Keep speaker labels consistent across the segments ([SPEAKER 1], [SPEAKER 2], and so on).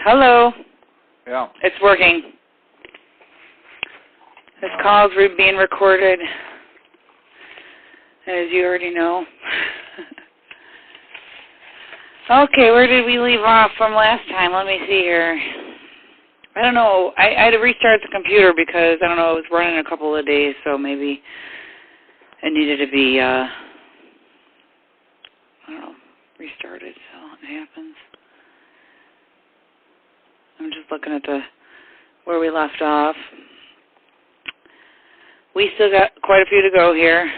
[SPEAKER 1] Hello.
[SPEAKER 2] Yeah.
[SPEAKER 1] It's working. This call is being recorded, as you already know. Okay, where did we leave off from last time? Let me see here. I don't know. I had to restart the computer because, I don't know, it was running a couple of days, so maybe it needed to be, I don't know, restarted, so it happens. I'm just looking at where we left off. We still got quite a few to go here.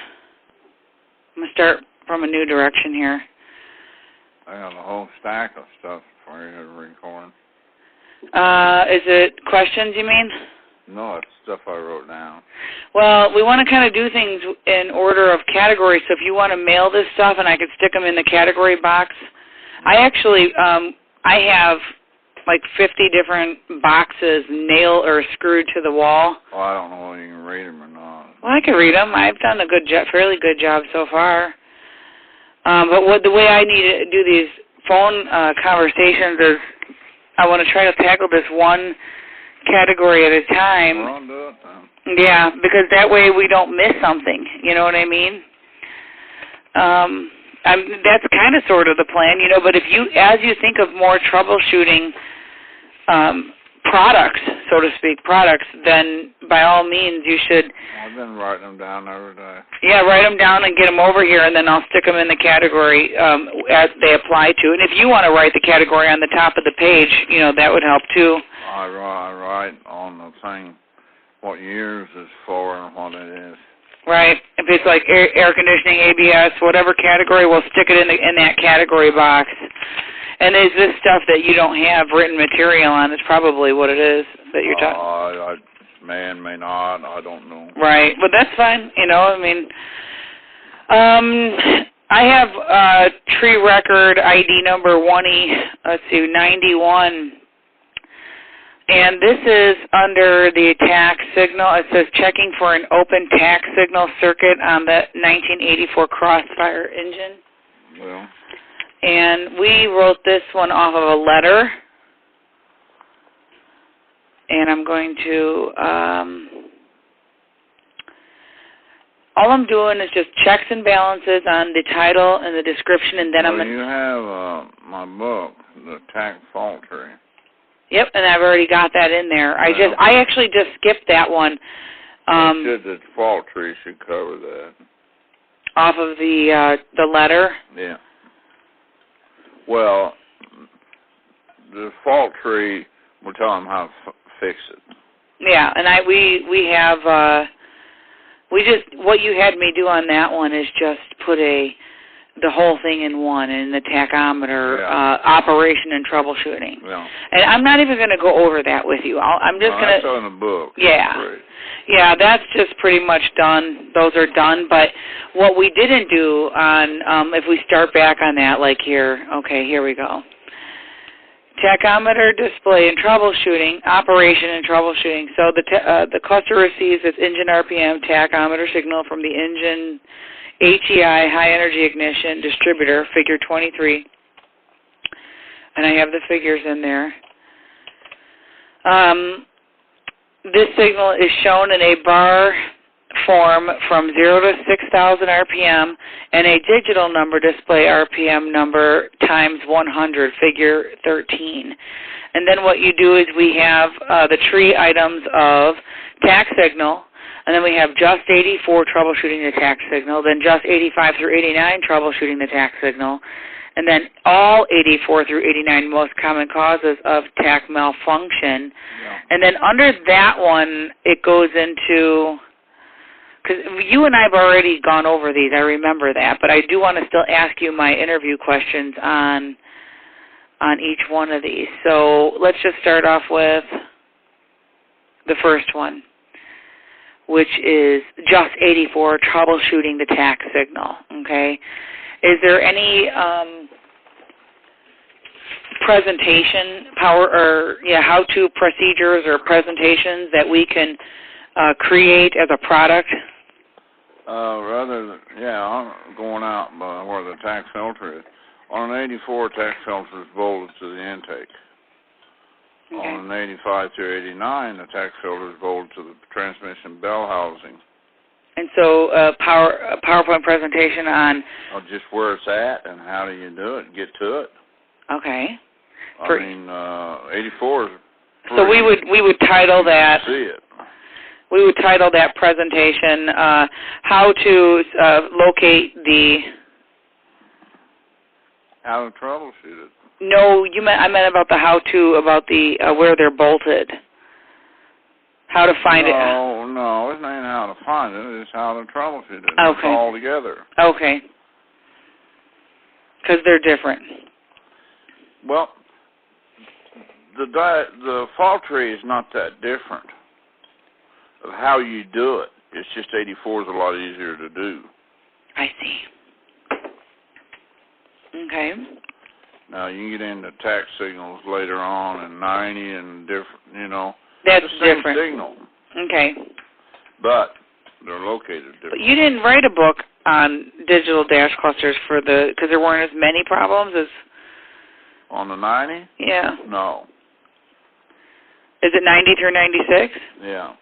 [SPEAKER 1] I'm going to start from a new direction here.
[SPEAKER 2] I got a whole stack of stuff for you to record.
[SPEAKER 1] Is it questions, you mean?
[SPEAKER 2] No, it's stuff I wrote down.
[SPEAKER 1] Well, we want to kind of do things in order of category, so if you want to mail this stuff and I could stick them in the category box. I actually, I have like 50 different boxes nailed or screwed to the wall.
[SPEAKER 2] Well, I don't know whether you can read them or not.
[SPEAKER 1] Well, I can read them. I've done a good job, fairly good job so far. But the way I need to do these phone conversations is I want to try to tackle this one category at a time.
[SPEAKER 2] Well, I'll do it then.
[SPEAKER 1] Yeah, because that way we don't miss something. You know what I mean? That's kind of sort of the plan, you know. But if as you think of more troubleshooting products, so to speak, then by all means you should.
[SPEAKER 2] I've been writing them down every day.
[SPEAKER 1] Yeah, write them down and get them over here, and then I'll stick them in the category as they apply to. And if you want to write the category on the top of the page, you know, that would help too.
[SPEAKER 2] I write on the thing what years is for and what it is.
[SPEAKER 1] Right. If it's like air conditioning, ABS, whatever category, we'll stick it in that category box. And is this stuff that you don't have written material on? It's probably what it is that you're talking.
[SPEAKER 2] May and may not. I don't know.
[SPEAKER 1] Right. But that's fine. You know, I mean, I have tree record ID number 91. And this is under the attack signal. It says checking for an open tack signal circuit on the 1984 Crossfire engine.
[SPEAKER 2] Well.
[SPEAKER 1] And we wrote this one off of a letter. And I'm going to, all I'm doing is just checks and balances on the title and the description, and then
[SPEAKER 2] you have my book, The Tack Fault Tree.
[SPEAKER 1] Yep, and I've already got that in there. I actually just skipped that one.
[SPEAKER 2] The fault tree should cover that.
[SPEAKER 1] Off of the letter?
[SPEAKER 2] Yeah. Well, the fault tree will tell them how to fix it.
[SPEAKER 1] Yeah, and we have what you had me do on that one is just put the whole thing in one, in the tachometer, operation and troubleshooting.
[SPEAKER 2] Yeah.
[SPEAKER 1] And I'm not even going to go over that with you. I'm just going to.
[SPEAKER 2] That's on the book.
[SPEAKER 1] Yeah. Yeah, that's just pretty much done. Those are done. But what we didn't do on, if we start back on that, like here, okay, here we go. Tachometer display and troubleshooting, operation and troubleshooting. So the cluster receives its engine RPM tachometer signal from the engine HEI, high energy ignition distributor, figure 23. And I have the figures in there. This signal is shown in a bar form from 0 to 6,000 RPM and a digital number display RPM number times 100, figure 13. And then what you do is we have the tree items of tack signal, and then we have just 84 troubleshooting the tack signal, then just 85 through 89 troubleshooting the tack signal, and then all 84 through 89 most common causes of tack malfunction. Yeah. And then under that one, it goes into, because you and I have already gone over these, I remember that, but I do want to still ask you my interview questions on each one of these. So let's just start off with the first one, which is just 84, troubleshooting the tack signal, okay? Is there any presentation how-to procedures or presentations that we can create as a product?
[SPEAKER 2] I'm going out by where the tack filter is. On an 84, tack filter is bolted to the intake.
[SPEAKER 1] Okay.
[SPEAKER 2] On an 85 through 89, the tack filter is bolted to the transmission bell housing.
[SPEAKER 1] And so a PowerPoint presentation on...
[SPEAKER 2] Just where it's at and how do you do it, get to it.
[SPEAKER 1] Okay.
[SPEAKER 2] I mean, 84 is pretty...
[SPEAKER 1] So we would title that...
[SPEAKER 2] See it.
[SPEAKER 1] We would title that presentation, how to locate the...
[SPEAKER 2] How to troubleshoot it.
[SPEAKER 1] No, I meant about the how-to, about the where they're bolted. How to find it.
[SPEAKER 2] No, it ain't how to find it. It's how to troubleshoot it.
[SPEAKER 1] Okay.
[SPEAKER 2] It's all together.
[SPEAKER 1] Okay. Because they're different.
[SPEAKER 2] Well, the fault tree is not that different of how you do it. It's just 84 is a lot easier to do.
[SPEAKER 1] I see. Okay.
[SPEAKER 2] Now, you can get into tack signals later on and 90 and different,
[SPEAKER 1] That's
[SPEAKER 2] the same
[SPEAKER 1] different.
[SPEAKER 2] signal.
[SPEAKER 1] Okay.
[SPEAKER 2] But they're located different.
[SPEAKER 1] But you didn't write a book on digital dash clusters because there weren't as many problems as...
[SPEAKER 2] On the 90?
[SPEAKER 1] Yeah.
[SPEAKER 2] No.
[SPEAKER 1] Is it 90 through 96?
[SPEAKER 2] Yeah.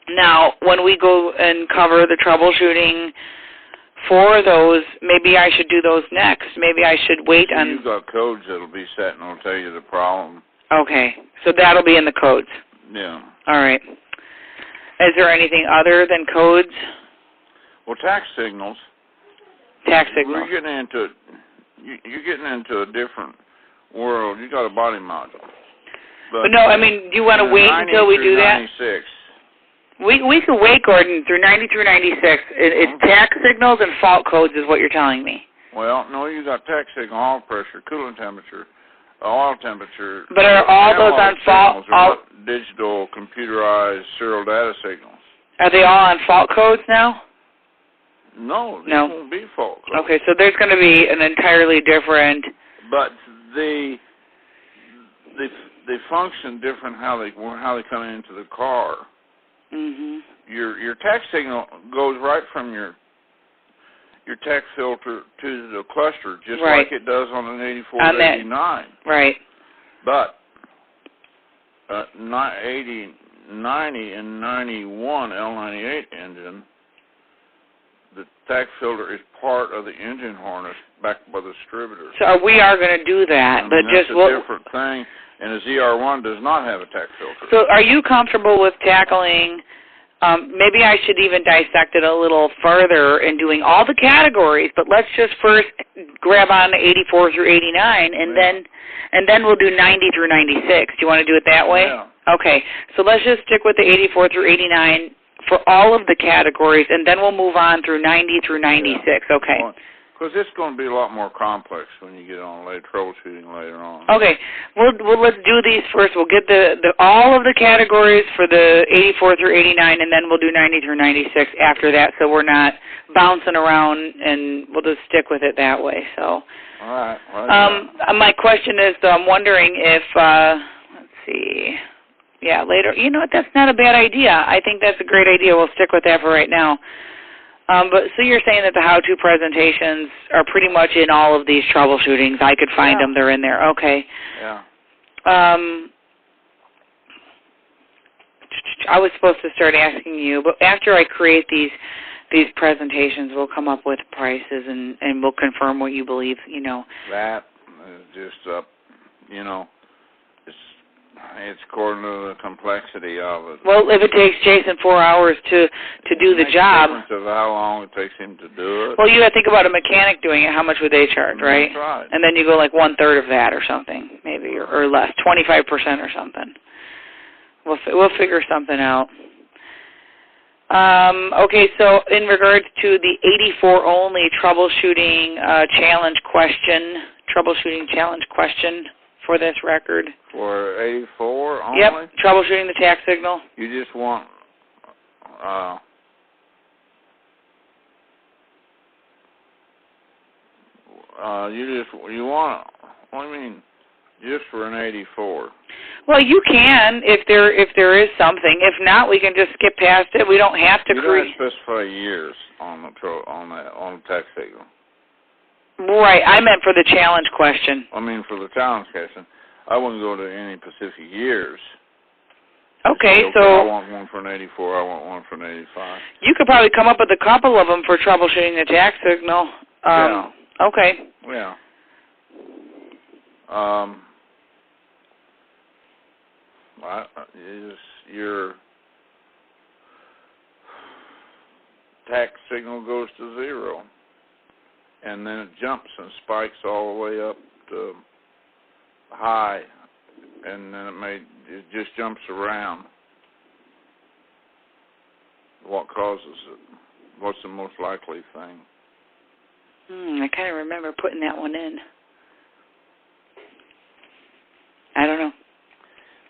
[SPEAKER 1] Now, when we go and cover the troubleshooting for those, maybe I should do those next. Maybe I should wait on...
[SPEAKER 2] You've got codes that'll be set and will tell you the problem.
[SPEAKER 1] Okay. So that'll be in the codes.
[SPEAKER 2] Yeah.
[SPEAKER 1] All right. Is there anything other than codes?
[SPEAKER 2] Well, tack signals.
[SPEAKER 1] Tack signals.
[SPEAKER 2] We're getting into... You're getting into a different world. You got a body module.
[SPEAKER 1] But no, I mean, do you want to wait until we do that?
[SPEAKER 2] 96.
[SPEAKER 1] We could wait, Gordon, through 90 through 96. It's tack signals and fault codes is what you're telling me.
[SPEAKER 2] Well, no, you got tack signal, oil pressure, coolant temperature, oil temperature.
[SPEAKER 1] But are all those on fault?
[SPEAKER 2] All digital, computerized serial data signals.
[SPEAKER 1] Are they all on fault codes now?
[SPEAKER 2] No, these won't be fault codes.
[SPEAKER 1] Okay, so there's going to be an entirely different...
[SPEAKER 2] But they function different how they come into the car.
[SPEAKER 1] Mm-hmm.
[SPEAKER 2] Your tack signal goes right from your tack filter to the cluster, just like it does on an 84 to 89.
[SPEAKER 1] Right.
[SPEAKER 2] But 80, 90, and 91 L98 engine, the tack filter is part of the engine harness backed by the distributor.
[SPEAKER 1] So we are going to do that, but
[SPEAKER 2] that's a different thing. And a ZR1 does not have a tack filter.
[SPEAKER 1] So are you comfortable with tackling, maybe I should even dissect it a little further and doing all the categories, but let's just first grab on the 84 through 89, and then we'll do 90 through 96. Do you want to do it that way?
[SPEAKER 2] Yeah.
[SPEAKER 1] Okay, so let's just stick with the 84 through 89 for all of the categories, and then we'll move on through 90 through 96. Yeah. Okay.
[SPEAKER 2] Because it's going to be a lot more complex when you get on troubleshooting later on.
[SPEAKER 1] Okay. Well, let's do these first. We'll get all of the categories for the 84 through 89, and then we'll do 90 through 96 after that, so we're not bouncing around, and we'll just stick with it that way. So.
[SPEAKER 2] All right.
[SPEAKER 1] My question is, though, I'm wondering if, let's see, later. You know what? That's not a bad idea. I think that's a great idea. We'll stick with that for right now. But so you're saying that the how-to presentations are pretty much in all of these troubleshootings. I could find them. They're in there. Okay.
[SPEAKER 2] Yeah.
[SPEAKER 1] I was supposed to start asking you, but after I create these presentations, we'll come up with prices and we'll confirm what you believe,
[SPEAKER 2] That is just up, it's according to the complexity of it.
[SPEAKER 1] Well, if it takes Jason 4 hours to do the job.
[SPEAKER 2] It makes a difference of how long it takes him to do it.
[SPEAKER 1] Well, you got to think about a mechanic doing it. How much would they charge, right?
[SPEAKER 2] That's right.
[SPEAKER 1] And then you go like 1/3 of that or something, maybe, or less, 25% or something. We'll figure something out. Okay, so in regards to the 84 only troubleshooting challenge question for this record.
[SPEAKER 2] For 84 only?
[SPEAKER 1] Yep, troubleshooting the tack signal.
[SPEAKER 2] You just want, what do you mean, just for an 84?
[SPEAKER 1] Well, you can if there is something. If not, we can just skip past it. We don't have to create.
[SPEAKER 2] You don't specify years on the tack signal.
[SPEAKER 1] Right, I meant for the challenge question.
[SPEAKER 2] I mean for the challenge question. I wouldn't go to any specific years.
[SPEAKER 1] Okay,
[SPEAKER 2] I
[SPEAKER 1] so
[SPEAKER 2] want one for an 84. I want one for an 85.
[SPEAKER 1] you could probably come up with a couple of them for troubleshooting the jack signal.
[SPEAKER 2] Yeah.
[SPEAKER 1] Okay.
[SPEAKER 2] Yeah. Your tack signal goes to 0, and then it jumps and spikes all the way up to high, and then it just jumps around. What causes it? What's the most likely thing?
[SPEAKER 1] I kind of remember putting that one in. I don't know.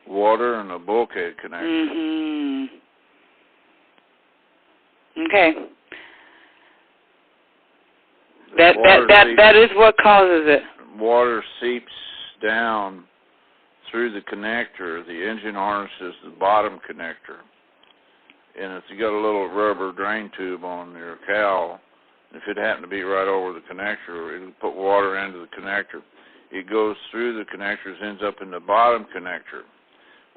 [SPEAKER 2] Water and a bulkhead connector.
[SPEAKER 1] Mm-hmm. Okay. That is what causes it.
[SPEAKER 2] Water seeps down through the connector. The engine harness is the bottom connector. And if you got a little rubber drain tube on your cowl, if it happened to be right over the connector, it'll put water into the connector. It goes through the connectors, ends up in the bottom connector.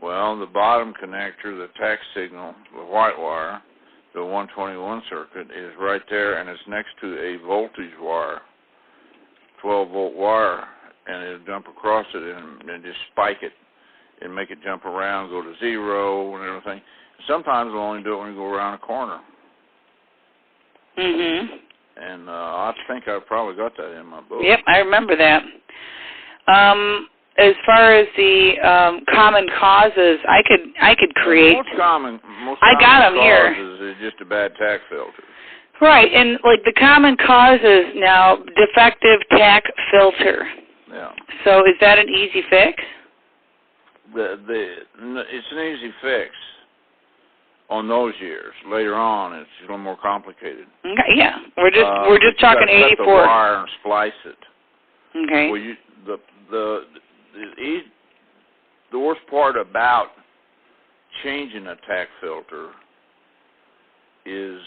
[SPEAKER 2] Well, the bottom connector, the tack signal, the white wire, the 121 circuit, is right there, and it's next to a voltage wire, 12-volt wire, and it'll jump across it and just spike it and make it jump around, go to 0 and everything. Sometimes they'll only do it when you go around a corner.
[SPEAKER 1] Mm-hmm.
[SPEAKER 2] And I think I've probably got that in my book.
[SPEAKER 1] Yep, I remember that. As far as the common causes, I could create.
[SPEAKER 2] Most common
[SPEAKER 1] I got them here.
[SPEAKER 2] Causes is just a bad tack filter.
[SPEAKER 1] Right, and like the common causes now, defective tack filter.
[SPEAKER 2] Yeah.
[SPEAKER 1] So is that an easy fix?
[SPEAKER 2] It's an easy fix on those years. Later on, it's a little more complicated.
[SPEAKER 1] Okay, yeah, we're just talking
[SPEAKER 2] you
[SPEAKER 1] 84.
[SPEAKER 2] Cut the wire and splice it.
[SPEAKER 1] Okay.
[SPEAKER 2] Well, the worst part about changing a tack filter is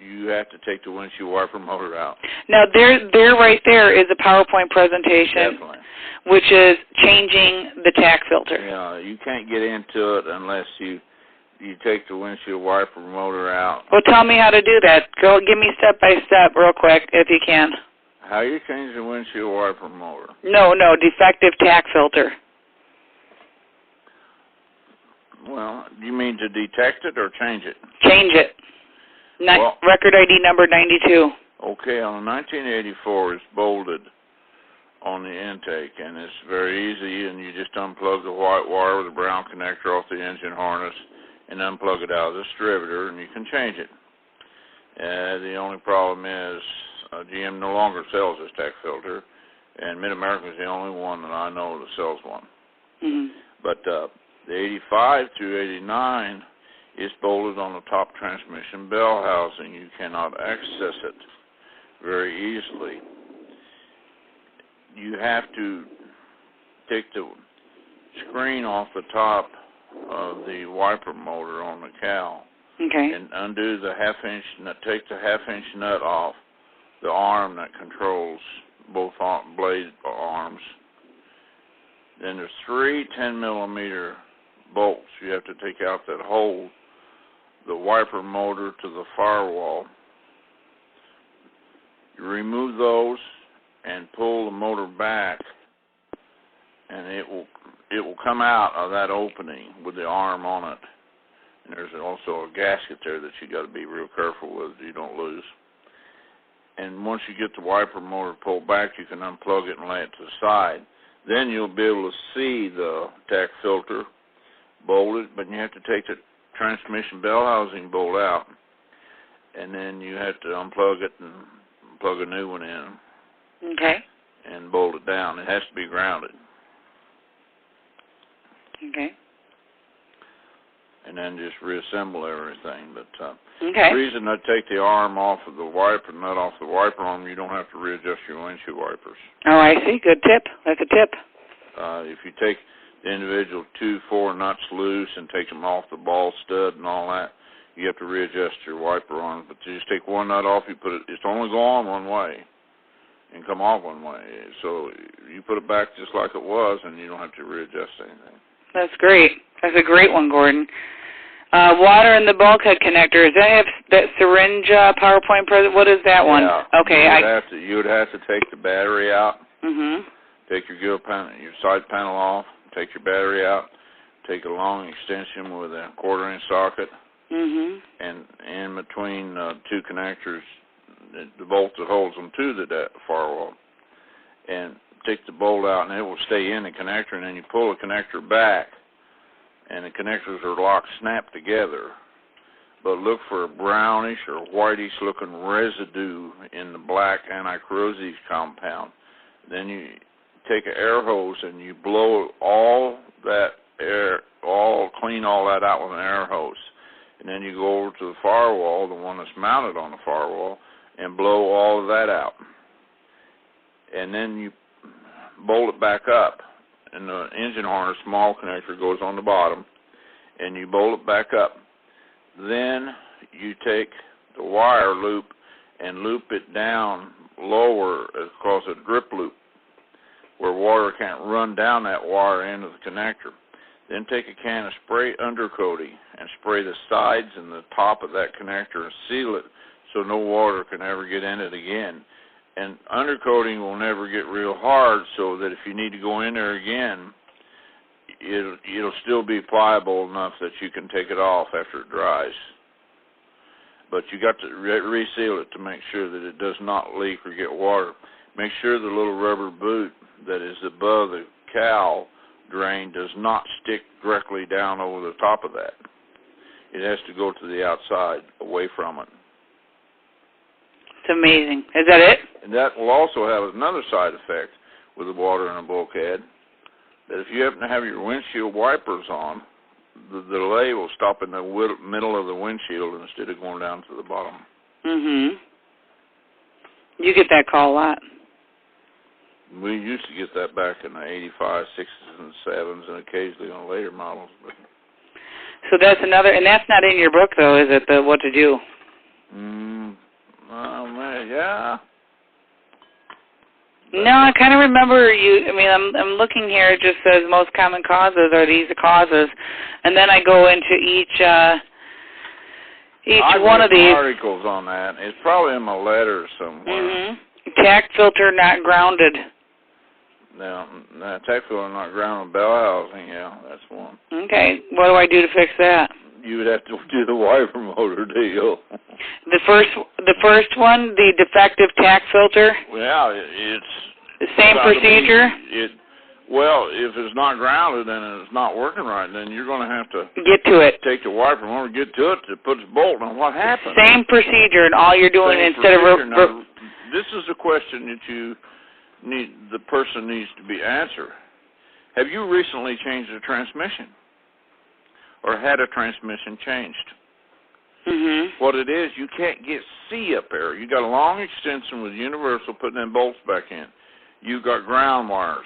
[SPEAKER 2] you have to take the windshield wiper motor out.
[SPEAKER 1] Now, there right there is a PowerPoint presentation,
[SPEAKER 2] Definitely.
[SPEAKER 1] which is changing the tack filter.
[SPEAKER 2] Yeah, you can't get into it unless you take the windshield wiper motor out.
[SPEAKER 1] Well, tell me how to do that. Go, give me step by step real quick, if you can.
[SPEAKER 2] How you change the windshield wiper motor?
[SPEAKER 1] No, defective tack filter.
[SPEAKER 2] Well, you mean to detect it or change it?
[SPEAKER 1] Change it. Record ID number 92.
[SPEAKER 2] Okay, on the 1984, it's bolted on the intake, and it's very easy, and you just unplug the white wire with the brown connector off the engine harness and unplug it out of the distributor, and you can change it. The only problem is GM no longer sells this tack filter, and Mid-America is the only one that I know that sells one.
[SPEAKER 1] Mm-hmm.
[SPEAKER 2] But the 85 through 89 is bolted on the top transmission bell housing. You cannot access it very easily. You have to take the screen off the top of the wiper motor on the cowl.
[SPEAKER 1] Okay.
[SPEAKER 2] And undo the half-inch nut. Take the half-inch nut off the arm that controls both blade arms. Then there's 3 10-millimeter bolts you have to take out that hold the wiper motor to the firewall. You remove those and pull the motor back, and it will come out of that opening with the arm on it. And there's also a gasket there that you got to be real careful with so you don't lose. And once you get the wiper motor pulled back, you can unplug it and lay it to the side. Then you'll be able to see the tack filter bolted, but you have to take the transmission bell housing bolt out, and then you have to unplug it and plug a new one in.
[SPEAKER 1] Okay.
[SPEAKER 2] And bolt it down. It has to be grounded.
[SPEAKER 1] Okay.
[SPEAKER 2] And then just reassemble everything. But
[SPEAKER 1] okay.
[SPEAKER 2] The reason I take the arm off of the wiper, nut off the wiper arm, you don't have to readjust your windshield wipers.
[SPEAKER 1] Oh, I see. Good tip. That's a tip.
[SPEAKER 2] If you take the individual 2-4 nuts loose and take them off the ball stud and all that, you have to readjust your wiper arms. But you just take one nut off, you put it. It's only go on one way. and come off one way. So you put it back just like it was, and you don't have to readjust anything. That's
[SPEAKER 1] great. That's a great one, Gordon. Water in the bulkhead connector. Does that have that syringe PowerPoint present? What is that one? Okay.
[SPEAKER 2] You would have to take the battery out.
[SPEAKER 1] Mm-hmm.
[SPEAKER 2] Take your side panel off. Take your battery out. Take a long extension with a 1/4-inch socket.
[SPEAKER 1] Mm-hmm.
[SPEAKER 2] And in between two connectors, the bolt that holds them to the firewall. And take the bolt out, and it will stay in the connector. And then you pull the connector back, and the connectors are locked, snapped together. But look for a brownish or whitish-looking residue in the black anti-corrosive compound. Then you take an air hose and you blow all that air, clean all that out with an air hose. And then you go over to the firewall, the one that's mounted on the firewall, and blow all of that out. And then you bolt it back up. And the engine harness small connector goes on the bottom, and you bolt it back up. Then you take the wire loop and loop it down lower across a drip loop where water can't run down that wire into the connector. Then take a can of spray undercoating and spray the sides and the top of that connector and seal it so no water can ever get in it again. And undercoating will never get real hard, so that if you need to go in there again, it'll still be pliable enough that you can take it off after it dries. But you got to reseal it to make sure that it does not leak or get water. Make sure the little rubber boot that is above the cowl drain does not stick directly down over the top of that. It has to go to the outside, away from it.
[SPEAKER 1] It's amazing. Is that it?
[SPEAKER 2] And that will also have another side effect with the water in a bulkhead, that if you happen to have your windshield wipers on, the delay will stop in the middle of the windshield instead of going down to the bottom.
[SPEAKER 1] Mm-hmm. You get that call a lot.
[SPEAKER 2] We used to get that back in the 85, 6s, and 7s, and occasionally on later models. But.
[SPEAKER 1] So that's another, and that's not in your book, though, is it, the what to do?
[SPEAKER 2] Oh, man, yeah.
[SPEAKER 1] No, I kind of remember you. I mean, I'm looking here. It just says most common causes are these causes, and then I go into each one of these
[SPEAKER 2] articles on that. It's probably in my letter somewhere.
[SPEAKER 1] Mm-hmm. Tack filter not grounded.
[SPEAKER 2] Now, tack filter not grounded bell housing. Yeah, that's one.
[SPEAKER 1] Okay, what do I do to fix that?
[SPEAKER 2] You would have to do the wiper motor deal.
[SPEAKER 1] The first one, the defective tack filter.
[SPEAKER 2] Well, it's
[SPEAKER 1] the same procedure.
[SPEAKER 2] Well, if it's not grounded and it's not working right, then you're going to have to
[SPEAKER 1] get to it.
[SPEAKER 2] Take the wiper motor, get to it to put its bolt. Now, what happens?
[SPEAKER 1] Same procedure, and all you're doing instead of.
[SPEAKER 2] Now, this is a question that the person needs to be answered. Have you recently changed the transmission? Or had a transmission changed?
[SPEAKER 1] Mm-hmm.
[SPEAKER 2] What it is, you can't get C up there. You got a long extension with universal putting in bolts back in. You've got ground wires.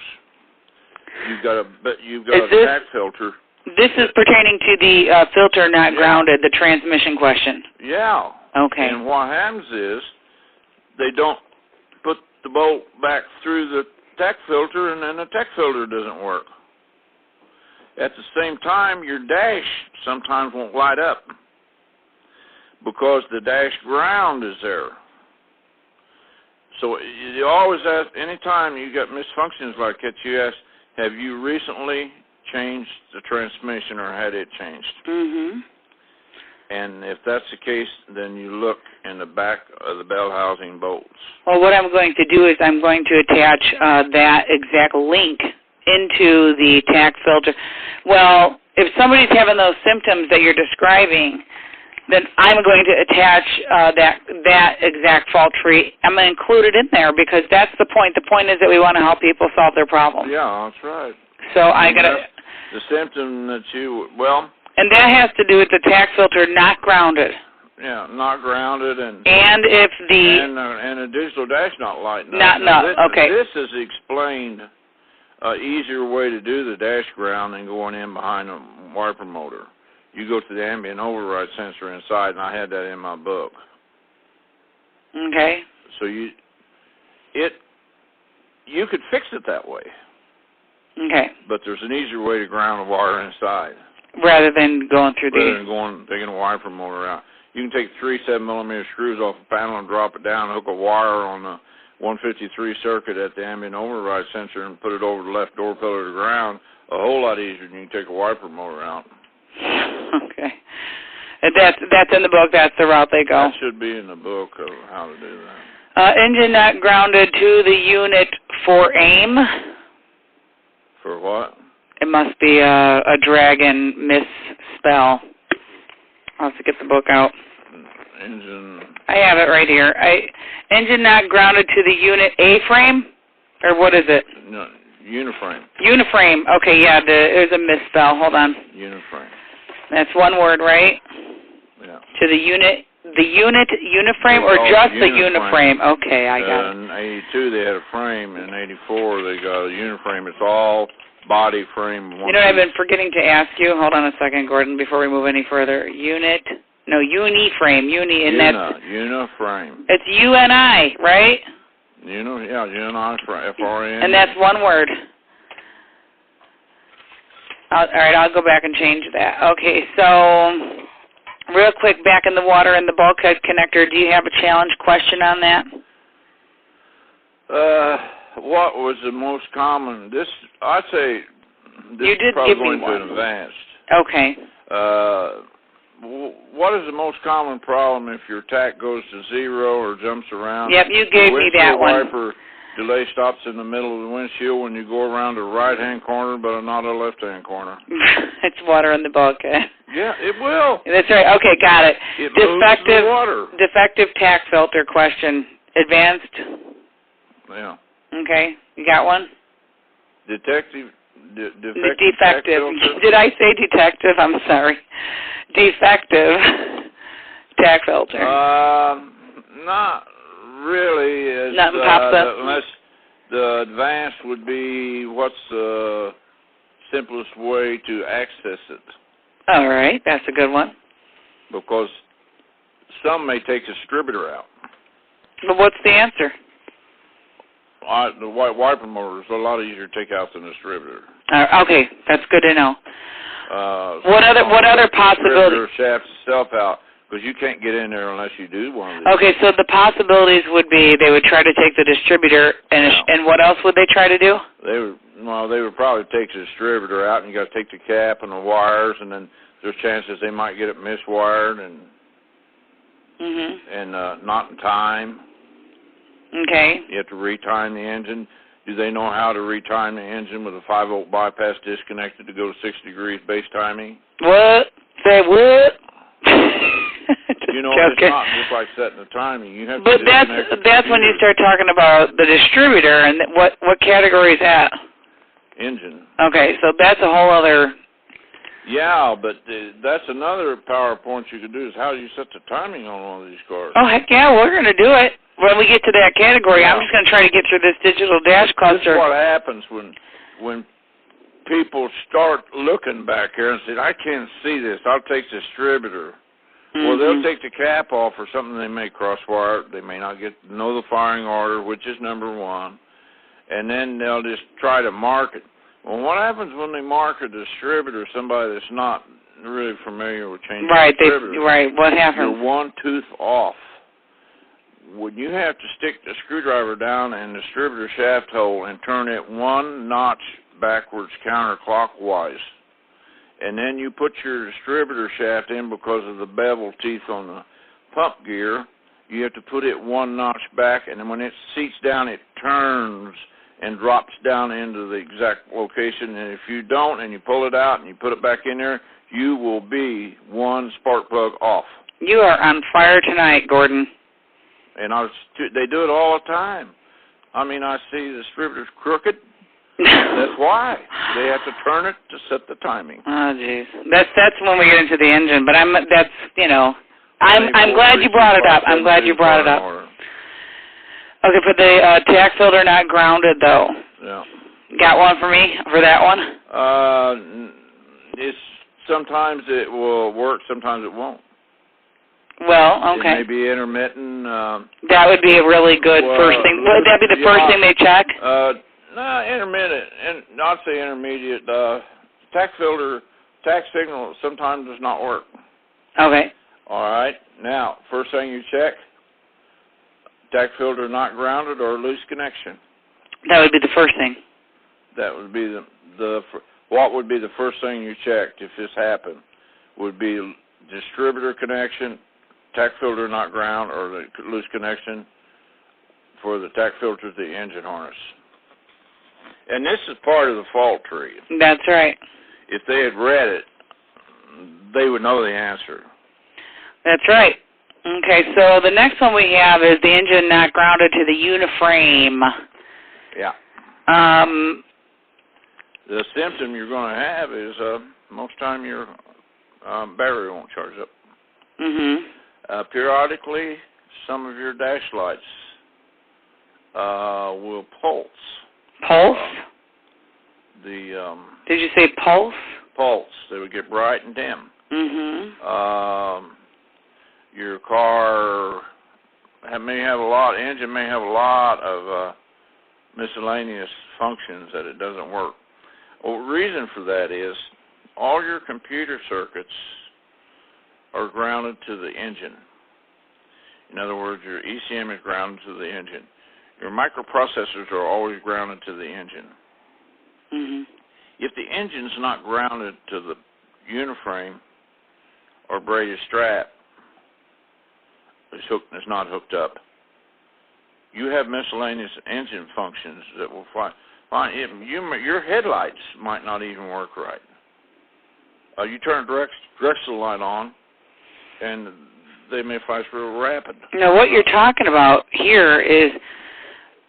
[SPEAKER 2] You've got a tack filter.
[SPEAKER 1] This is pertaining to the filter not grounded, the transmission question.
[SPEAKER 2] Yeah.
[SPEAKER 1] Okay.
[SPEAKER 2] And what happens is they don't put the bolt back through the tack filter, and then the tack filter doesn't work. At the same time, your dash sometimes won't light up because the dash ground is there. So you always ask, anytime you got misfunctions like that, you ask, have you recently changed the transmission or had it changed?
[SPEAKER 1] Mm-hmm.
[SPEAKER 2] And if that's the case, then you look in the back of the bell housing bolts.
[SPEAKER 1] Well, what I'm going to do is I'm going to attach that exact link into the tack filter. Well, if somebody's having those symptoms that you're describing, then I'm going to attach that exact fault tree. I'm going to include it in there because that's the point. The point is that we want to help people solve their problems.
[SPEAKER 2] Yeah, that's right.
[SPEAKER 1] So I got to...
[SPEAKER 2] The symptom that
[SPEAKER 1] and that has to do with the tack filter not grounded.
[SPEAKER 2] Yeah, not grounded and
[SPEAKER 1] if the...
[SPEAKER 2] And a digital dash not lighting
[SPEAKER 1] up. Okay.
[SPEAKER 2] This is explained easier way to do the dash ground than going in behind a wiper motor. You go to the ambient override sensor inside, and I had that in my book.
[SPEAKER 1] Okay.
[SPEAKER 2] So You could fix it that way.
[SPEAKER 1] Okay.
[SPEAKER 2] But there's an easier way to ground a wire inside.
[SPEAKER 1] Rather than going through
[SPEAKER 2] Rather than taking a wiper motor out. You can take 3 7mm screws off a panel and drop it down, hook a wire on the 153 circuit at the ambient override sensor and put it over the left door pillar to ground. A whole lot easier than you take a wiper motor out.
[SPEAKER 1] Okay. And that's in the book. That's the route they go.
[SPEAKER 2] That should be in the book of how to do that.
[SPEAKER 1] Engine not grounded to the unit for aim.
[SPEAKER 2] For what?
[SPEAKER 1] It must be a dragon misspell. I'll have to get the book out.
[SPEAKER 2] Engine.
[SPEAKER 1] I have it right here. Engine not grounded to the unit A-frame? Or what is it?
[SPEAKER 2] No, uniframe.
[SPEAKER 1] Uniframe. Okay, yeah, there's a misspell. Hold on.
[SPEAKER 2] Uniframe.
[SPEAKER 1] That's one word, right?
[SPEAKER 2] Yeah. To
[SPEAKER 1] the unit uniframe or just the uniframe? Okay, I got it.
[SPEAKER 2] In 82 they had a frame. In 84 they got a uniframe. It's all body frame.
[SPEAKER 1] You know what I've been forgetting to ask you? Hold on a second, Gordon, before we move any further. Uniframe.
[SPEAKER 2] Uniframe.
[SPEAKER 1] It's UNI, right?
[SPEAKER 2] UNI FRN.
[SPEAKER 1] And that's one word. All right, I'll go back and change that. Okay, so real quick, back in the water and the bulkhead connector, do you have a challenge question on that?
[SPEAKER 2] What was the most common? I'd say this
[SPEAKER 1] you did
[SPEAKER 2] is probably
[SPEAKER 1] give me
[SPEAKER 2] going
[SPEAKER 1] one.
[SPEAKER 2] to advanced.
[SPEAKER 1] Okay.
[SPEAKER 2] What is the most common problem if your tack goes to 0 or jumps around?
[SPEAKER 1] Yep, you gave me that one.
[SPEAKER 2] Wiper delay stops in the middle of the windshield when you go around the right-hand corner, but not a left-hand corner.
[SPEAKER 1] It's water in the bulkhead.
[SPEAKER 2] Yeah, it will.
[SPEAKER 1] That's right. Okay, got it.
[SPEAKER 2] It moves the water.
[SPEAKER 1] Defective tack filter question. Advanced?
[SPEAKER 2] Yeah.
[SPEAKER 1] Okay. You got one?
[SPEAKER 2] Defective
[SPEAKER 1] defective.
[SPEAKER 2] tack filter?
[SPEAKER 1] Did I say detective? I'm sorry. Defective tack filter.
[SPEAKER 2] Not really.
[SPEAKER 1] Nothing pops up?
[SPEAKER 2] Unless the advanced would be what's the simplest way to access it.
[SPEAKER 1] All right. That's a good one.
[SPEAKER 2] Because some may take the distributor out.
[SPEAKER 1] But what's the answer?
[SPEAKER 2] The white wiper motor is a lot easier to take out than the distributor.
[SPEAKER 1] Okay, that's good to know. What other possibilities?
[SPEAKER 2] The shaft itself out, because you can't get in there unless you do one of these.
[SPEAKER 1] Okay, so the possibilities would be they would try to take the distributor, and what else would they try to do?
[SPEAKER 2] They would probably take the distributor out, and you got to take the cap and the wires, and then there's chances they might get it miswired and not in time.
[SPEAKER 1] Okay.
[SPEAKER 2] You have to retime the engine. Do they know how to retime the engine with a 5-volt bypass disconnected to go to 6 degrees base timing?
[SPEAKER 1] What? Say what?
[SPEAKER 2] It's not just like setting the timing. You have
[SPEAKER 1] but that's when you start talking about the distributor, and what category is that?
[SPEAKER 2] Engine.
[SPEAKER 1] Okay, so that's a whole other...
[SPEAKER 2] Yeah, but that's another PowerPoint you could do is how do you set the timing on one of these cars.
[SPEAKER 1] Oh, heck yeah, we're going to do it. When we get to that category, I'm just going to try to get through this digital dash cluster.
[SPEAKER 2] This is what happens when people start looking back here and say, I can't see this, I'll take the distributor. Well, they'll take the cap off or something they may crosswire. They may not know the firing order, which is number one. And then they'll just try to mark it. Well, what happens when they mark a distributor, somebody that's not really familiar with changing distributors?
[SPEAKER 1] Right, what happens?
[SPEAKER 2] You're one tooth off. When you have to stick the screwdriver down in the distributor shaft hole and turn it one notch backwards counterclockwise, and then you put your distributor shaft in because of the bevel teeth on the pump gear, you have to put it one notch back, and then when it seats down, it turns and drops down into the exact location. And if you don't, and you pull it out and you put it back in there, you will be one spark plug off.
[SPEAKER 1] You are on fire tonight, Gordon.
[SPEAKER 2] And they do it all the time. I mean, I see the distributor's crooked. That's why. They have to turn it to set the timing.
[SPEAKER 1] Oh, jeez. That's when we get into the engine. But I'm glad you brought it up. I'm glad you brought it up. Okay, for the tack filter not grounded, though.
[SPEAKER 2] Yeah.
[SPEAKER 1] Got one for me for that one?
[SPEAKER 2] Sometimes it will work, sometimes it won't.
[SPEAKER 1] Well, okay.
[SPEAKER 2] It may be intermittent.
[SPEAKER 1] That would be a really good first thing. Would that be the first thing they check?
[SPEAKER 2] No, intermittent, and not say intermediate. Tack filter, tack signal sometimes does not work.
[SPEAKER 1] Okay.
[SPEAKER 2] All right. Now, first thing you check, tack filter not grounded or loose connection.
[SPEAKER 1] That would be the first thing.
[SPEAKER 2] That would be what would be the first thing you checked if this happened? Would be distributor connection, tack filter not ground, or the loose connection for the tack filter to the engine harness. And this is part of the fault tree.
[SPEAKER 1] That's right.
[SPEAKER 2] If they had read it, they would know the answer.
[SPEAKER 1] That's right. Okay, so the next one we have is the engine not grounded to the uniframe.
[SPEAKER 2] Yeah. The symptom you're going to have is most time your battery won't charge up.
[SPEAKER 1] Mm-hmm.
[SPEAKER 2] Periodically, some of your dash lights will pulse.
[SPEAKER 1] Pulse?
[SPEAKER 2] Did
[SPEAKER 1] you say pulse?
[SPEAKER 2] Pulse. They would get bright and dim.
[SPEAKER 1] Mm-hmm.
[SPEAKER 2] Your car engine may have a lot of miscellaneous functions that it doesn't work. Well, the reason for that is all your computer circuits are grounded to the engine. In other words, your ECM is grounded to the engine. Your microprocessors are always grounded to the engine.
[SPEAKER 1] Mm-hmm.
[SPEAKER 2] If the engine's not grounded to the uniframe or braided strap, it's not hooked up, you have miscellaneous engine functions that will your headlights might not even work right. You turn a directional light on, and they may flash real rapid.
[SPEAKER 1] Now, what you're talking about here is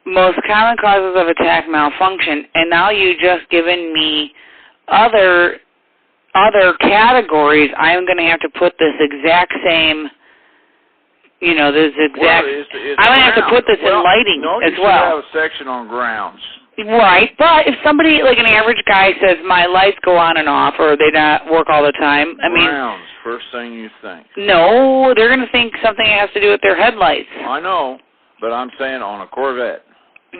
[SPEAKER 1] most common causes of attack malfunction, and now you just given me other categories. I'm going to have to put this exact same, I'm going to have to put this in lighting as well.
[SPEAKER 2] You should have a section on grounds.
[SPEAKER 1] Right, but if somebody, like an average guy, says my lights go on and off or they not work all the time,
[SPEAKER 2] grounds, first thing you think.
[SPEAKER 1] No, they're going to think something has to do with their headlights.
[SPEAKER 2] I know, but I'm saying on a Corvette.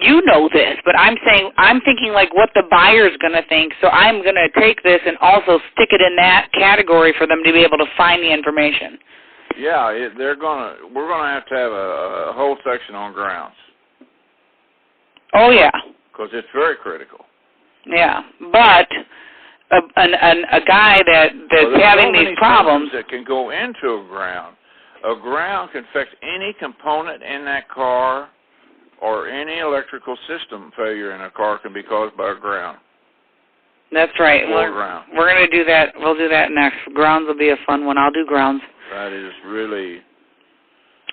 [SPEAKER 1] You know this, but I'm thinking like what the buyer's going to think, so I'm going to take this and also stick it in that category for them to be able to find the information.
[SPEAKER 2] Yeah, we're going to have a whole section on grounds.
[SPEAKER 1] Oh, yeah.
[SPEAKER 2] Because it's very critical.
[SPEAKER 1] Yeah, but a guy that's having these problems
[SPEAKER 2] that can go into a ground. A ground can affect any component in that car, or any electrical system failure in a car can be caused by a ground.
[SPEAKER 1] That's right. We're going to do that. We'll do that next. Grounds will be a fun one. I'll do grounds.
[SPEAKER 2] That is really...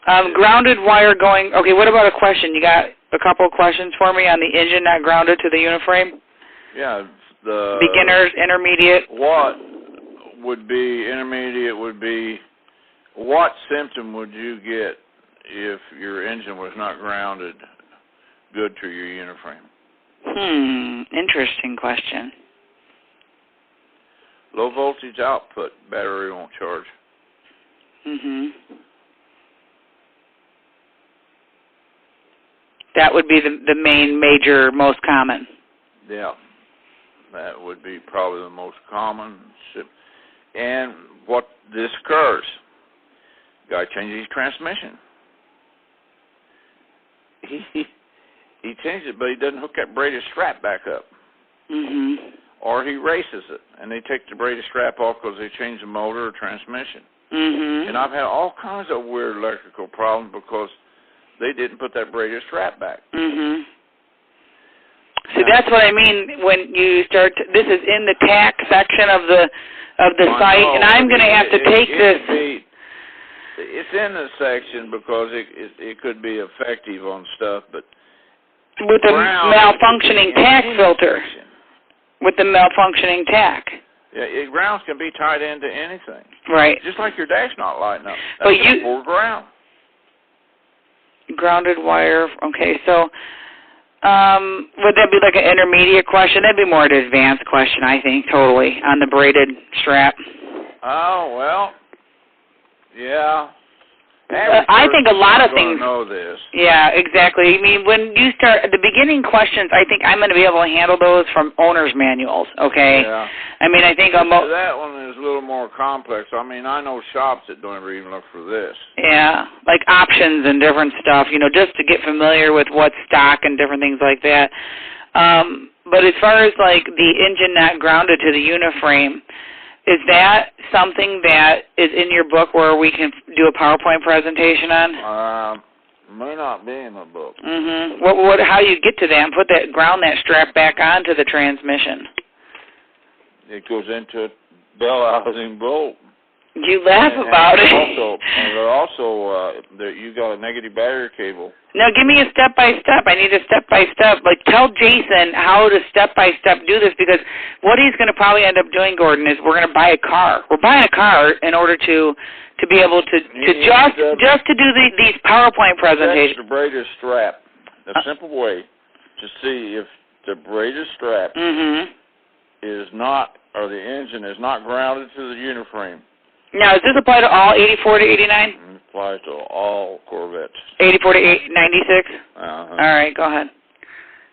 [SPEAKER 1] grounded wire going... Okay, what about a question? You got a couple of questions for me on the engine not grounded to the uniframe?
[SPEAKER 2] Yeah. The
[SPEAKER 1] beginners, intermediate.
[SPEAKER 2] What would be, intermediate would be, what symptom would you get if your engine was not grounded good to your uniframe?
[SPEAKER 1] Interesting question.
[SPEAKER 2] Low voltage output, battery won't charge.
[SPEAKER 1] That would be the main, major, most common.
[SPEAKER 2] Yeah, that would be probably the most common. And what this occurs, guy changes his transmission. He changed it, but he doesn't hook that braided strap back up. Or he races it, and they take the braided strap off because they change the motor or transmission. And I've had all kinds of weird electrical problems because they didn't put that braided strap back. See, that's what I mean when you start. This is in the tack section of the site, and I'm going to have to take this. It's in the section because it could be effective on stuff, but with the malfunctioning tack filter. With the malfunctioning tack. Yeah, grounds can be tied into anything. Right. Just like your dash not lighting up. That's for ground. Grounded wire. Okay, so would that be like an intermediate question? That'd be more an advanced question, I think, totally, on the braided strap. Oh, well, yeah.
[SPEAKER 1] I think a lot of things.
[SPEAKER 2] Know this.
[SPEAKER 1] Yeah, exactly. I mean, when you start the beginning questions, I think I'm going to be able to handle those from owner's manuals. Okay.
[SPEAKER 2] Yeah.
[SPEAKER 1] I mean, I think
[SPEAKER 2] that one is a little more complex. I mean, I know shops that don't even look for this.
[SPEAKER 1] Yeah, like options and different stuff. You know, just to get familiar with what's stock and different things like that. But as far as like the engine not grounded to the uniframe. Is that something that is in your book where we can do a PowerPoint presentation on?
[SPEAKER 2] May not be in the book.
[SPEAKER 1] Mm-hmm. How do you get to that and ground that strap back onto the transmission?
[SPEAKER 2] It goes into a bell housing bolt.
[SPEAKER 1] You laugh about it.
[SPEAKER 2] You got a negative battery cable.
[SPEAKER 1] No, give me a step-by-step. I need a step-by-step. Like, tell Jason how to step-by-step do this, because what he's going to probably end up doing, Gordon, is we're going to buy a car. We're buying a car in order to be able to just to do these PowerPoint presentations.
[SPEAKER 2] That's the braided strap. A simple way to see if the braided strap is not, or the engine is not grounded to the uniframe.
[SPEAKER 1] Now, does this apply to all 84 to 89?
[SPEAKER 2] It applies to all Corvettes.
[SPEAKER 1] 84 to 96? All right, go ahead.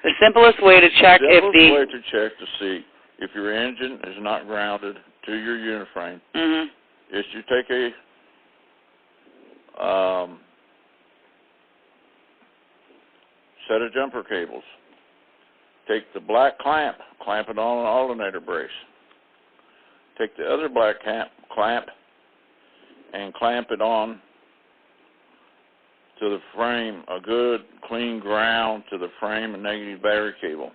[SPEAKER 1] The simplest way to check
[SPEAKER 2] to see if your engine is not grounded to your uniframe is to take a set of jumper cables. Take the black clamp it on an alternator brace. Take the other black clamp and clamp it on to the frame, a good clean ground to the frame and negative battery cable.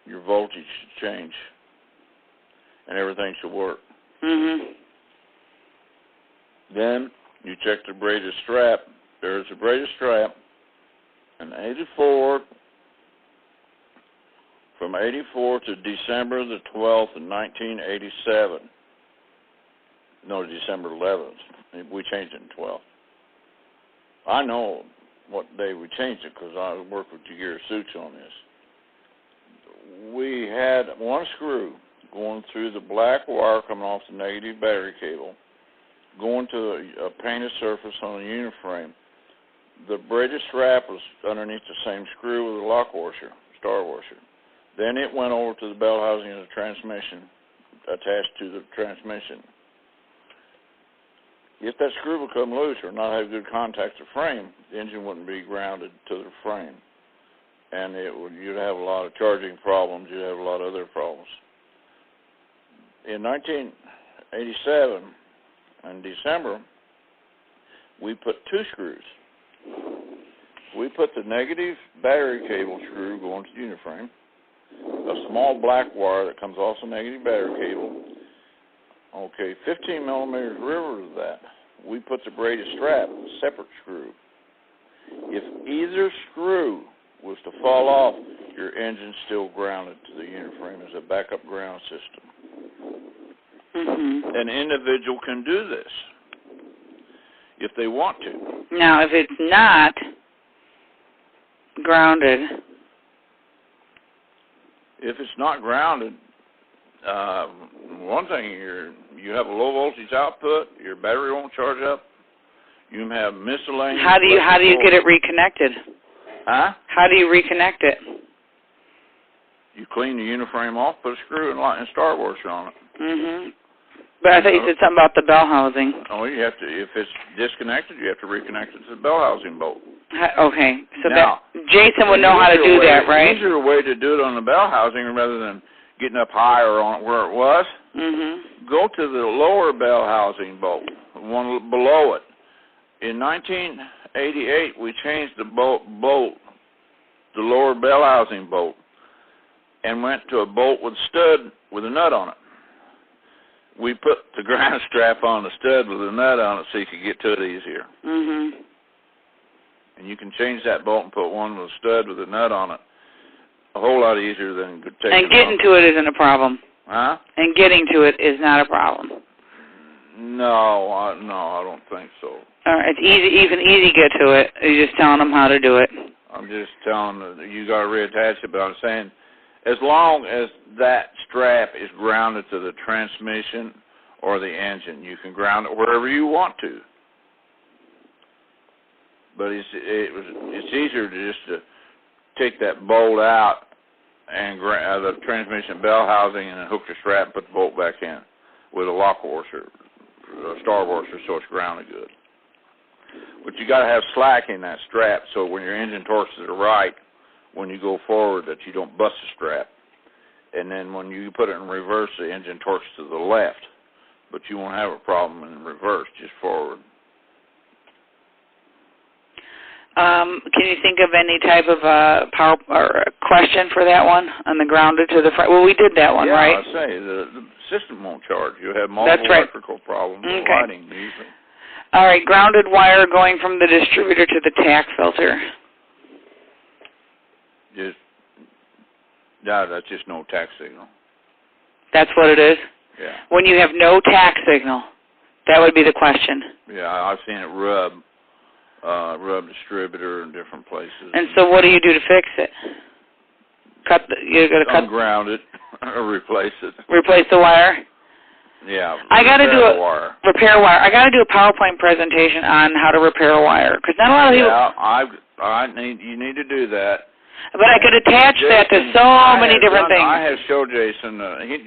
[SPEAKER 2] Your voltage should change and everything should work. Then you check the braided strap. There's a braided strap in 84, from 84 to December the 12th of 1987. No, December 11th. We changed it in 12. I know what day we changed it because I worked with Gear Suits on this. We had one screw going through the black wire coming off the negative battery cable, going to a painted surface on the uniframe. The braided strap was underneath the same screw with a lock washer, star washer. Then it went over to the bell housing of the transmission, attached to the transmission. If that screw would come loose or not have good contact to the frame, the engine wouldn't be grounded to the frame. And you'd have a lot of charging problems, you'd have a lot of other problems. In 1987, in December, we put two screws. We put the negative battery cable screw going to the uniframe, a small black wire that comes off the negative battery cable. Okay, 15 millimeters river to that. We put the braided strap, a separate screw. If either screw was to fall off, your engine's still grounded to the uniframe as a backup ground system. An individual can do this if they want to.
[SPEAKER 1] Now, if it's not grounded.
[SPEAKER 2] If it's not grounded, one thing, you have a low voltage output, your battery won't charge up, you have miscellaneous... How
[SPEAKER 1] do you get it reconnected?
[SPEAKER 2] Huh?
[SPEAKER 1] How do you reconnect it?
[SPEAKER 2] You clean the uniframe off, put a screw and star washer on it.
[SPEAKER 1] But I thought you said something about the bell housing.
[SPEAKER 2] Oh, you have to, if it's disconnected, you have to reconnect it to the bell housing bolt.
[SPEAKER 1] Okay, so
[SPEAKER 2] now,
[SPEAKER 1] Jason would know how to do that, right?
[SPEAKER 2] The easier way to do it on the bell housing rather than getting up higher on it where it was, go to the lower bell housing bolt, the one below it. In 1988, we changed the bolt, the lower bell housing bolt, and went to a bolt with stud with a nut on it. We put the ground strap on the stud with a nut on it so you could get to it easier. And you can change that bolt and put one with a stud with a nut on it a whole lot easier than taking it off.
[SPEAKER 1] And getting to it isn't a problem.
[SPEAKER 2] Huh?
[SPEAKER 1] And getting to it is not a problem.
[SPEAKER 2] No, I don't think so.
[SPEAKER 1] All right, it's easy. You can easy get to it. You're just telling them how to do it.
[SPEAKER 2] I'm just telling them that you got to reattach it, but I'm saying as long as that strap is grounded to the transmission or the engine. You can ground it wherever you want to. But it's easier to just to take that bolt out and the transmission bell housing and then hook the strap and put the bolt back in with a lock washer, a star washer, so it's grounded good. But you got to have slack in that strap so when your engine torques to the right, when you go forward, that you don't bust the strap. And then when you put it in reverse, the engine torques to the left. But you won't have a problem in reverse, just forward.
[SPEAKER 1] Can you think of any type of power or question for that one on the grounded to the front? Well, we did that one, right?
[SPEAKER 2] Yeah, I say the system won't charge. You have multiple electrical problems with lighting usually.
[SPEAKER 1] All right, grounded wire going from the distributor to the tack filter.
[SPEAKER 2] That's just no tack signal.
[SPEAKER 1] That's what it is?
[SPEAKER 2] Yeah.
[SPEAKER 1] When you have no tack signal, that would be the question.
[SPEAKER 2] Yeah, I've seen it rub distributor in different places.
[SPEAKER 1] And so what do you do to fix it? You're going to
[SPEAKER 2] unground it or replace it.
[SPEAKER 1] Replace the wire?
[SPEAKER 2] Yeah.
[SPEAKER 1] I got to do a
[SPEAKER 2] wire.
[SPEAKER 1] Repair wire. I got to do a PowerPoint presentation on how to repair a wire because not a lot of people.
[SPEAKER 2] Yeah, you need to do that.
[SPEAKER 1] But I could attach that to so many different things.
[SPEAKER 2] I have showed Jason.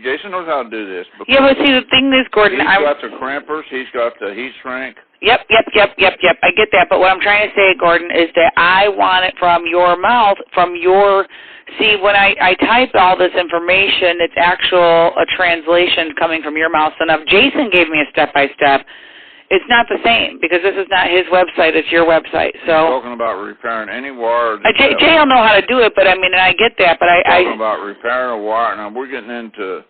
[SPEAKER 2] Jason knows how to do this.
[SPEAKER 1] Yeah, but see, the thing is, Gordon,
[SPEAKER 2] he's got the crampers. He's got the heat shrink.
[SPEAKER 1] Yep. I get that. But what I'm trying to say, Gordon, is that I want it from your mouth, See, when I type all this information, it's a translation coming from your mouth. So now if Jason gave me a step-by-step, it's not the same because this is not his website, it's your website. So
[SPEAKER 2] you're talking about repairing any wire.
[SPEAKER 1] Jay will know how to do it, but I mean, I get that. But
[SPEAKER 2] talking about repairing a wire. Now, we're getting into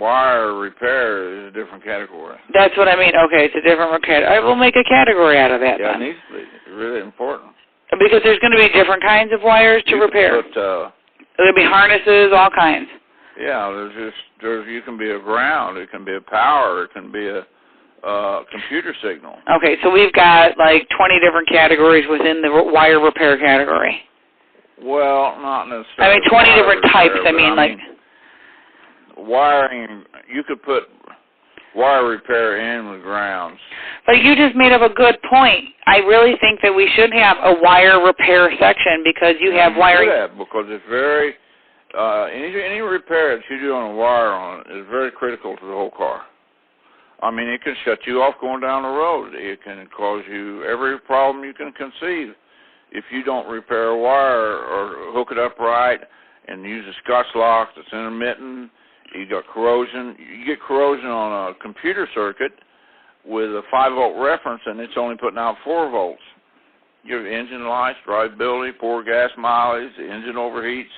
[SPEAKER 2] wire repair is a different category.
[SPEAKER 1] That's what I mean. Okay, it's a different category. I will make a category out of that.
[SPEAKER 2] Yeah,
[SPEAKER 1] then.
[SPEAKER 2] it needs to be. It's really important.
[SPEAKER 1] Because there's going to be different kinds of wires to repair. There'll be harnesses, all kinds.
[SPEAKER 2] Yeah, you can be a ground, it can be a power, it can be a computer signal.
[SPEAKER 1] Okay, so we've got like 20 different categories within the wire repair category.
[SPEAKER 2] Well, not necessarily.
[SPEAKER 1] I mean, 20 different types. I mean,
[SPEAKER 2] wiring. You could put wire repair in with grounds.
[SPEAKER 1] But you just made up a good point. I really think that we should have a wire repair section because you have wiring.
[SPEAKER 2] Because it's very any repair that you do on a wire is very critical to the whole car. I mean, it can shut you off going down the road. It can cause you every problem you can conceive if you don't repair a wire or hook it up right and use a Scotch lock that's intermittent. You got corrosion. You get corrosion on a computer circuit with a 5-volt reference, and it's only putting out 4 volts. Your engine lights, drivability, poor gas mileage, the engine overheats.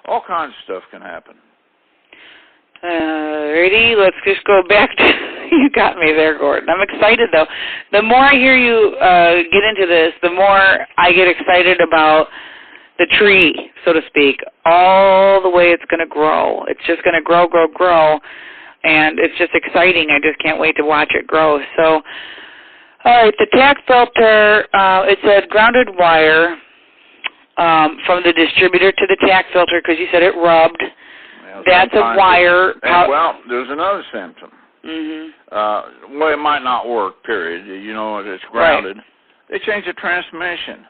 [SPEAKER 2] All kinds of stuff can happen.
[SPEAKER 1] Ready? Let's just go back to... You got me there, Gordon. I'm excited, though. The more I hear you get into this, the more I get excited about the tree, so to speak, all the way it's going to grow. It's just going to grow, and it's just exciting. I just can't wait to watch it grow. So, all right, the tack filter, it said grounded wire from the distributor to the tack filter because you said it rubbed. Well, that's a wire.
[SPEAKER 2] Well, there's another symptom.
[SPEAKER 1] Mm-hmm.
[SPEAKER 2] Well, it might not work, period. You know, it's grounded. Right. They change the transmission.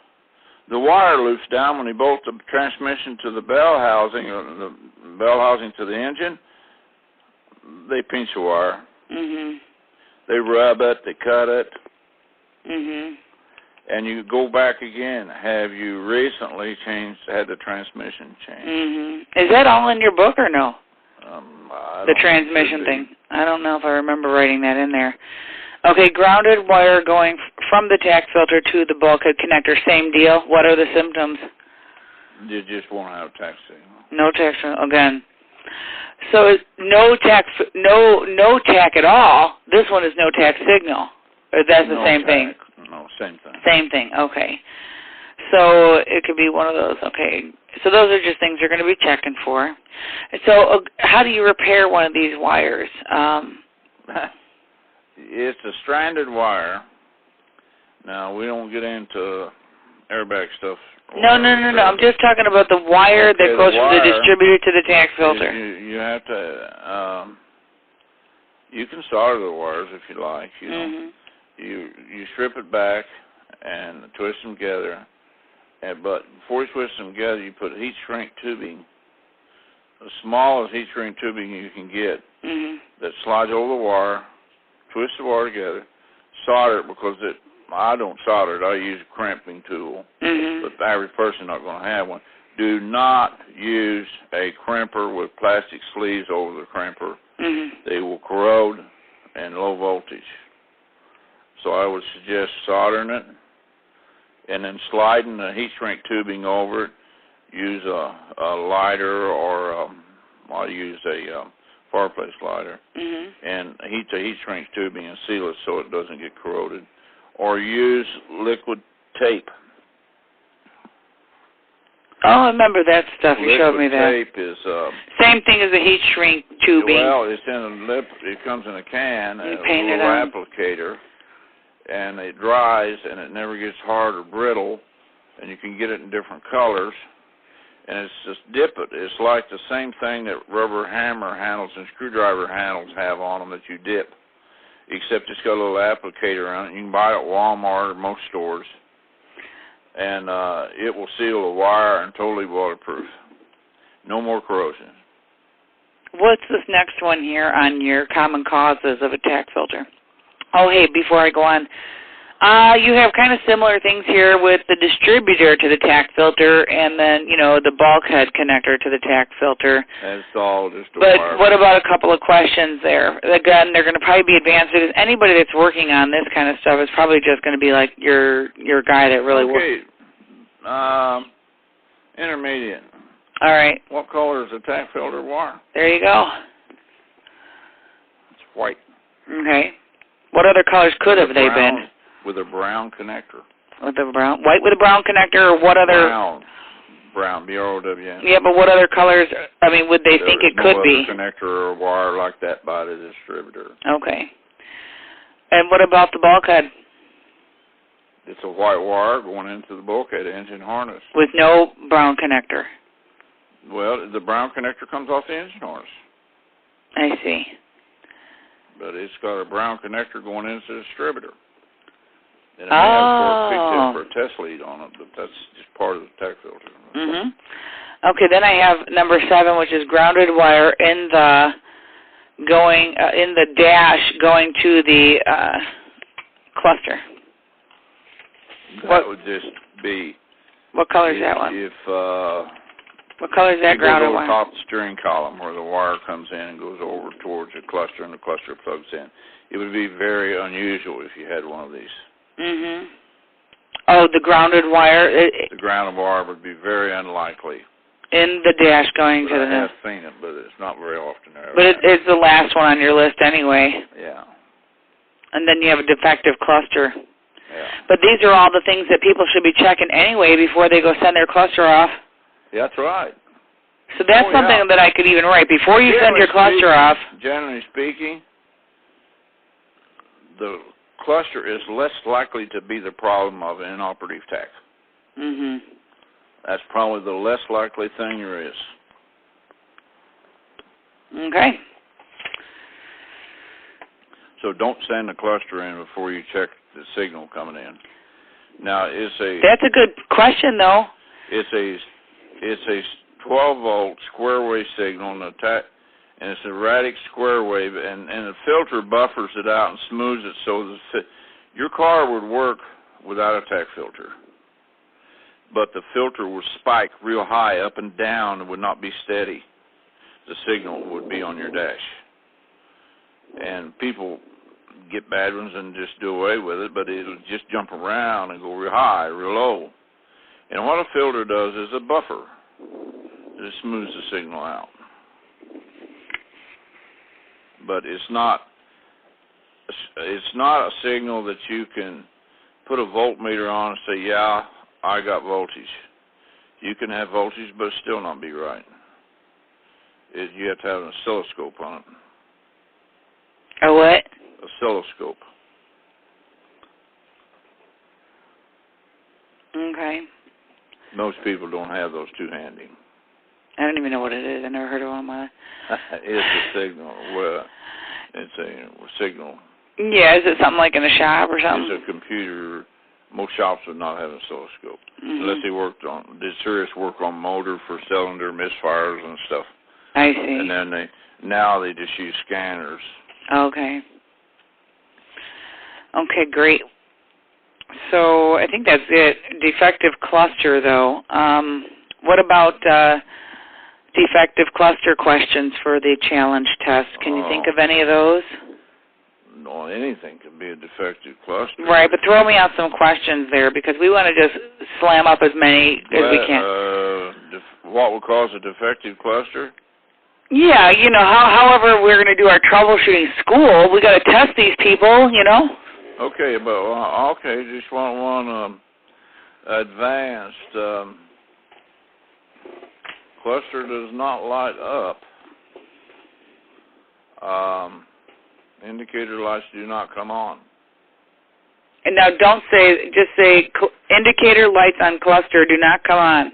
[SPEAKER 2] The wire loops down when they bolt the transmission to the bell housing, or the bell housing to the engine. They pinch the wire.
[SPEAKER 1] Mm-hmm.
[SPEAKER 2] They rub it. They cut it.
[SPEAKER 1] Mm-hmm.
[SPEAKER 2] And you go back again. Have you recently had the transmission changed?
[SPEAKER 1] Mm-hmm. Is that all in your book or no? The transmission thing. I don't know if I remember writing that in there. Okay, grounded wire going from the tack filter to the bulkhead connector. Same deal. What are the symptoms?
[SPEAKER 2] You just won't have tack signal.
[SPEAKER 1] No tack signal again. So no tack at all. This one is no tack signal. Or that's the same thing.
[SPEAKER 2] No, same thing.
[SPEAKER 1] Same thing. Okay. So it could be one of those. Okay. So those are just things you're going to be checking for. So how do you repair one of these wires?
[SPEAKER 2] It's a stranded wire. Now, we don't get into airbag stuff.
[SPEAKER 1] No. I'm just talking about the wire that goes from the distributor to the tack filter.
[SPEAKER 2] You have to You can solder the wires if you like. You know, you strip it back and twist them together. But before you twist them together, you put heat shrink tubing, the smallest heat shrink tubing you can get, that slides over the wire, twist the wire together, solder it because I don't solder it. I use a crimping tool, but the average person is not going to have one. Do not use a crimper with plastic sleeves over the crimper. They will corrode and low voltage. So I would suggest soldering it and then sliding the heat shrink tubing over it. Use a lighter or I use a fireplace lighter and heat the heat shrink tubing and seal it so it doesn't get corroded. Or use liquid tape.
[SPEAKER 1] Oh, I remember that stuff. You showed me that.
[SPEAKER 2] Liquid tape is
[SPEAKER 1] same thing as the heat shrink tubing.
[SPEAKER 2] Well, it's in a lip. It comes in a can,
[SPEAKER 1] you
[SPEAKER 2] a
[SPEAKER 1] paint
[SPEAKER 2] little
[SPEAKER 1] it on.
[SPEAKER 2] applicator, and it dries, and it never gets hard or brittle, and you can get it in different colors. And it's just dip it. It's like the same thing that rubber hammer handles and screwdriver handles have on them that you dip, except it's got a little applicator on it. You can buy it at Walmart or most stores. And it will seal the wire and totally waterproof. No more corrosion.
[SPEAKER 1] What's this next one here on your common causes of a tack filter? Oh, hey, before I go on, you have kind of similar things here with the distributor to the tack filter and then, the bulkhead connector to the tack filter.
[SPEAKER 2] That's all just a
[SPEAKER 1] But
[SPEAKER 2] wire.
[SPEAKER 1] what about a couple of questions there? Again, they're going to probably be advanced because anybody that's working on this kind of stuff is probably just going to be like your guy that really works.
[SPEAKER 2] Okay. Intermediate.
[SPEAKER 1] All right.
[SPEAKER 2] What color is the tack filter wire?
[SPEAKER 1] There you go.
[SPEAKER 2] It's white.
[SPEAKER 1] Okay. What other colors could have they been?
[SPEAKER 2] With a brown connector.
[SPEAKER 1] With a brown, white with a brown connector, or what other?
[SPEAKER 2] Brown, B-R-O-W-N.
[SPEAKER 1] Yeah, but what other colors? I mean, would they think it could be?
[SPEAKER 2] There is no other connector or wire like that by the distributor.
[SPEAKER 1] Okay. And what about the bulkhead?
[SPEAKER 2] It's a white wire going into the bulkhead engine harness.
[SPEAKER 1] With no brown connector.
[SPEAKER 2] Well, the brown connector comes off the engine harness.
[SPEAKER 1] I see.
[SPEAKER 2] But it's got a brown connector going into the distributor. And it may have a short peak tip for a test lead on it, but that's just part of the tack filter.
[SPEAKER 1] Okay, then I have number 7, which is grounded wire in the dash going to the cluster.
[SPEAKER 2] That would just be.
[SPEAKER 1] What color is that one? What color is that grounded wire?
[SPEAKER 2] It goes over top the steering column where the wire comes in and goes over towards the cluster, and the cluster plugs in. It would be very unusual if you had one of these.
[SPEAKER 1] Oh, the grounded wire?
[SPEAKER 2] The grounded wire would be very unlikely.
[SPEAKER 1] In the dash going to the...
[SPEAKER 2] I have seen it, but it's not very often.
[SPEAKER 1] But it's the last one on your list anyway.
[SPEAKER 2] Yeah.
[SPEAKER 1] And then you have a defective cluster.
[SPEAKER 2] Yeah.
[SPEAKER 1] But these are all the things that people should be checking anyway before they go send their cluster off.
[SPEAKER 2] Yeah, that's right.
[SPEAKER 1] So that's something that I could even write. Before you send your cluster off...
[SPEAKER 2] Generally speaking, the cluster is less likely to be the problem of an inoperative tack. That's probably the less likely thing there is.
[SPEAKER 1] Okay.
[SPEAKER 2] So don't send the cluster in before you check the signal coming in. Now,
[SPEAKER 1] That's a good question, though.
[SPEAKER 2] It's a 12-volt square wave signal, and it's a erratic square wave, and the filter buffers it out and smooths it so your car would work without a tack filter. But the filter would spike real high up and down and would not be steady. The signal would be on your dash. And people get bad ones and just do away with it, but it'll just jump around and go real high, real low. And what a filter does is a buffer. It smooths the signal out. But it's not a signal that you can put a voltmeter on and say, yeah, I got voltage. You can have voltage, but still not be right. You have to have an oscilloscope on it.
[SPEAKER 1] A what?
[SPEAKER 2] Oscilloscope.
[SPEAKER 1] Okay.
[SPEAKER 2] Most people don't have those two handy.
[SPEAKER 1] I don't even know what it is. I never heard of one in my life.
[SPEAKER 2] It's a signal. Well, It's a signal.
[SPEAKER 1] Yeah, is it something like in a shop or something?
[SPEAKER 2] It's a computer. Most shops would not have an oscilloscope unless they did serious work on motor for cylinder misfires and stuff.
[SPEAKER 1] I see.
[SPEAKER 2] And then now they just use scanners.
[SPEAKER 1] Okay. Okay, great. So I think that's it. Defective cluster, though. What about defective cluster questions for the challenge test? Can you think of any of those?
[SPEAKER 2] No, anything can be a defective cluster.
[SPEAKER 1] Right, but throw me out some questions there because we want to just slam up as many as we can.
[SPEAKER 2] What would cause a defective cluster?
[SPEAKER 1] Yeah, you know, however we're going to do our troubleshooting school, we got to test these people, you know.
[SPEAKER 2] Okay, but just want one advanced cluster does not light up. Indicator lights do not come on.
[SPEAKER 1] And now don't say, just say indicator lights on cluster do not come on.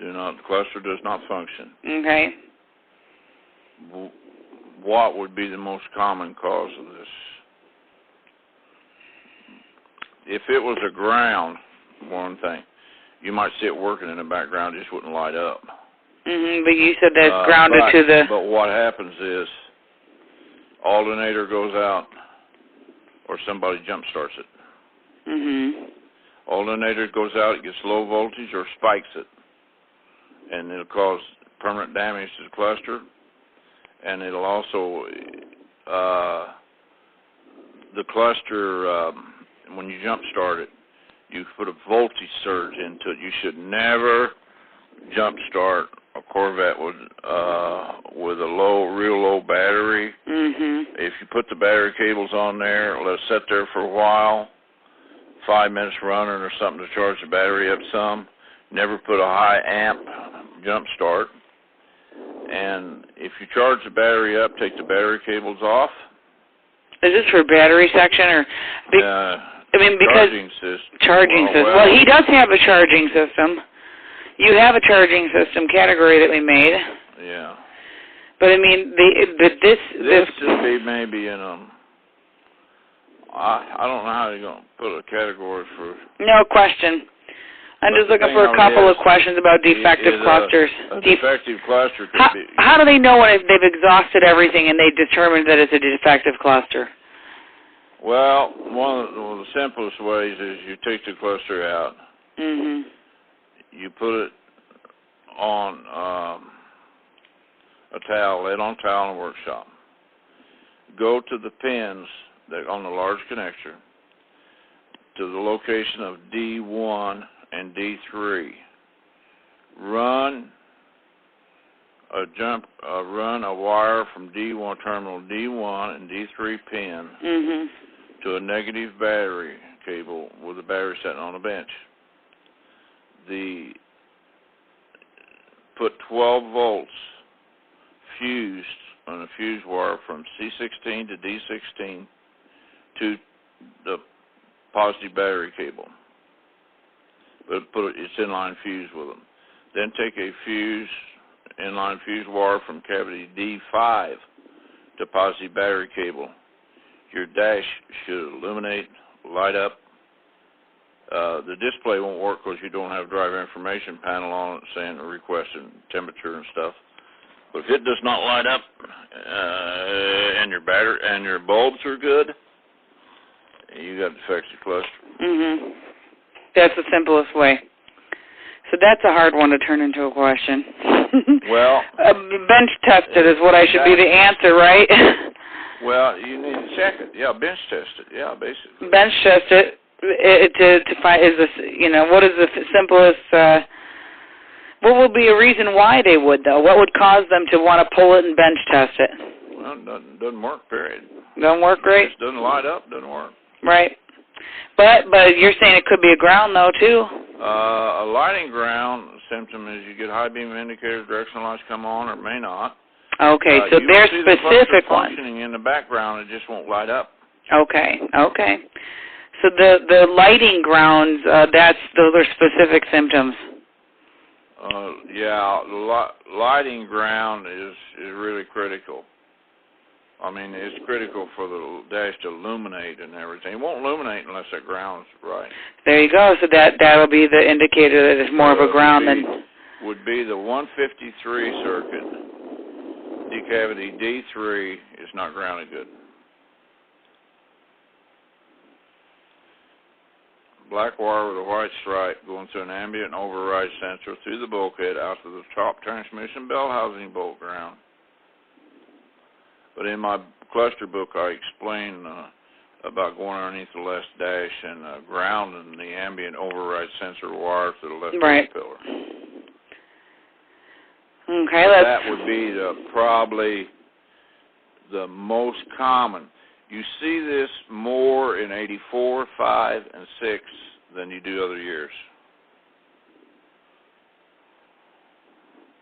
[SPEAKER 2] The cluster does not function.
[SPEAKER 1] Okay.
[SPEAKER 2] What would be the most common cause of this? If it was a ground, one thing, you might see it working in the background, it just wouldn't light up.
[SPEAKER 1] But you said that's grounded to the...
[SPEAKER 2] But what happens is, alternator goes out, or somebody jump starts it. Alternator goes out, it gets low voltage, or spikes it. And it'll cause permanent damage to the cluster. And it'll also, the cluster, when you jump start it, you put a voltage surge into it. You should never jump start a Corvette with a real low battery. If you put the battery cables on there, let it sit there for a while, 5 minutes running or something to charge the battery up some. Never put a high amp jump start. And if you charge the battery up, take the battery cables off.
[SPEAKER 1] Is this for battery section or? I mean, because
[SPEAKER 2] charging system.
[SPEAKER 1] Charging system. Well, he does have a charging system. You have a charging system category that we made.
[SPEAKER 2] Yeah.
[SPEAKER 1] But I mean, this
[SPEAKER 2] should be maybe in a. I don't know how you're going to put a category for.
[SPEAKER 1] No question. I'm just looking for a couple of questions about defective clusters.
[SPEAKER 2] A defective cluster could be.
[SPEAKER 1] How do they know when they've exhausted everything and they determined that it's a defective cluster?
[SPEAKER 2] Well, one of the simplest ways is you take the cluster out. You put it on a towel, lay it on a towel in a workshop. Go to the pins that on the large connector to the location of D1 and D3. Run a wire from D1 terminal D1 and D3 pin to a negative battery cable with the battery sitting on a bench. Put 12 volts fused on a fuse wire from C16 to D16 to the positive battery cable. But it's inline fuse with them. Then take a inline fuse wire from cavity D5 to positive battery cable. Your dash should illuminate, light up. The display won't work because you don't have driver information panel on it saying requesting temperature and stuff. But if it does not light up and your battery and your bulbs are good, you got a defective cluster.
[SPEAKER 1] That's the simplest way. So that's a hard one to turn into a question.
[SPEAKER 2] Well,
[SPEAKER 1] bench tested is what I should be the answer, right?
[SPEAKER 2] Well, you need to check it. Yeah, bench test it. Yeah, basically.
[SPEAKER 1] Bench test it to find what is the simplest. What would be a reason why they would though? What would cause them to want to pull it and bench test it?
[SPEAKER 2] Well, it doesn't work. Period.
[SPEAKER 1] Doesn't work great.
[SPEAKER 2] It doesn't light up. Doesn't work.
[SPEAKER 1] Right. But you're saying it could be a ground though too.
[SPEAKER 2] A lighting ground symptom is you get high beam indicators, directional lights come on or may not.
[SPEAKER 1] Okay, so they're specific ones.
[SPEAKER 2] Functioning in the background, it just won't light up.
[SPEAKER 1] Okay. So the lighting grounds, those are specific symptoms.
[SPEAKER 2] Yeah, the lighting ground is really critical. I mean, it's critical for the dash to illuminate and everything. It won't illuminate unless that ground's right.
[SPEAKER 1] There you go. So that'll be the indicator that it's more of a ground than...
[SPEAKER 2] Would be the 153 circuit. Decavity D3 is not grounded good. Black wire with a white stripe going through an ambient override sensor through the bulkhead out to the top transmission bell housing bolt ground. But in my cluster book, I explain about going underneath the left dash and grounding the ambient override sensor wire to the left pillar.
[SPEAKER 1] Okay,
[SPEAKER 2] that would be probably the most common. You see this more in 84, 5, and 6 than you do other years.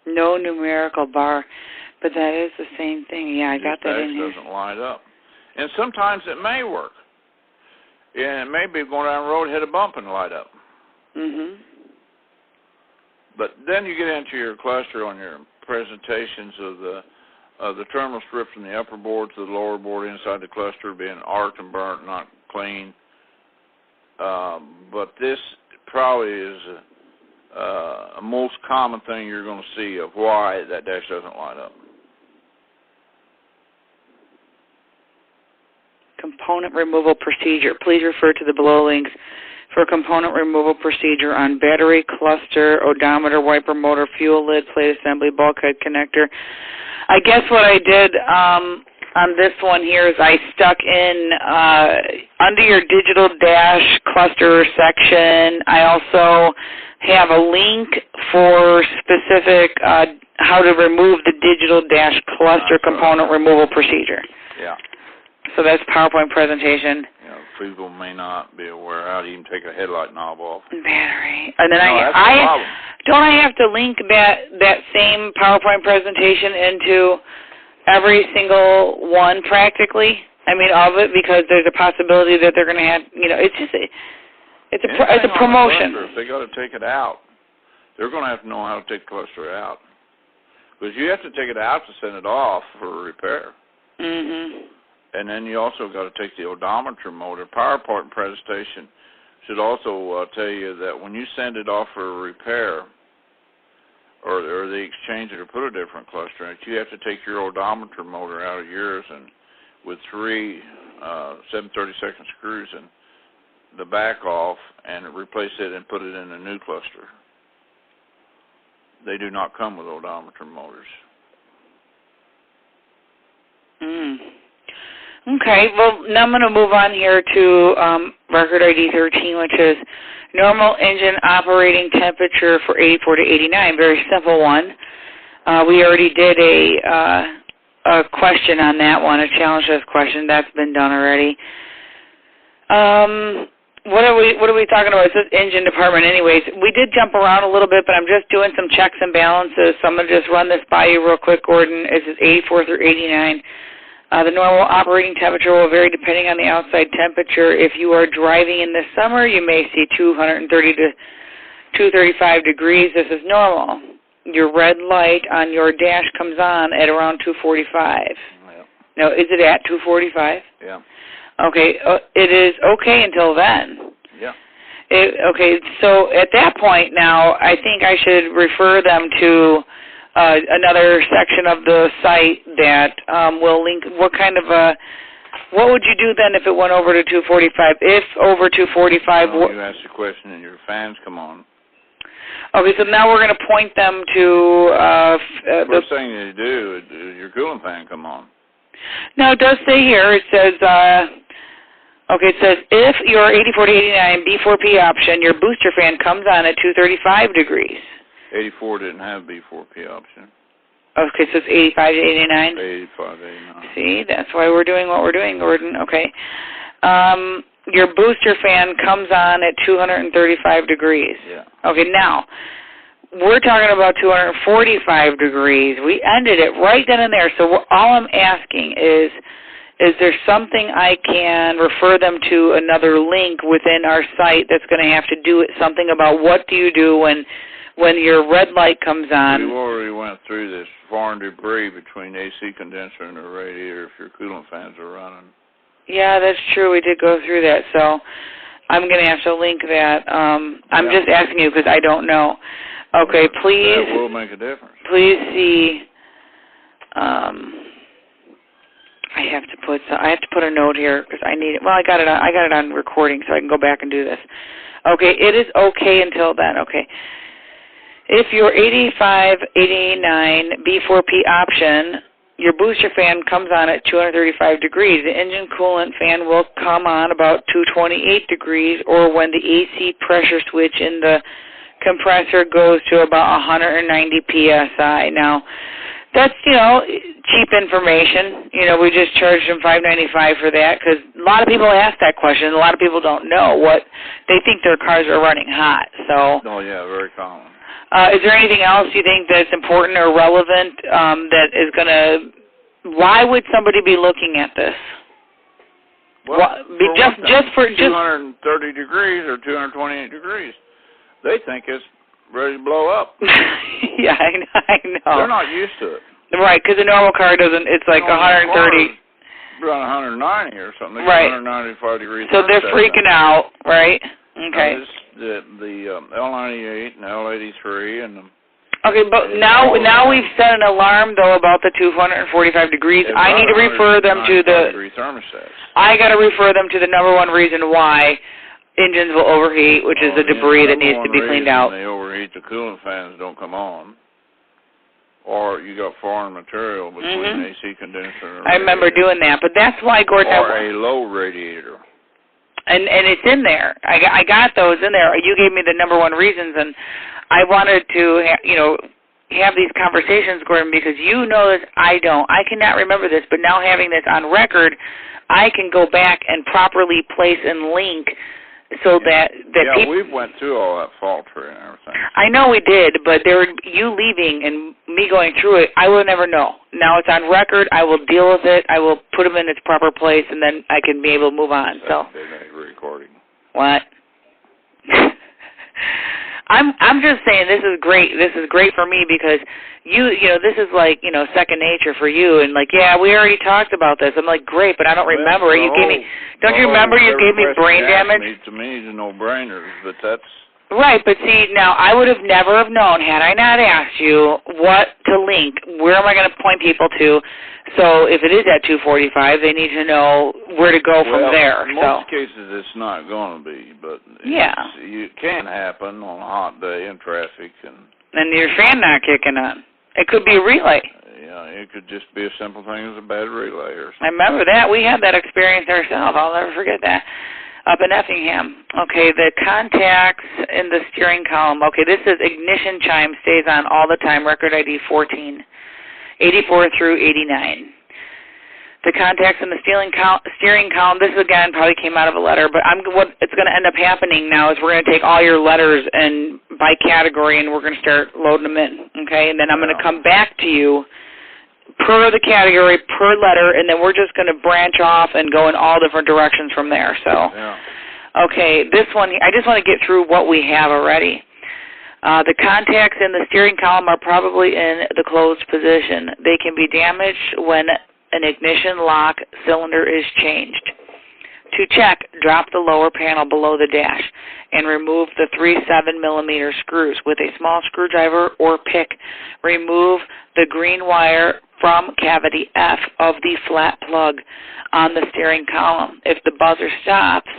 [SPEAKER 1] No numerical bar, but that is the same thing. Yeah, I got that in here.
[SPEAKER 2] It doesn't light up. And sometimes it may work. Yeah, it may be going down the road, hit a bump and light up.
[SPEAKER 1] Mm-hmm.
[SPEAKER 2] But then you get into your cluster on your presentations of the terminal strip from the upper board to the lower board inside the cluster being arced and burnt, not clean. But this probably is a most common thing you're going to see of why that dash doesn't light up.
[SPEAKER 1] Component removal procedure. Please refer to the below links for component removal procedure on battery, cluster, odometer, wiper motor, fuel lid, plate assembly, bulkhead connector. I guess what I did on this one here is I stuck in under your digital dash cluster section, I also have a link for specific how to remove the digital dash cluster component removal procedure.
[SPEAKER 2] Yeah.
[SPEAKER 1] So that's PowerPoint presentation.
[SPEAKER 2] People may not be aware how to even take a headlight knob off.
[SPEAKER 1] Battery. And then
[SPEAKER 2] don't
[SPEAKER 1] I have to link that same PowerPoint presentation into every single one practically? I mean, of it, because there's a possibility that they're going to have, it's just, it's a promotion.
[SPEAKER 2] If they got to take it out, they're going to have to know how to take the cluster out. Because you have to take it out to send it off for repair.
[SPEAKER 1] Mm-hmm.
[SPEAKER 2] And then you also got to take the odometer motor. PowerPoint presentation should also tell you that when you send it off for repair, or they exchange it or put a different cluster in it, you have to take your odometer motor out of yours and with 3 7/32 screws and the back off and replace it and put it in a new cluster. They do not come with odometer motors.
[SPEAKER 1] Okay, well, now I'm going to move on here to record ID 13, which is normal engine operating temperature for 84 to 89. Very simple one. We already did a question on that one, a challenge test question. That's been done already. What are we talking about? It's the engine department anyways. We did jump around a little bit, but I'm just doing some checks and balances, so I'm going to just run this by you real quick, Gordon. It's 84 through 89. The normal operating temperature will vary depending on the outside temperature. If you are driving in the summer, you may see 230 to 235 degrees. This is normal. Your red light on your dash comes on at around 245.
[SPEAKER 2] Yeah.
[SPEAKER 1] Now, is it at 245?
[SPEAKER 2] Yeah.
[SPEAKER 1] Okay, it is okay until then.
[SPEAKER 2] Yeah.
[SPEAKER 1] Okay, so at that point now, I think I should refer them to another section of the site that will link. What would you do then if it went over to 245? If over 245,
[SPEAKER 2] you ask the question and your fans come on.
[SPEAKER 1] Okay, so now we're going to point them to
[SPEAKER 2] first thing you do is your coolant fan come on.
[SPEAKER 1] No, it does say here. It says. It says if your 84 to 89 B4P option, your booster fan comes on at 235 degrees.
[SPEAKER 2] 84 didn't have B4P option.
[SPEAKER 1] Okay, so it's 85 to 89?
[SPEAKER 2] 85 to 89.
[SPEAKER 1] See, that's why we're doing what we're doing, Gordon. Okay. Your booster fan comes on at 235 degrees.
[SPEAKER 2] Yeah.
[SPEAKER 1] Okay, now, we're talking about 245 degrees. We ended it right then and there. So all I'm asking is there something I can refer them to another link within our site that's going to have to do something about what do you do when when your red light comes on.
[SPEAKER 2] We already went through this foreign debris between the AC condenser and the radiator if your coolant fans are running.
[SPEAKER 1] Yeah, that's true. We did go through that, so I'm going to have to link that. I'm just asking you because I don't know. Okay, please.
[SPEAKER 2] That will make a difference.
[SPEAKER 1] Please see. I have to put a note here because I need it. Well, I got it on recording, so I can go back and do this. Okay, it is okay until then. Okay. If your 85, 89 B4P option, your booster fan comes on at 235 degrees, the engine coolant fan will come on about 228 degrees, or when the AC pressure switch in the compressor goes to about 190 psi. Now, that's, cheap information. We just charged them $5.95 for that because a lot of people ask that question. A lot of people don't know what they think their cars are running hot. So.
[SPEAKER 2] Oh yeah, very common.
[SPEAKER 1] Is there anything else you think that's important or relevant that is going to? Why would somebody be looking at this?
[SPEAKER 2] Well,
[SPEAKER 1] just for
[SPEAKER 2] 230 degrees or 228 degrees, they think it's ready to blow up.
[SPEAKER 1] Yeah, I know.
[SPEAKER 2] They're not used to it.
[SPEAKER 1] Right, because a normal car doesn't. It's like 130.
[SPEAKER 2] Around 190 or something.
[SPEAKER 1] Right.
[SPEAKER 2] 195 degrees.
[SPEAKER 1] So they're freaking out, right? Okay.
[SPEAKER 2] The L98 and L83 and the.
[SPEAKER 1] Okay, but now we've set an alarm though about the 245 degrees. I need to refer them to the.
[SPEAKER 2] Thermostats.
[SPEAKER 1] I got to refer them to the number one reason why engines will overheat, which is the debris that needs to be cleaned out.
[SPEAKER 2] When they overheat, the coolant fans don't come on. Or you got foreign material between the AC condenser and
[SPEAKER 1] I remember doing that, but that's why, Gordon.
[SPEAKER 2] Or a low radiator.
[SPEAKER 1] And it's in there. I got those in there. You gave me the number one reasons, and I wanted to have these conversations, Gordon, because you know this, I don't. I cannot remember this, but now having this on record, I can go back and properly place and link so that people.
[SPEAKER 2] Yeah, we went through all that fault tree and everything.
[SPEAKER 1] I know we did, but you leaving and me going through it, I will never know. Now it's on record. I will deal with it. I will put them in its proper place, and then I can be able to move on. So.
[SPEAKER 2] Recording.
[SPEAKER 1] What? I'm just saying this is great. This is great for me because this is like, second nature for you, and like, yeah, we already talked about this. I'm like, great, but I don't remember. Don't you remember you gave me brain damage?
[SPEAKER 2] To me, it's a no-brainer, but that's.
[SPEAKER 1] Right, but see, now I would have never have known had I not asked you what to link. Where am I going to point people to? So if it is at 245, they need to know where to go from there.
[SPEAKER 2] In most cases, it's not going to be, but it can happen on a hot day in traffic. And
[SPEAKER 1] your fan not kicking on. It could be a relay.
[SPEAKER 2] Yeah, it could just be a simple thing as a bad relay or something.
[SPEAKER 1] I remember that. We had that experience ourselves. I'll never forget that. Up in Effingham. Okay, the contacts in the steering column. Okay, this is ignition chime stays on all the time, record ID 14, 84 through 89. The contacts in the steering column, this again probably came out of a letter, but what it's going to end up happening now is we're going to take all your letters and by category and we're going to start loading them in, okay? And then I'm going to come back to you per the category, per letter, and then we're just going to branch off and go in all different directions from there. So, okay, this one, I just want to get through what we have already. The contacts in the steering column are probably in the closed position. They can be damaged when an ignition lock cylinder is changed. To check, drop the lower panel below the dash and remove the 3 7mm screws. With a small screwdriver or pick, remove the green wire from cavity F of the flat plug on the steering column. If the buzzer stops,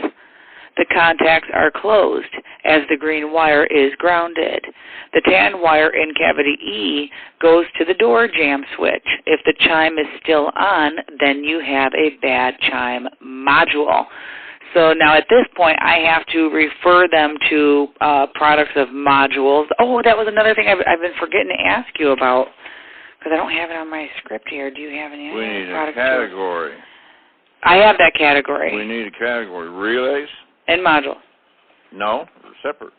[SPEAKER 1] the contacts are closed as the green wire is grounded. The tan wire in cavity E goes to the door jamb switch. If the chime is still on, then you have a bad chime module. So now at this point, I have to refer them to products of modules. Oh, that was another thing I've been forgetting to ask you about because I don't have it on my script here. Do you have any
[SPEAKER 2] We need a
[SPEAKER 1] products?
[SPEAKER 2] category.
[SPEAKER 1] I have that category.
[SPEAKER 2] We need a category. Relays?
[SPEAKER 1] And modules.
[SPEAKER 2] No, they're separate.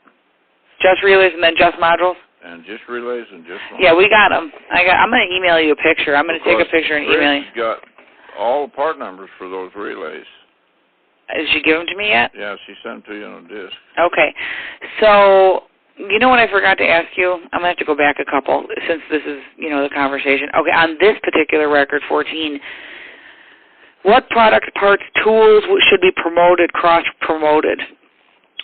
[SPEAKER 1] Just relays and then just modules?
[SPEAKER 2] And just relays and just modules.
[SPEAKER 1] Yeah, we got them. I'm going to email you a picture. I'm going to take a picture and email you.
[SPEAKER 2] She's got all the part numbers for those relays.
[SPEAKER 1] Did she give them to me yet?
[SPEAKER 2] Yeah, she sent them to you on a disc.
[SPEAKER 1] Okay. So You know what I forgot to ask you? I'm going to have to go back a couple since this is, the conversation. Okay, on this particular record, 14, what products, parts, tools should be promoted, cross-promoted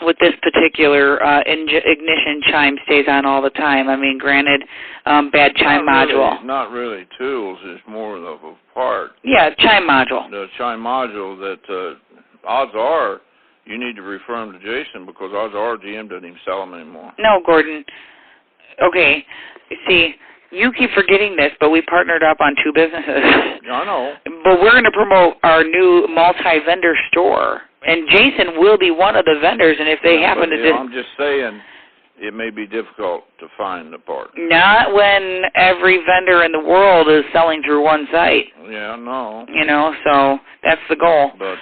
[SPEAKER 1] with this particular ignition chime stays on all the time? I mean, granted, bad chime module.
[SPEAKER 2] Not really tools. It's more of a part.
[SPEAKER 1] Yeah, chime module.
[SPEAKER 2] The chime module that odds are you need to refer them to Jason because odds are GM doesn't even sell them anymore.
[SPEAKER 1] No, Gordon. Okay, see, you keep forgetting this, but we partnered up on 2 businesses.
[SPEAKER 2] I know.
[SPEAKER 1] But we're going to promote our new multi-vendor store, and Jason will be one of the vendors, and if they happen to...
[SPEAKER 2] I'm just saying it may be difficult to find the part.
[SPEAKER 1] Not when every vendor in the world is selling through one site.
[SPEAKER 2] Yeah, no.
[SPEAKER 1] So that's the goal.
[SPEAKER 2] But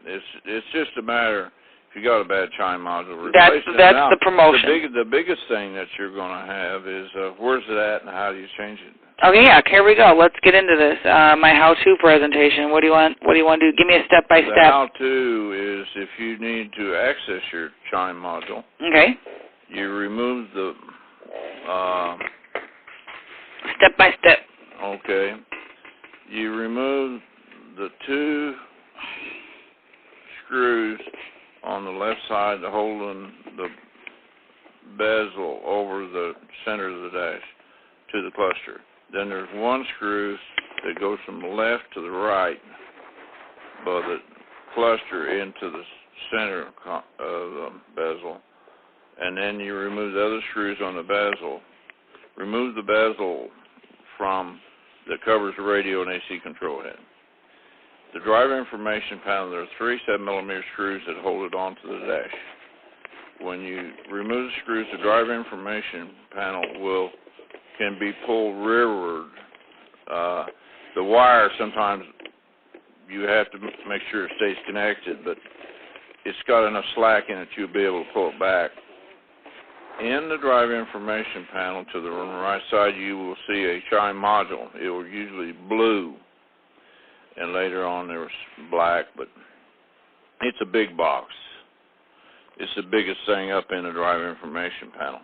[SPEAKER 2] it's just a matter... If you got a bad chime module, replace it.
[SPEAKER 1] That's the promotion.
[SPEAKER 2] The biggest thing that you're going to have is where's it at and how do you change it?
[SPEAKER 1] Okay, yeah, here we go. Let's get into this. My how-to presentation. What do you want? What do you want to do? Give me a step-by-step.
[SPEAKER 2] The how-to is if you need to access your chime module.
[SPEAKER 1] Okay.
[SPEAKER 2] You remove the
[SPEAKER 1] step-by-step.
[SPEAKER 2] Okay. You remove the 2 screws on the left side holding the bezel over the center of the dash to the cluster. Then there's 1 screw that goes from the left to the right by the cluster into the center of the bezel. And then you remove the other screws on the bezel. Remove the bezel from that covers the radio and AC control head. The driver information panel, there are 3 7mm screws that hold it onto the dash. When you remove the screws, the driver information panel can be pulled rearward. The wire, sometimes you have to make sure it stays connected, but it's got enough slack in it you'll be able to pull it back. In the driver information panel to the right side, you will see a chime module. It will usually blue. And later on there was black, but it's a big box. It's the biggest thing up in the driver information panel.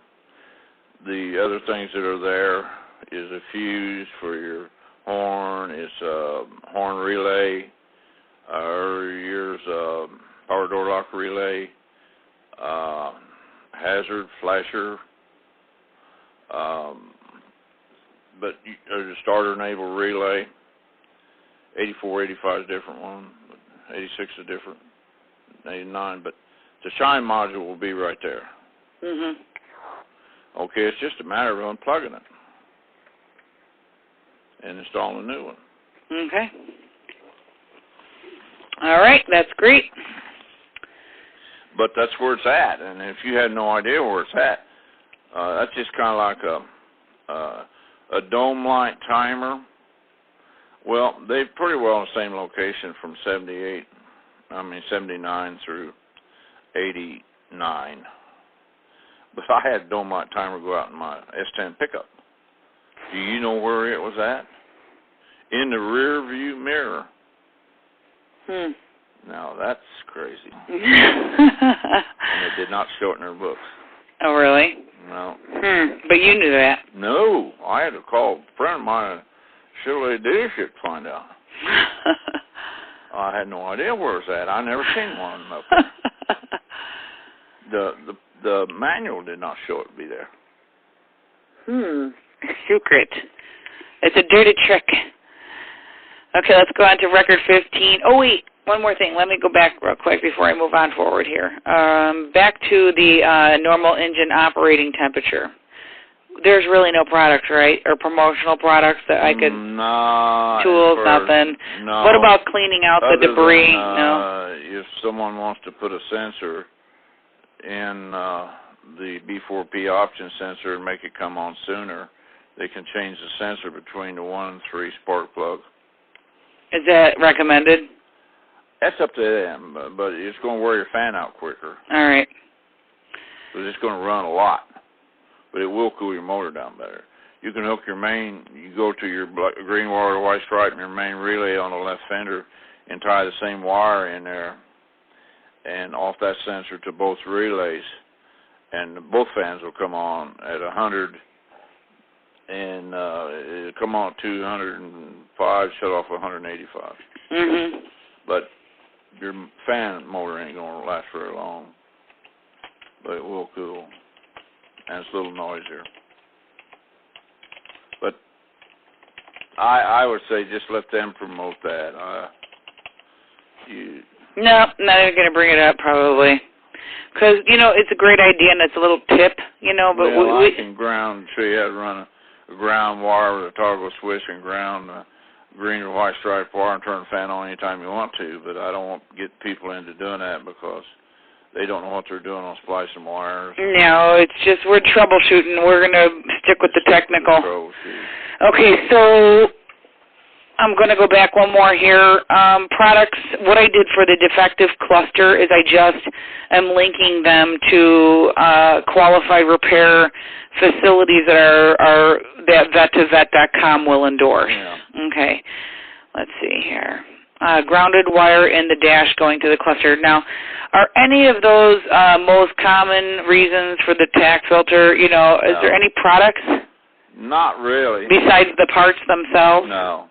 [SPEAKER 2] The other things that are there is a fuse for your horn, it's a horn relay, here's a power door lock relay, hazard flasher, but there's a starter enable relay. 84, 85 is a different one, 86 is different, 89, but the chime module will be right there. Okay, it's just a matter of unplugging it and installing a new one.
[SPEAKER 1] Okay. All right, that's great.
[SPEAKER 2] But that's where it's at, and if you had no idea where it's at, that's just kind of like a dome light timer. Well, they're pretty well in the same location from 79 through 89. But I had a dome light timer go out in my S10 pickup. Do you know where it was at? In the rear view mirror. Now, that's crazy. And it did not show it in their books.
[SPEAKER 1] Oh, really?
[SPEAKER 2] No.
[SPEAKER 1] But you knew that.
[SPEAKER 2] No. I had to call a friend of mine, Chevrolet dealership, to find out. I had no idea where it was at. I never seen one up there. The manual did not show it to be there.
[SPEAKER 1] Secret. It's a dirty trick. Okay, let's go on to record 15. Oh, wait. One more thing. Let me go back real quick before I move on forward here. Back to the normal engine operating temperature. There's really no products, right? Or promotional products that I could...
[SPEAKER 2] No.
[SPEAKER 1] Tools, nothing.
[SPEAKER 2] No.
[SPEAKER 1] What about cleaning out the debris?
[SPEAKER 2] No. If someone wants to put a sensor in the B4P option sensor and make it come on sooner, they can change the sensor between the 1 and 3 spark plug.
[SPEAKER 1] Is that recommended?
[SPEAKER 2] That's up to them, but it's going to wear your fan out quicker.
[SPEAKER 1] All right.
[SPEAKER 2] But it's going to run a lot, but it will cool your motor down better. You can hook your main, you go to your green wire or white stripe and your main relay on the left fender and tie the same wire in there and off that sensor to both relays, and both fans will come on at 100, and it'll come on at 205, shut off 185. But your fan motor ain't going to last very long, but it will cool, and it's a little noisier. But I would say just let them promote that.
[SPEAKER 1] No, not even going to bring it up probably. Because, it's a great idea and it's a little tip, but
[SPEAKER 2] well, I can show you how to run a ground wire with a toggle switch and ground green or white stripe wire and turn the fan on anytime you want to, but I don't want to get people into doing that because they don't know what they're doing on splicing wires. No,
[SPEAKER 1] it's just we're troubleshooting. We're going to stick with the technical. Okay, so I'm going to go back one more here. Products, what I did for the defective cluster is I just am linking them to qualified repair facilities that vet2vet.com will endorse.
[SPEAKER 2] Yeah.
[SPEAKER 1] Okay, let's see here. Grounded wire in the dash going to the cluster. Now, are any of those most common reasons for the tack filter? Is there any products?
[SPEAKER 2] Not really.
[SPEAKER 1] Besides the parts themselves?
[SPEAKER 2] No.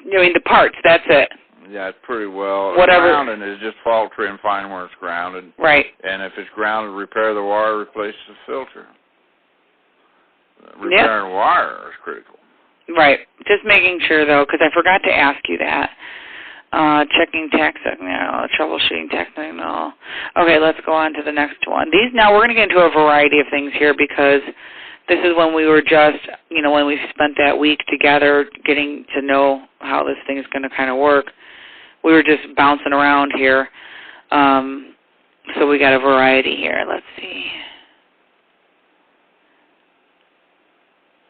[SPEAKER 1] The parts, that's it.
[SPEAKER 2] Yeah, it's pretty well.
[SPEAKER 1] Whatever.
[SPEAKER 2] Grounding is just fault tree and find where it's grounded.
[SPEAKER 1] Right.
[SPEAKER 2] And if it's grounded, repair the wire, replace the filter. Repairing wire is critical.
[SPEAKER 1] Right. Just making sure, though, because I forgot to ask you that. Checking tack signal, troubleshooting technical. Okay, let's go on to the next one. Now we're going to get into a variety of things here because this is when we were just, when we spent that week together getting to know how this thing is going to kind of work. We were just bouncing around here. So we got a variety here. Let's see.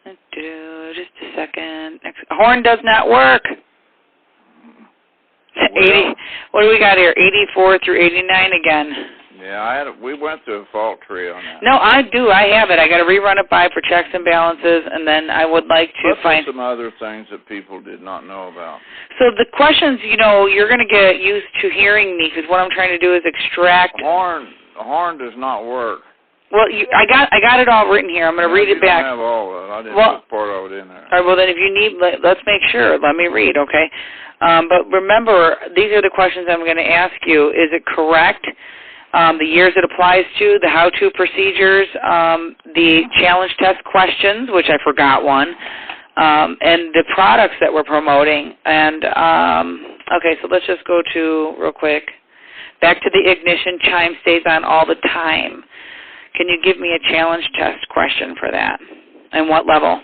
[SPEAKER 1] Just a second. Horn does not work. 80. What do we got here? 84 through 89 again.
[SPEAKER 2] Yeah, we went through a fault tree on that.
[SPEAKER 1] No, I do. I have it. I got to rerun it by for checks and balances, and then I would like to find
[SPEAKER 2] some other things that people did not know about.
[SPEAKER 1] So the questions, you're going to get used to hearing me because what I'm trying to do is extract.
[SPEAKER 2] Horn does not work.
[SPEAKER 1] Well, I got it all written here. I'm going to read it back.
[SPEAKER 2] I don't have all of it. I didn't put part of it in there.
[SPEAKER 1] All right. Well, then if you need, let's make sure. Let me read, okay? But remember, these are the questions I'm going to ask you. Is it correct? The years it applies to, the how-to procedures, the challenge test questions, which I forgot one, and the products that we're promoting. And, okay, so let's just go to, real quick, back to the ignition chime stays on all the time. Can you give me a challenge test question for that? And what level?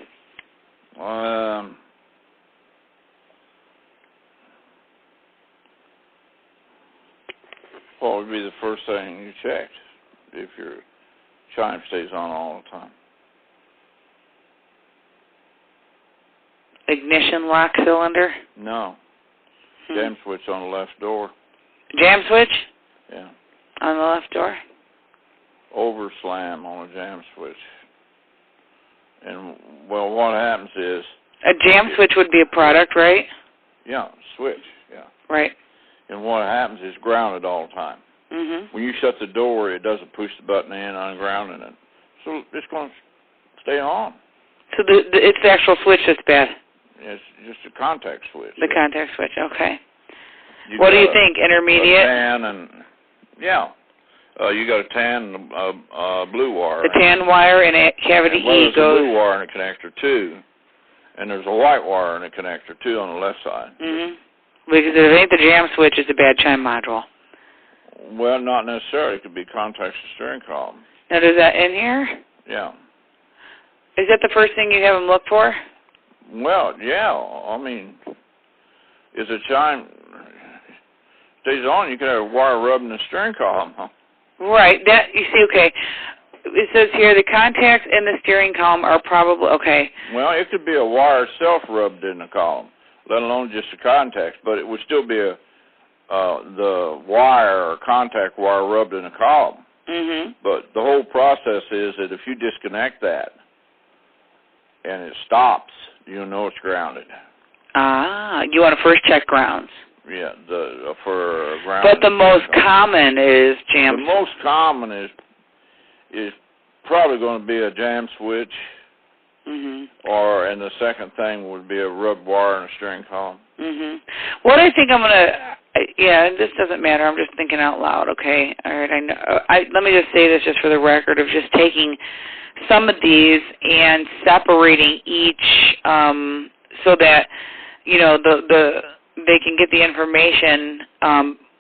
[SPEAKER 2] What would be the first thing you checked if your chime stays on all the time?
[SPEAKER 1] Ignition lock cylinder?
[SPEAKER 2] No. Jam switch on the left door.
[SPEAKER 1] Jam switch?
[SPEAKER 2] Yeah.
[SPEAKER 1] On the left door?
[SPEAKER 2] Over slam on a jam switch. And, well, what happens is...
[SPEAKER 1] A jam switch would be a product, right?
[SPEAKER 2] Yeah, switch, yeah.
[SPEAKER 1] Right.
[SPEAKER 2] And what happens is grounded all the time. When you shut the door, it doesn't push the button in, ungrounding it. So it's going to stay on. So
[SPEAKER 1] it's the actual switch that's bad?
[SPEAKER 2] It's just a contact switch.
[SPEAKER 1] The contact switch, okay. What do you think, intermediate?
[SPEAKER 2] A tan and, yeah. You got a tan and blue wire.
[SPEAKER 1] The tan wire in a cavity E goes...
[SPEAKER 2] There's a blue wire in a connector, too. And there's a white wire in a connector, too, on the left side.
[SPEAKER 1] Because if it ain't the jam switch, it's a bad chime module.
[SPEAKER 2] Well, not necessarily. It could be contacts to steering column.
[SPEAKER 1] Now, is that in here?
[SPEAKER 2] Yeah.
[SPEAKER 1] Is that the first thing you have them look for?
[SPEAKER 2] Well, yeah. I mean, if the chime stays on, you could have a wire rubbing the steering column, huh? Right.
[SPEAKER 1] That, you see, okay. It says here the contacts in the steering column are probably, okay.
[SPEAKER 2] Well, it could be a wire itself rubbed in the column, let alone just the contacts, but it would still be the wire or contact wire rubbed in the column. But the whole process is that if you disconnect that and it stops, you'll know it's grounded.
[SPEAKER 1] Ah, you want to first check grounds.
[SPEAKER 2] Yeah, for ground.
[SPEAKER 1] But the most common is jam.
[SPEAKER 2] The most common is is probably going to be a jam switch, and the second thing would be a rubbed wire and a steering column.
[SPEAKER 1] What I think I'm going to, and this doesn't matter, I'm just thinking out loud, okay? All right, I know. Let me just say this just for the record of just taking some of these and separating each so that, you know, they can get the information,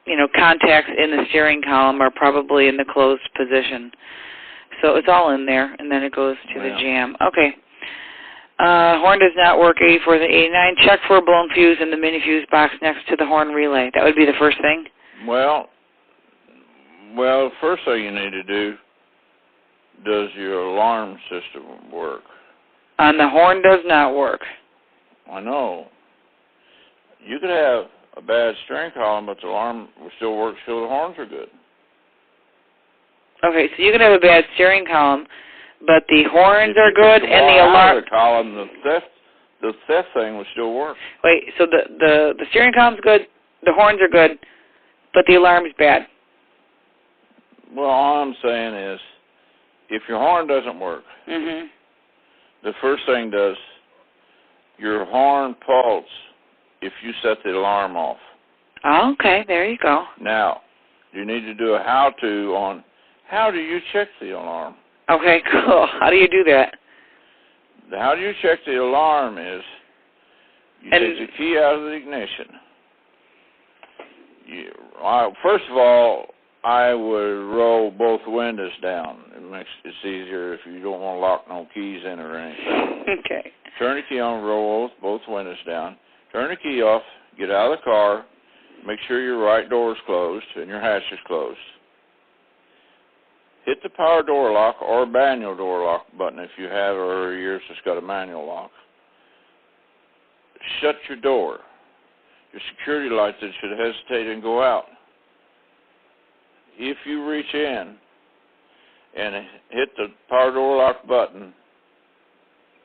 [SPEAKER 1] you know, contacts in the steering column are probably in the closed position. So it's all in there, and then it goes to the jam. Okay. Horn does not work, 84 to 89. Check for a blown fuse in the mini fuse box next to the horn relay. That would be the first thing?
[SPEAKER 2] Well, the first thing you need to do, does your alarm system work?
[SPEAKER 1] On the horn does not work.
[SPEAKER 2] I know. You could have a bad steering column, but the alarm will still work so the horns are good.
[SPEAKER 1] Okay, so you can have a bad steering column, but the horns are good and the alarm...
[SPEAKER 2] The column, the theft thing will still work.
[SPEAKER 1] Wait, so the steering column's good, the horns are good, but the alarm's bad.
[SPEAKER 2] Well, all I'm saying is, if your horn doesn't work, the first thing does, your horn pulse if you set the alarm off.
[SPEAKER 1] Oh, okay, there you go.
[SPEAKER 2] Now, you need to do a how-to on how do you check the alarm.
[SPEAKER 1] Okay, cool. How do you do that?
[SPEAKER 2] How do you check the alarm is you take the key out of the ignition. First of all, I would roll both windows down. It's easier if you don't want to lock no keys in or anything.
[SPEAKER 1] Okay.
[SPEAKER 2] Turn the key on, roll both windows down. Turn the key off, get out of the car, make sure your right door is closed and your hatch is closed. Hit the power door lock or manual door lock button if you have, or yours has got a manual lock. Shut your door. Your security lights that should hesitate and go out. If you reach in and hit the power door lock button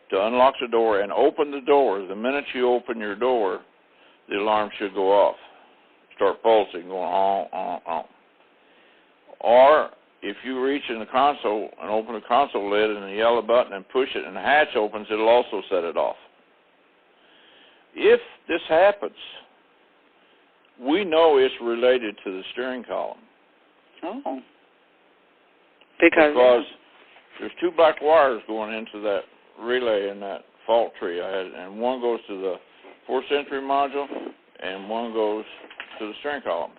[SPEAKER 2] to unlock the door and open the door, the minute you open your door, the alarm should go off. Start pulsing, going on. Or if you reach in the console and open the console lid and the yellow button and push it and the hatch opens, it'll also set it off. If this happens, we know it's related to the steering column.
[SPEAKER 1] Oh.
[SPEAKER 2] Because there's two black wires going into that relay in that fault tree I had, and one goes to the 4th entry module and one goes to the steering column.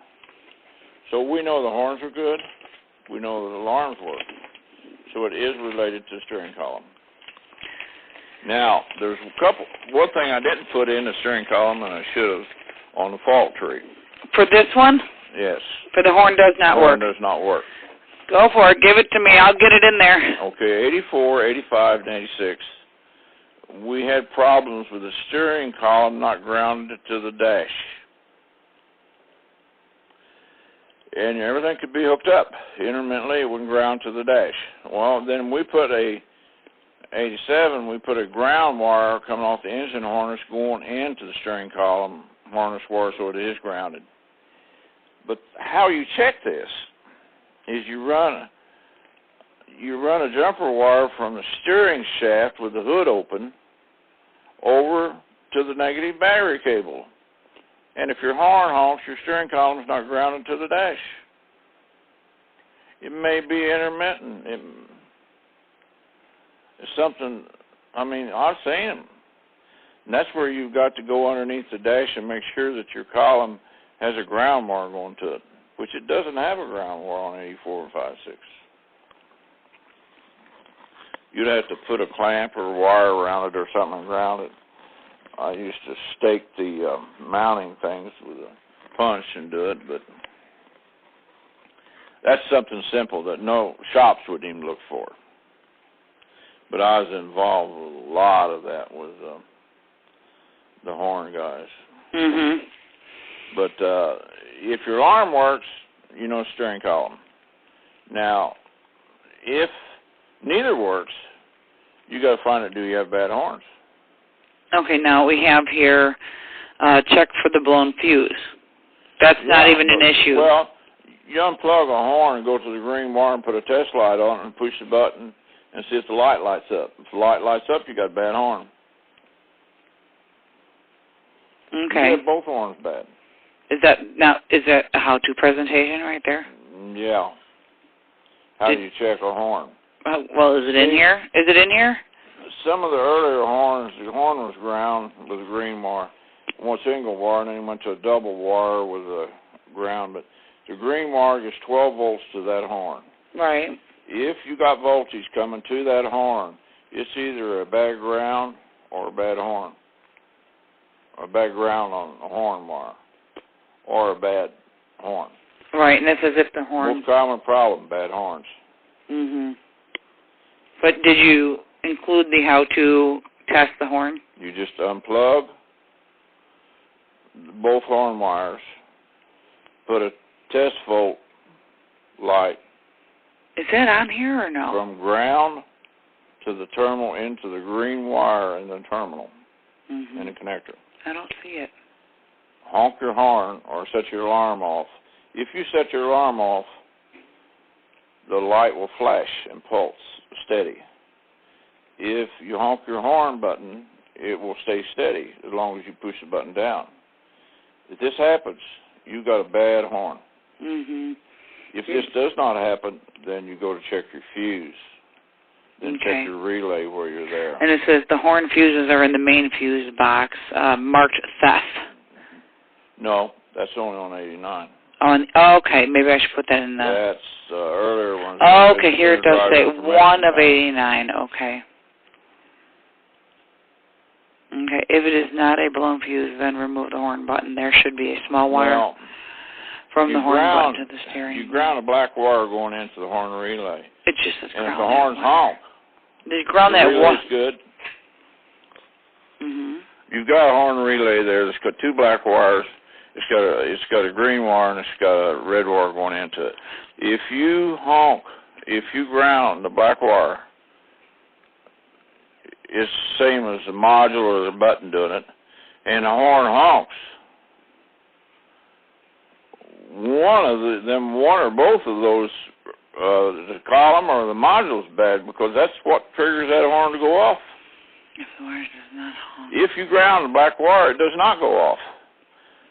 [SPEAKER 2] So we know the horns are good. We know that the alarms work. So it is related to the steering column. Now, there's one thing I didn't put in the steering column, and I should have, on the fault tree.
[SPEAKER 1] For this one?
[SPEAKER 2] Yes.
[SPEAKER 1] For the horn does not work.
[SPEAKER 2] The horn does not work.
[SPEAKER 1] Go for it. Give it to me. I'll get it in there.
[SPEAKER 2] Okay, 84, 85, and 86. We had problems with the steering column not grounded to the dash. And everything could be hooked up. Intermittently, it wouldn't ground to the dash. Well, then we put we put a ground wire coming off the engine harness going into the steering column harness wire so it is grounded. But how you check this is you run a jumper wire from the steering shaft with the hood open over to the negative battery cable. And if your horn honks, your steering column is not grounded to the dash. It may be intermittent. It's something, I've seen them. And that's where you've got to go underneath the dash and make sure that your column has a ground wire going to it, which it doesn't have a ground wire on 84 or 56. You'd have to put a clamp or wire around it or something and ground it. I used to stake the mounting things with a punch and do it, but that's something simple that no shops would even look for. But I was involved with a lot of that with the horn guys. But if your alarm works, you know steering column. Now, if neither works, you got to find out, do you have bad horns? Okay,
[SPEAKER 1] now we have here check for the blown fuse. That's not even an issue.
[SPEAKER 2] Well, you unplug a horn and go to the green wire and put a test light on it and push the button and see if the light lights up. If the light lights up, you got a bad horn.
[SPEAKER 1] Okay.
[SPEAKER 2] You have both horns bad.
[SPEAKER 1] Is that a how-to presentation right there?
[SPEAKER 2] Yeah. How do you check a horn?
[SPEAKER 1] Well, is it in here? Is it in here?
[SPEAKER 2] Some of the earlier horns, the horn was ground with a green wire, one single wire, and then he went to a double wire with a ground. But the green wire gets 12 volts to that horn.
[SPEAKER 1] Right.
[SPEAKER 2] If you got voltage coming to that horn, it's either a bad ground or a bad horn. A bad ground on a horn wire or a bad horn.
[SPEAKER 1] Right, and it's as if the horn...
[SPEAKER 2] Most common problem, bad horns.
[SPEAKER 1] But did you include the how to test the horn?
[SPEAKER 2] You just unplug both horn wires, put a test volt light.
[SPEAKER 1] Is that on here or no?
[SPEAKER 2] From ground to the terminal into the green wire in the terminal in the connector.
[SPEAKER 1] I don't see it.
[SPEAKER 2] Honk your horn or set your alarm off. If you set your alarm off, the light will flash and pulse steady. If you honk your horn button, it will stay steady as long as you push the button down. If this happens, you got a bad horn. If this does not happen, then you go to check your fuse. Then check your relay where you're there.
[SPEAKER 1] And it says the horn fuses are in the main fuse box, marked theft.
[SPEAKER 2] No, that's only on 89.
[SPEAKER 1] Okay, maybe I should put that in the...
[SPEAKER 2] That's earlier ones.
[SPEAKER 1] Okay, here it does say 1 of 89. Okay. Okay, if it is not a blown fuse, then remove the horn button. There should be a small wire from the horn button to the steering.
[SPEAKER 2] You ground a black wire going into the horn relay.
[SPEAKER 1] It just says ground.
[SPEAKER 2] And if the horns honk,
[SPEAKER 1] did you ground that wire?
[SPEAKER 2] Relay's good. You've got a horn relay there that's got 2 black wires. It's got a green wire and it's got a red wire going into it. If you honk, if you ground the black wire, it's the same as the module or the button doing it, and the horn honks. One or both of those, the column or the module is bad because that's what triggers that horn to go off.
[SPEAKER 1] If the wire does not honk.
[SPEAKER 2] If you ground the black wire, it does not go off.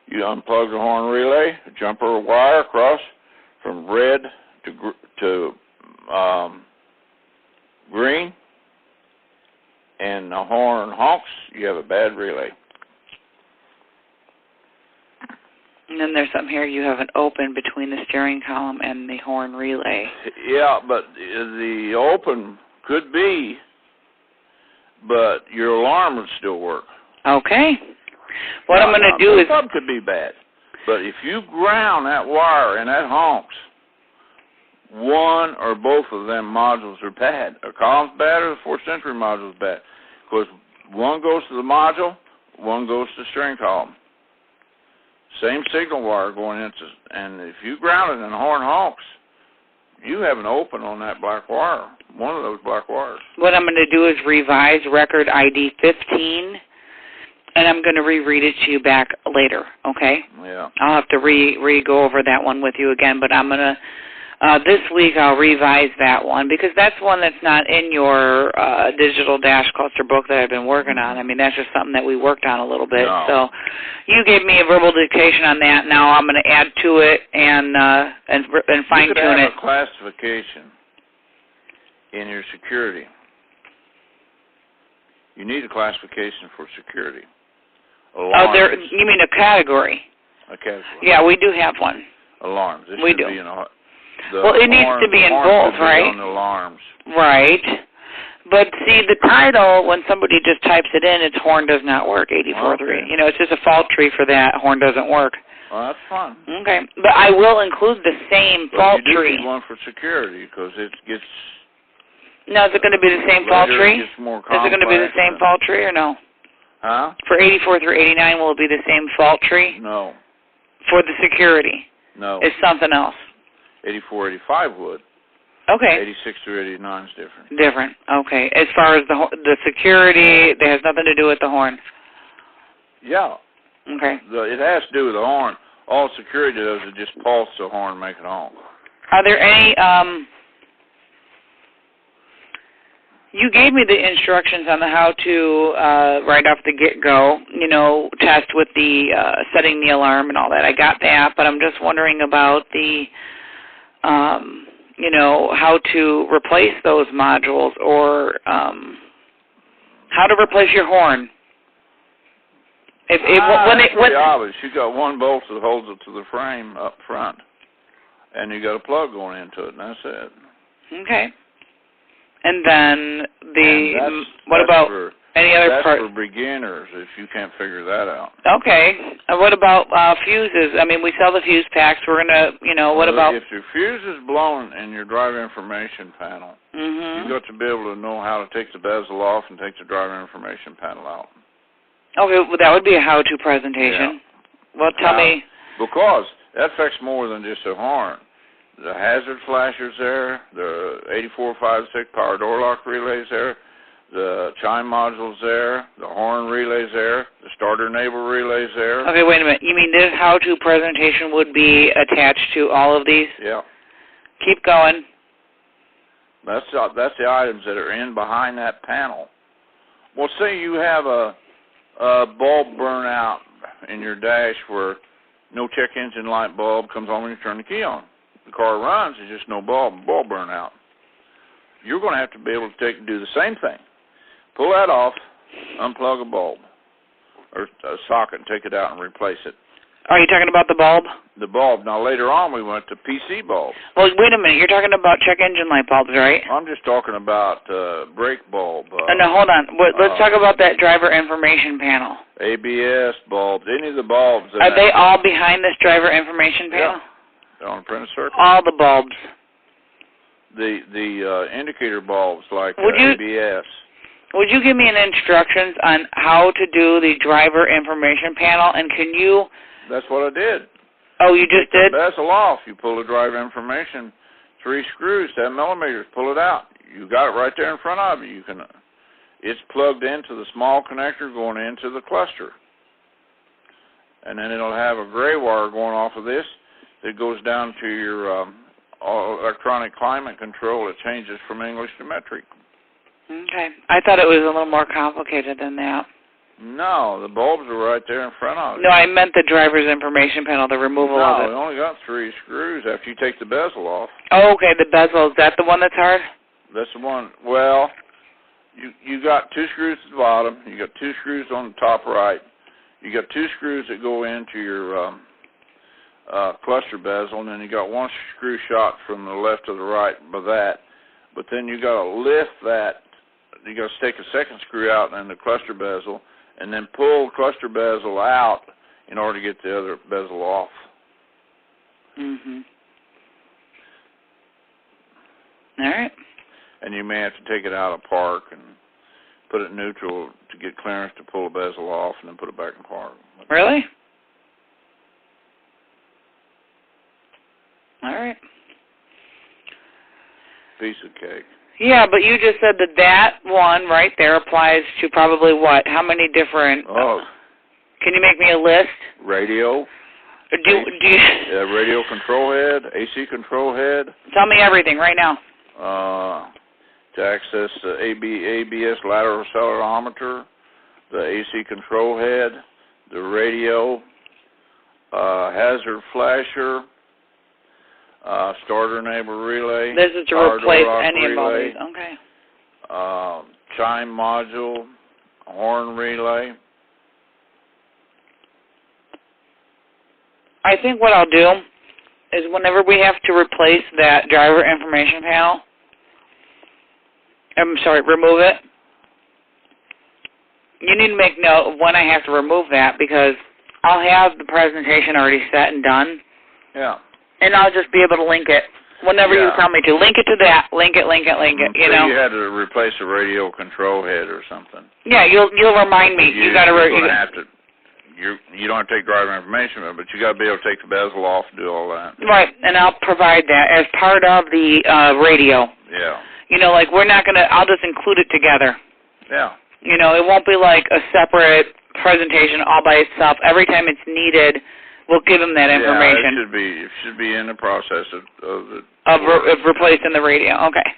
[SPEAKER 2] You unplug the horn relay, jumper wire across from red to green, and the horn honks, you have a bad relay.
[SPEAKER 1] And then there's something here, you have an open between the steering column and the horn relay.
[SPEAKER 2] Yeah, but the open could be, but your alarm would still work.
[SPEAKER 1] Okay. What I'm going to do is...
[SPEAKER 2] Some could be bad, but if you ground that wire and that honks, one or both of them modules are bad. A column's bad or the 4th century module's bad. Because one goes to the module, one goes to the steering column. Same signal wire going into, and if you ground it and the horn honks, you have an open on that black wire, one of those black wires. What I'm going to do is revise record ID 15, and I'm going to reread it to you back later, okay? Yeah. I'll have to go over that one with you again, but I'm going to, this week I'll revise that one because that's one that's not in your digital dash cluster book that I've been working on. I mean, that's just something that we worked on a little bit. No. So you gave me a verbal dictation on that. Now I'm going to add to it and fine-tune it. You could have a classification in your security. You need a classification for security. Alarms. Oh, you mean a category? A category. Yeah, we do have one. Alarms. This we do. Be in well, it needs to be in both, right? On the alarms. Right. But see, the title, when somebody just types it in, it's horn does not work, 84.3. Okay. You know, it's just a fault tree for that. Horn doesn't work. Well, that's fine. Okay. But I will include the same fault tree. You do need one for security because it gets... Now, is it going to be the same fault tree? Is it going to be the same fault tree or no? Huh? For 84 through 89, will it be the same fault tree? No. For the security? No. It's something else? 84, 85 would. Okay. 86 through 89 is different. Different. Okay. As far as the security, that has nothing to do with the horn. Yeah. Okay. It has to do with the horn. All security does is just pulse the horn and make it honk.
[SPEAKER 1] Are there any, you gave me the instructions on the how to, right off the get-go, you know, test with the setting the alarm and all that. I got that, but I'm just wondering about the, you know, how to replace those modules or how to replace your horn.
[SPEAKER 2] Pretty obvious. You got one bolt that holds it to the frame up front, and you got a plug going into it, and that's it.
[SPEAKER 1] Okay. And then what about any other part?
[SPEAKER 2] That's for beginners if you can't figure that out.
[SPEAKER 1] Okay. What about fuses? I mean, we sell the fuse packs. We're going to, you know, what about?
[SPEAKER 2] If your fuse is blown in your driver information panel, you've got to be able to know how to take the bezel off and take the driver information panel out. Okay,
[SPEAKER 1] well, that would be a how-to presentation. Yeah. Well, tell me.
[SPEAKER 2] Because that affects more than just a horn. The hazard flashers there, the 8456 power door lock relays there, the chime modules there, the horn relays there, the starter enable relays there.
[SPEAKER 1] Okay, wait a minute. You mean this how-to presentation would be attached to all of these?
[SPEAKER 2] Yeah.
[SPEAKER 1] Keep going.
[SPEAKER 2] That's the items that are in behind that panel. Well, say you have a bulb burn out in your dash where no check engine light bulb comes on when you turn the key on. The car runs, there's just no bulb burn out. You're going to have to be able to do the same thing. Pull that off, unplug a bulb or a socket and take it out and replace it.
[SPEAKER 1] Are you talking about the bulb?
[SPEAKER 2] The bulb. Now, later on, we went to PC bulbs.
[SPEAKER 1] Well, wait a minute. You're talking about check engine light bulbs, right?
[SPEAKER 2] I'm just talking about brake bulb.
[SPEAKER 1] No, hold on. Let's talk about that driver information panel.
[SPEAKER 2] ABS bulbs, any of the bulbs.
[SPEAKER 1] Are they all behind this driver information panel?
[SPEAKER 2] Yeah. They're on a printed circuit.
[SPEAKER 1] All the bulbs.
[SPEAKER 2] The indicator bulbs like ABS.
[SPEAKER 1] Would you give me an instructions on how to do the driver information panel, and can you...
[SPEAKER 2] That's what I did.
[SPEAKER 1] Oh, you just did?
[SPEAKER 2] Bezel off. You pull the driver information, 3 screws, 10 millimeters, pull it out. You got it right there in front of you. It's plugged into the small connector going into the cluster. And then it'll have a gray wire going off of this that goes down to your electronic climate control. It changes from English to metric.
[SPEAKER 1] Okay. I thought it was a little more complicated than that.
[SPEAKER 2] No, the bulbs are right there in front of you.
[SPEAKER 1] No, I meant the driver's information panel, the removal of it.
[SPEAKER 2] No, we only got 3 screws after you take the bezel off.
[SPEAKER 1] Oh, okay, the bezel. Is that the one that's hard?
[SPEAKER 2] That's the one. Well, you got 2 screws at the bottom. You got 2 screws on the top right. You got 2 screws that go into your cluster bezel, and then you got 1 screw shot from the left to the right by that. But then you got to lift that. You got to take a second screw out and the cluster bezel, and then pull the cluster bezel out in order to get the other bezel off.
[SPEAKER 1] All right.
[SPEAKER 2] And you may have to take it out of park and put it in neutral to get clearance to pull the bezel off and then put it back in park.
[SPEAKER 1] Really? All right.
[SPEAKER 2] Piece of cake.
[SPEAKER 1] Yeah, but you just said that one right there applies to probably what? How many different... can you make me a list?
[SPEAKER 2] Radio.
[SPEAKER 1] Do you...
[SPEAKER 2] radio control head, AC control head.
[SPEAKER 1] Tell me everything right now.
[SPEAKER 2] To access the ABS lateral accelerometer, the AC control head, the radio, hazard flasher, starter enable relay.
[SPEAKER 1] This is to replace any of all these. Okay.
[SPEAKER 2] Chime module, horn relay.
[SPEAKER 1] I think what I'll do is whenever we have to replace that driver information panel, remove it. You need to make note of when I have to remove that because I'll have the presentation already set and done.
[SPEAKER 2] Yeah.
[SPEAKER 1] And I'll just be able to link it whenever you tell me to. Link it to that. Link it, you know.
[SPEAKER 2] You had to replace a radio control head or something.
[SPEAKER 1] Yeah, you'll remind me. You got to...
[SPEAKER 2] You don't have to take driver information, but you got to be able to take the bezel off and do all that.
[SPEAKER 1] Right, and I'll provide that as part of the radio.
[SPEAKER 2] Yeah.
[SPEAKER 1] You know, like we're not going to... I'll just include it together.
[SPEAKER 2] Yeah.
[SPEAKER 1] You know, it won't be like a separate presentation all by itself. Every time it's needed, We'll give them that information.
[SPEAKER 2] Yeah, it should be in the process
[SPEAKER 1] of replacing the radio. Okay.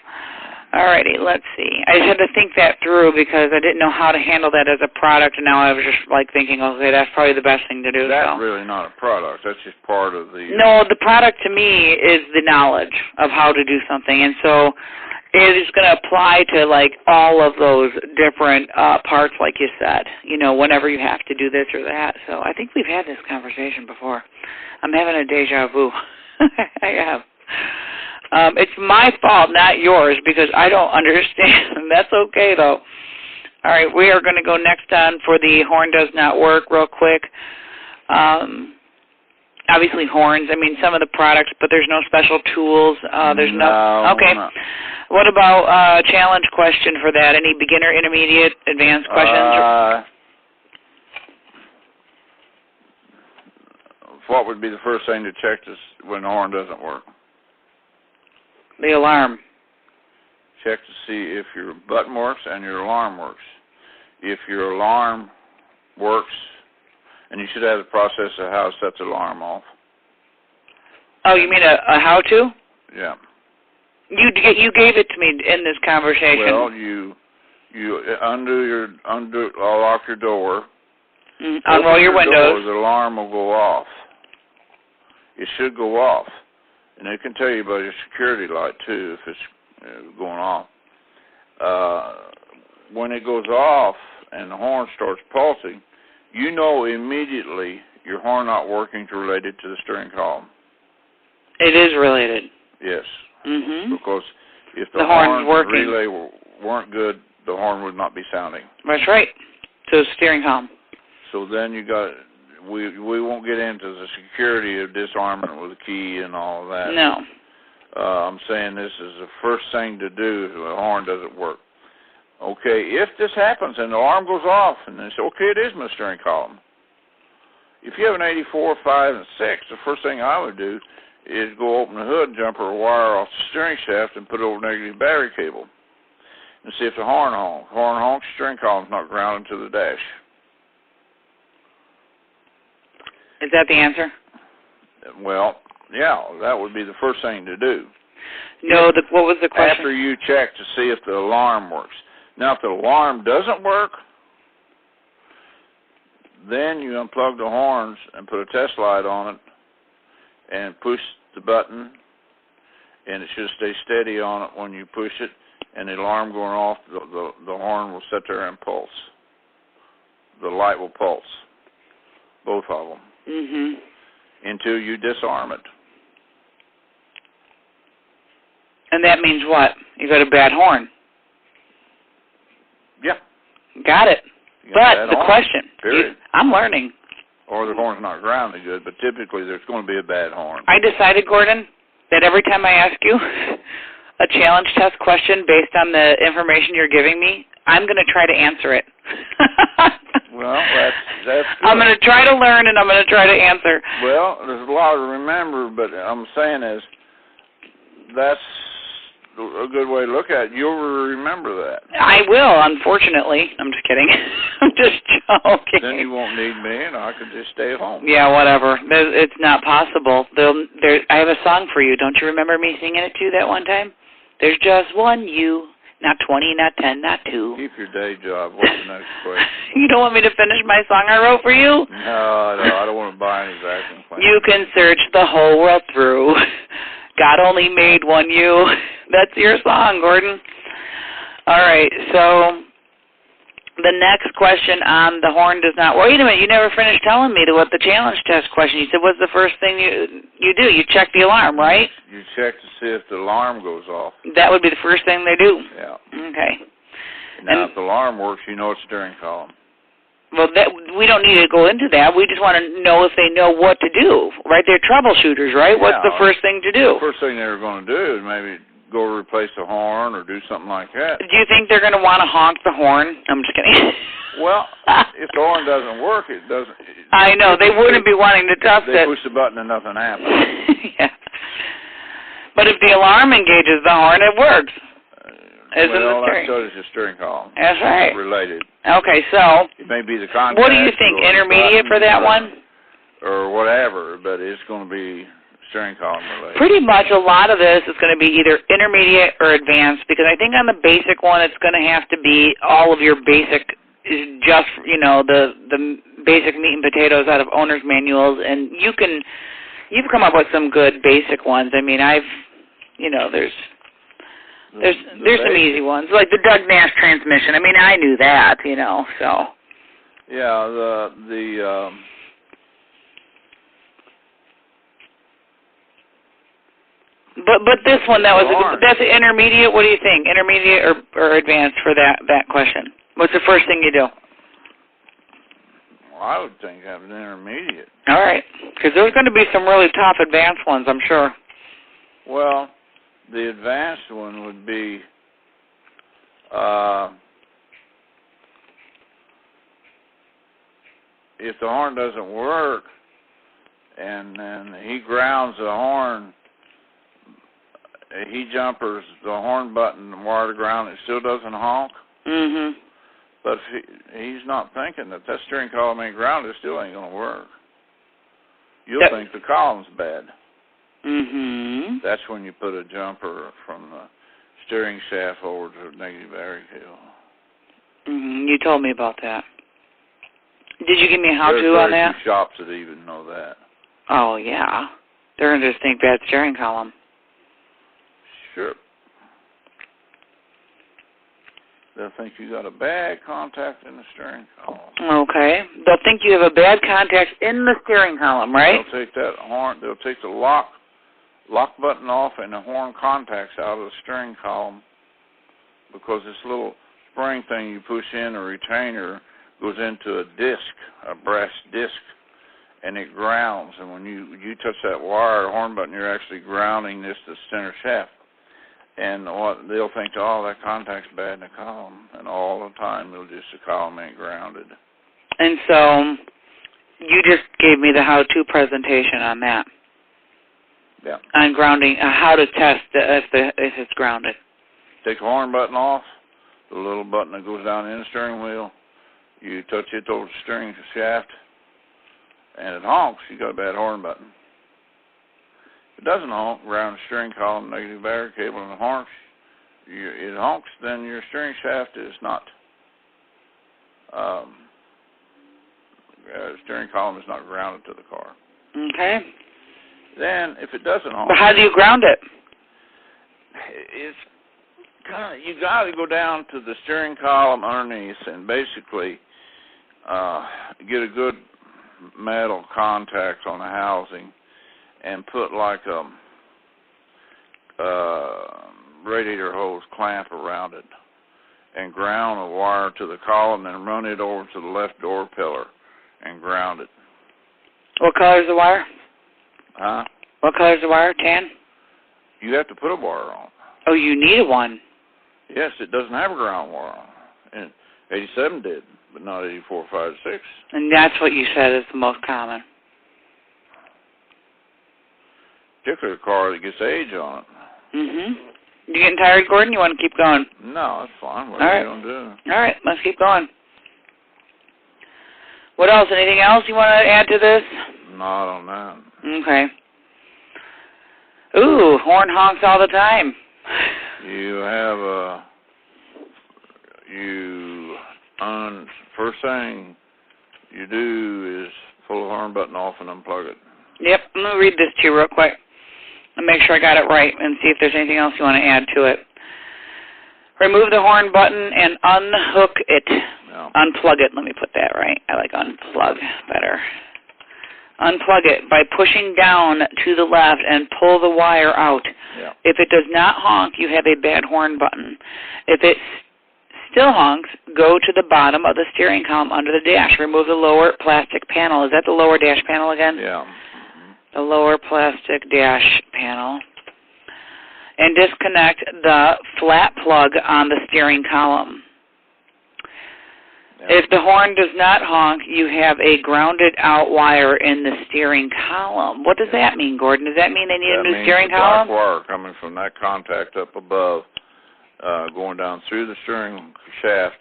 [SPEAKER 1] Alrighty, let's see. I just had to think that through because I didn't know how to handle that as a product, and now I was just like thinking, okay, that's probably the best thing to do.
[SPEAKER 2] That's really not a product. That's just part of the...
[SPEAKER 1] No, the product to me is the knowledge of how to do something, and so it is going to apply to like all of those different parts, like you said. You know, whenever you have to do this or that. So I think we've had this conversation before. I'm having a deja vu. I have. It's my fault, not yours, because I don't understand. That's okay, though. All right, we are going to go next on for the horn does not work real quick. Obviously, horns, I mean, some of the products, but there's no special tools. There's no. Okay. No. What about challenge question for that? Any beginner, intermediate, advanced questions?
[SPEAKER 2] What would be the first thing to check when the horn doesn't work?
[SPEAKER 1] The alarm.
[SPEAKER 2] Check to see if your button works and your alarm works. If your alarm works, and you should have the process of how to set the alarm off.
[SPEAKER 1] Oh, you mean a how-to?
[SPEAKER 2] Yeah.
[SPEAKER 1] You gave it to me in this conversation.
[SPEAKER 2] Well, you lock your door.
[SPEAKER 1] Unroll your windows.
[SPEAKER 2] The alarm will go off. It should go off. And it can tell you about your security light, too, if it's going off. When it goes off and the horn starts pulsing, you know immediately your horn not working is related to the steering column. It
[SPEAKER 1] is related.
[SPEAKER 2] Yes.
[SPEAKER 1] Mm-hmm.
[SPEAKER 2] Because if the
[SPEAKER 1] horn's working.
[SPEAKER 2] Relay weren't good, the horn would not be sounding.
[SPEAKER 1] That's right. So steering column.
[SPEAKER 2] So then you got... We won't get into the security of disarmament with a key and all of that.
[SPEAKER 1] No.
[SPEAKER 2] I'm saying this is the first thing to do if the horn doesn't work. Okay, if this happens and the alarm goes off, and they say, okay, it is my steering column. If you have an 84, 5, and 6, the first thing I would do is go open the hood, jump a wire off the steering shaft, and put it over a negative battery cable and see if the horn honks. Horn honks, steering column's not grounded to the dash.
[SPEAKER 1] Is that the answer?
[SPEAKER 2] Well, yeah, that would be the first thing to do.
[SPEAKER 1] No, what was the question?
[SPEAKER 2] After you check to see if the alarm works. Now, if the alarm doesn't work, then you unplug the horns and put a test light on it and push the button, and it should stay steady on it when you push it, and the alarm going off, the horn will sit there and pulse. The light will pulse, both of them.
[SPEAKER 1] Mm-hmm.
[SPEAKER 2] Until you disarm it.
[SPEAKER 1] And that means what? You got a bad horn.
[SPEAKER 2] Yeah.
[SPEAKER 1] Got it. But the question, I'm learning.
[SPEAKER 2] Or the horn's not grounded good, but typically there's going to be a bad horn.
[SPEAKER 1] I decided, Gordon, that every time I ask you a challenge test question based on the information you're giving me, I'm going to try to answer it.
[SPEAKER 2] Well, that's good.
[SPEAKER 1] I'm going to try to learn, and I'm going to try to answer.
[SPEAKER 2] Well, there's a lot to remember, but I'm saying is that's a good way to look at it. You'll remember that. I will, unfortunately. I'm just kidding. I'm just joking. Then you won't need me, and I could just stay at home. Yeah, whatever. It's not possible. I have a song for you. Don't you remember me singing it to you that one time? There's just one you. Not 20, not 10, not 2. Keep your day job. What's the next question? You don't want me to finish my song I wrote for you? No, I don't want to buy any vacuum cleaner. You can search the whole world through. God only made one you. That's your song, Gordon. All right, so the next question on the horn does not... Wait a minute, you never finished telling me what the challenge test question. You said, what's the first thing you do? You check the alarm, right? You check to see if the alarm goes off. That would be the first thing they do? Yeah. Okay. Now, if the alarm works, you know it's steering column. Well, we don't need to go into that. We just want to know if they know what to do, right? They're troubleshooters, right? Yeah, what's the first thing to do? The first thing they're going to do is maybe go replace the horn or do something like that. Do you think they're going to want to honk the horn? I'm just kidding. Well, if the horn doesn't work, it doesn't. I know. They wouldn't be wanting to test it. They push the button and nothing happens. Yeah. But if the alarm engages the horn, it works. Well, that's so does your steering column. That's right. Related. Okay, so. It may be the contact. What do you think? Intermediate for that one? or whatever, but it's going to be steering column related.
[SPEAKER 1] Pretty much a lot of this is going to be either intermediate or advanced, because I think on the basic one it's going to have to be all of your basic, just, you know, the basic meat and potatoes out of owner's manuals, and you've come up with some good basic ones. I mean, you know, there's some easy ones, like the Doug Nash transmission. I mean, I knew that, you know, so.
[SPEAKER 2] Yeah,
[SPEAKER 1] But this one, that's intermediate. What do you think? Intermediate or advanced for that question? What's the first thing you do?
[SPEAKER 2] Well, I would think have an intermediate.
[SPEAKER 1] All right, because there's going to be some really top advanced ones, I'm sure.
[SPEAKER 2] Well, the advanced one would be if the horn doesn't work and then he grounds the horn, he jumpers the horn button and wire to ground, it still doesn't honk.
[SPEAKER 1] Mm-hmm.
[SPEAKER 2] But if he's not thinking that steering column ain't grounded, it still ain't going to work. You'll think the column's bad.
[SPEAKER 1] Mm-hmm.
[SPEAKER 2] That's when you put a jumper from the steering shaft over to the negative battery cable.
[SPEAKER 1] Mm-hmm. You told me about that. Did you give me a how-to on that?
[SPEAKER 2] There's very few shops that even know that.
[SPEAKER 1] Oh, yeah. They're going to just think bad steering column.
[SPEAKER 2] Sure. They'll think you got a bad contact in the steering column.
[SPEAKER 1] Okay. They'll think you have a bad contact in the steering column, right?
[SPEAKER 2] They'll take that horn. They'll take the lock button off and the horn contacts out of the steering column, because this little spring thing you push in, a retainer, goes into a disc, a brass disc, and it grounds. And when you touch that wire, horn button, you're actually grounding this to the center shaft. And they'll think, oh, that contact's bad in the column, and all the time the column ain't grounded. And
[SPEAKER 1] so you just gave me the how-to presentation on that.
[SPEAKER 2] Yeah.
[SPEAKER 1] On grounding, how to test if it's grounded.
[SPEAKER 2] Take the horn button off, the little button that goes down in the steering wheel. You touch it over the steering shaft, and it honks. You got a bad horn button. If it doesn't honk, ground the steering column, negative battery cable, and it honks, then your steering shaft is not, the steering column is not grounded to the car.
[SPEAKER 1] Okay.
[SPEAKER 2] Then, if it doesn't honk...
[SPEAKER 1] But how do you ground it?
[SPEAKER 2] It's kind of, you got to go down to the steering column underneath and basically get a good metal contact on the housing and put like a radiator hose clamp around it and ground a wire to the column and run it over to the left door pillar and ground it.
[SPEAKER 1] What color is the wire?
[SPEAKER 2] Huh?
[SPEAKER 1] What color is the wire? Tan?
[SPEAKER 2] You have to put a wire on.
[SPEAKER 1] Oh, you need one.
[SPEAKER 2] Yes, it doesn't have a ground wire on. And 87 did, but not 84, 5, 6.
[SPEAKER 1] And that's what you said is the most common.
[SPEAKER 2] Particularly a car that gets age on it.
[SPEAKER 1] Mm-hmm. You getting tired, Gordon? You want to keep going?
[SPEAKER 2] No, that's fine. What
[SPEAKER 1] All
[SPEAKER 2] are
[SPEAKER 1] right.
[SPEAKER 2] you going to do?
[SPEAKER 1] All right, let's keep going. What else? Anything else you want to add to this?
[SPEAKER 2] Not on that.
[SPEAKER 1] Okay. Ooh, horn honks all the time.
[SPEAKER 2] You have first thing you do is pull the horn button off and unplug it.
[SPEAKER 1] Yep, I'm going to read this to you real quick and make sure I got it right and see if there's anything else you want to add to it. Remove the horn button and unhook it.
[SPEAKER 2] No.
[SPEAKER 1] Unplug it. Let me put that right. I like unplug better. Unplug it by pushing down to the left and pull the wire out.
[SPEAKER 2] Yeah.
[SPEAKER 1] If it does not honk, you have a bad horn button. If it still honks, go to the bottom of the steering column under the dash. Remove the lower plastic panel. Is that the lower dash panel again?
[SPEAKER 2] Yeah.
[SPEAKER 1] The lower plastic dash panel. And disconnect the flat plug on the steering column. Yeah. If the horn does not honk, you have a grounded out wire in the steering column. What does that mean, Gordon? Does that mean they need a new steering column?
[SPEAKER 2] That means the black wire coming from that contact up above, going down through the steering shaft,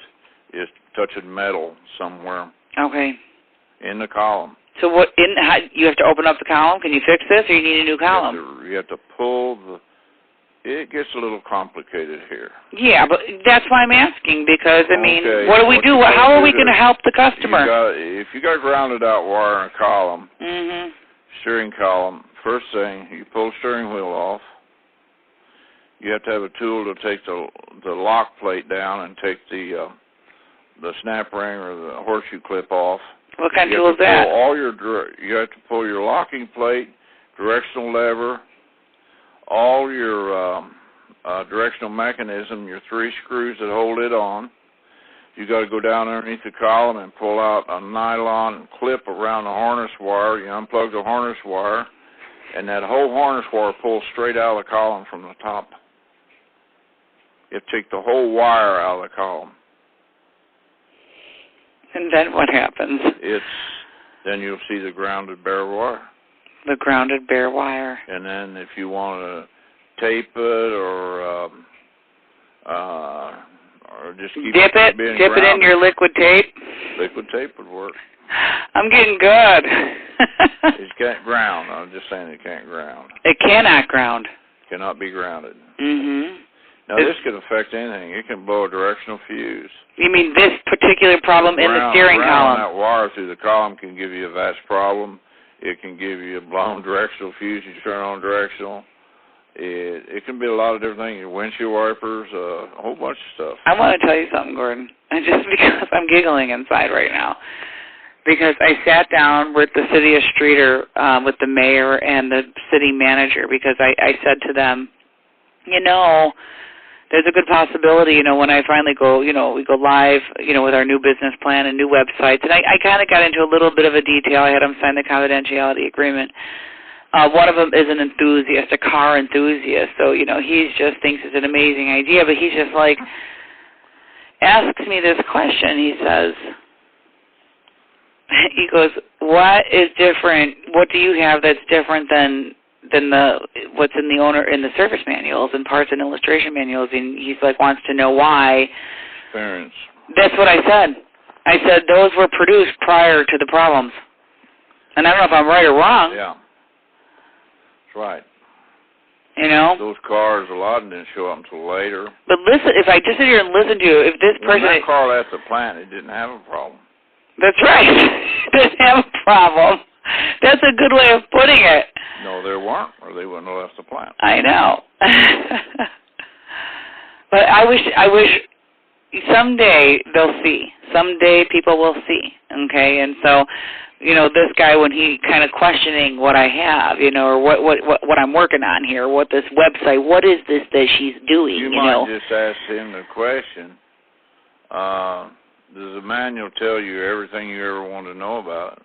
[SPEAKER 2] is touching metal somewhere.
[SPEAKER 1] Okay.
[SPEAKER 2] In the column.
[SPEAKER 1] So you have to open up the column? Can you fix this, or you need a new column?
[SPEAKER 2] You have to pull the... It gets a little complicated here.
[SPEAKER 1] Yeah, but that's why I'm asking, because, I mean,
[SPEAKER 2] Okay,
[SPEAKER 1] what do we do? How are we going to help the customer?
[SPEAKER 2] If you got grounded out wire in a column,
[SPEAKER 1] Mm-hmm.
[SPEAKER 2] steering column, first thing, you pull the steering wheel off. You have to have a tool to take the lock plate down and take the snap ring or the horseshoe clip off.
[SPEAKER 1] What kind of tool is that?
[SPEAKER 2] You have to pull your locking plate, directional lever, all your directional mechanism, your 3 screws that hold it on. You got to go down underneath the column and pull out a nylon clip around the harness wire. You unplug the harness wire, and that whole harness wire pulls straight out of the column from the top. You have to take the whole wire out of the column.
[SPEAKER 1] And then what happens?
[SPEAKER 2] Then you'll see the grounded bare wire.
[SPEAKER 1] The grounded bare wire.
[SPEAKER 2] And then if you want to tape it or just keep
[SPEAKER 1] dip it in your liquid tape.
[SPEAKER 2] Liquid tape would work.
[SPEAKER 1] I'm getting good.
[SPEAKER 2] It can't ground. I'm just saying it can't ground.
[SPEAKER 1] It cannot ground.
[SPEAKER 2] Cannot be grounded.
[SPEAKER 1] Mm-hmm.
[SPEAKER 2] Now, this can affect anything. It can blow a directional fuse.
[SPEAKER 1] You mean this particular problem in the steering column?
[SPEAKER 2] That wire through the column can give you a vast problem. It can give you a blown directional fuse. You turn on directional. It can be a lot of different things. Your windshield wipers, a whole bunch of stuff.
[SPEAKER 1] I want to tell you something, Gordon. And just because I'm giggling inside right now. Because I sat down with the city of Streeter, with the mayor and the city manager, because I said to them, there's a good possibility, when I finally go, we go live, with our new business plan and new websites. And I kind of got into a little bit of a detail. I had them sign the confidentiality agreement. One of them is an enthusiast, a car enthusiast. So, he just thinks it's an amazing idea. But he's just like, asks me this question. He goes, what is different? What do you have that's different than what's in the service manuals and parts and illustration manuals? And he's like, wants to know why.
[SPEAKER 2] Experience.
[SPEAKER 1] That's what I said. I said those were produced prior to the problems. And I don't know if I'm right or wrong.
[SPEAKER 2] Yeah. That's right.
[SPEAKER 1] Those
[SPEAKER 2] cars, a lot of them didn't show up until later.
[SPEAKER 1] But listen, if I just sit here and listen to you, if this person...
[SPEAKER 2] When that car left the plant, it didn't have a problem.
[SPEAKER 1] That's right. It didn't have a problem. That's a good way of putting it.
[SPEAKER 2] No, there weren't, or they wouldn't have left the plant.
[SPEAKER 1] I know. But I wish someday they'll see. Someday people will see, okay? And so, this guy, when he kind of questioning what I have, or what I'm working on here, what this website, what is this that she's doing,
[SPEAKER 2] You might just ask him the question, does the manual tell you everything you ever want to know about it?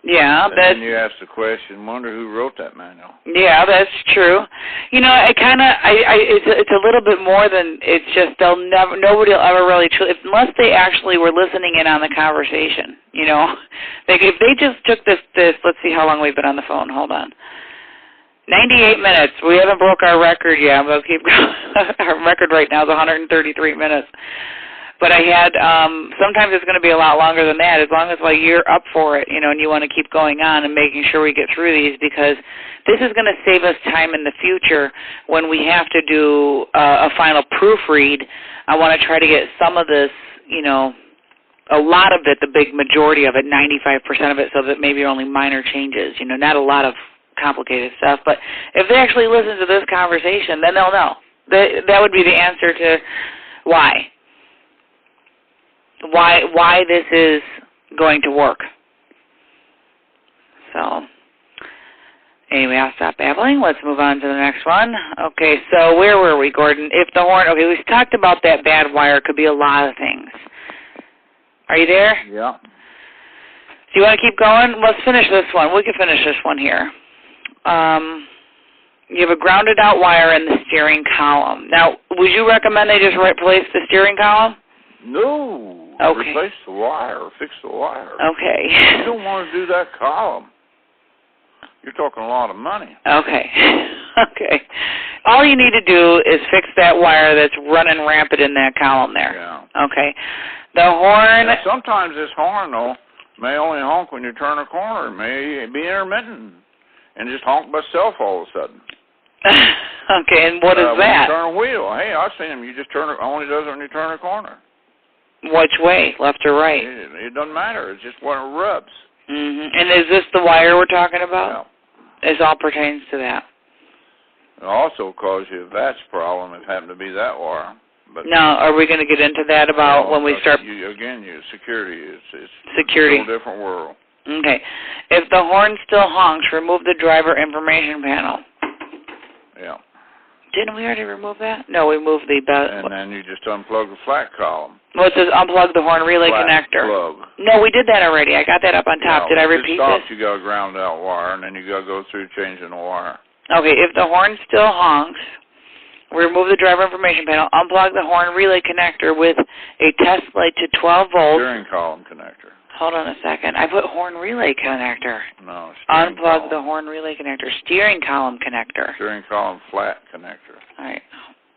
[SPEAKER 1] Yeah,
[SPEAKER 2] and then you ask the question, wonder who wrote that manual. Yeah,
[SPEAKER 1] that's true. It's a little bit more than, it's just nobody will ever really, unless they actually were listening in on the conversation, if they just took this, let's see how long we've been on the phone, hold on. 98 minutes. We haven't broke our record yet. We'll keep going. Our record right now is 133 minutes. But I had, sometimes it's going to be a lot longer than that, as long as you're up for it, and you want to keep going on and making sure we get through these, because this is going to save us time in the future when we have to do a final proofread. I want to try to get some of this, a lot of it, the big majority of it, 95% of it, so that maybe only minor changes, not a lot of complicated stuff. But if they actually listen to this conversation, then they'll know. That would be the answer to why this is going to work. So, anyway, I'll stop babbling. Let's move on to the next one. Okay, so where were we, Gordon? If the horn, okay, we talked about that bad wire. It could be a lot of things. Are you there?
[SPEAKER 2] Yeah.
[SPEAKER 1] Do you want to keep going? Let's finish this one. We can finish this one here. You have a grounded out wire in the steering column. Now, would you recommend they just replace the steering column?
[SPEAKER 2] No.
[SPEAKER 1] Okay.
[SPEAKER 2] Replace the wire. Fix the wire.
[SPEAKER 1] Okay.
[SPEAKER 2] You don't want to do that column. You're talking a lot of money.
[SPEAKER 1] Okay. Okay. All you need to do is fix that wire that's running rampant in that column there.
[SPEAKER 2] Yeah.
[SPEAKER 1] Okay. The horn...
[SPEAKER 2] Now, sometimes this horn, though, May only honk when you turn a corner. It may be intermittent and just honk by itself all of a sudden.
[SPEAKER 1] Okay, and what is
[SPEAKER 2] when
[SPEAKER 1] that?
[SPEAKER 2] You turn a wheel. Hey, I've seen them. You just turn it. Only does it when you turn a corner.
[SPEAKER 1] Which way, left or right?
[SPEAKER 2] It doesn't matter. It's just when it rubs.
[SPEAKER 1] And is this the wire we're talking about?
[SPEAKER 2] Yeah.
[SPEAKER 1] This all pertains to that.
[SPEAKER 2] It also causes you a VATS problem if it happened to be that wire. But
[SPEAKER 1] now, are we going to get into that about when we start?
[SPEAKER 2] Security. It's
[SPEAKER 1] security.
[SPEAKER 2] a whole different world.
[SPEAKER 1] Okay. If the horn still honks, remove the driver information panel.
[SPEAKER 2] Yeah.
[SPEAKER 1] Didn't we already remove that? No, we moved the...
[SPEAKER 2] and then you just unplug the flat column.
[SPEAKER 1] Well, it says unplug the horn relay connector.
[SPEAKER 2] Plug.
[SPEAKER 1] No, we did that already. I got that up on top. Did I repeat this?
[SPEAKER 2] You got a ground out wire, and then you got to go through changing the wire.
[SPEAKER 1] Okay, if the horn still honks, remove the driver information panel, unplug the horn relay connector with a test light to 12 volts.
[SPEAKER 2] Steering column connector.
[SPEAKER 1] Hold on a second. I put horn relay connector.
[SPEAKER 2] No,
[SPEAKER 1] unplug the horn relay connector. Steering column connector.
[SPEAKER 2] Steering column flat connector.
[SPEAKER 1] All right.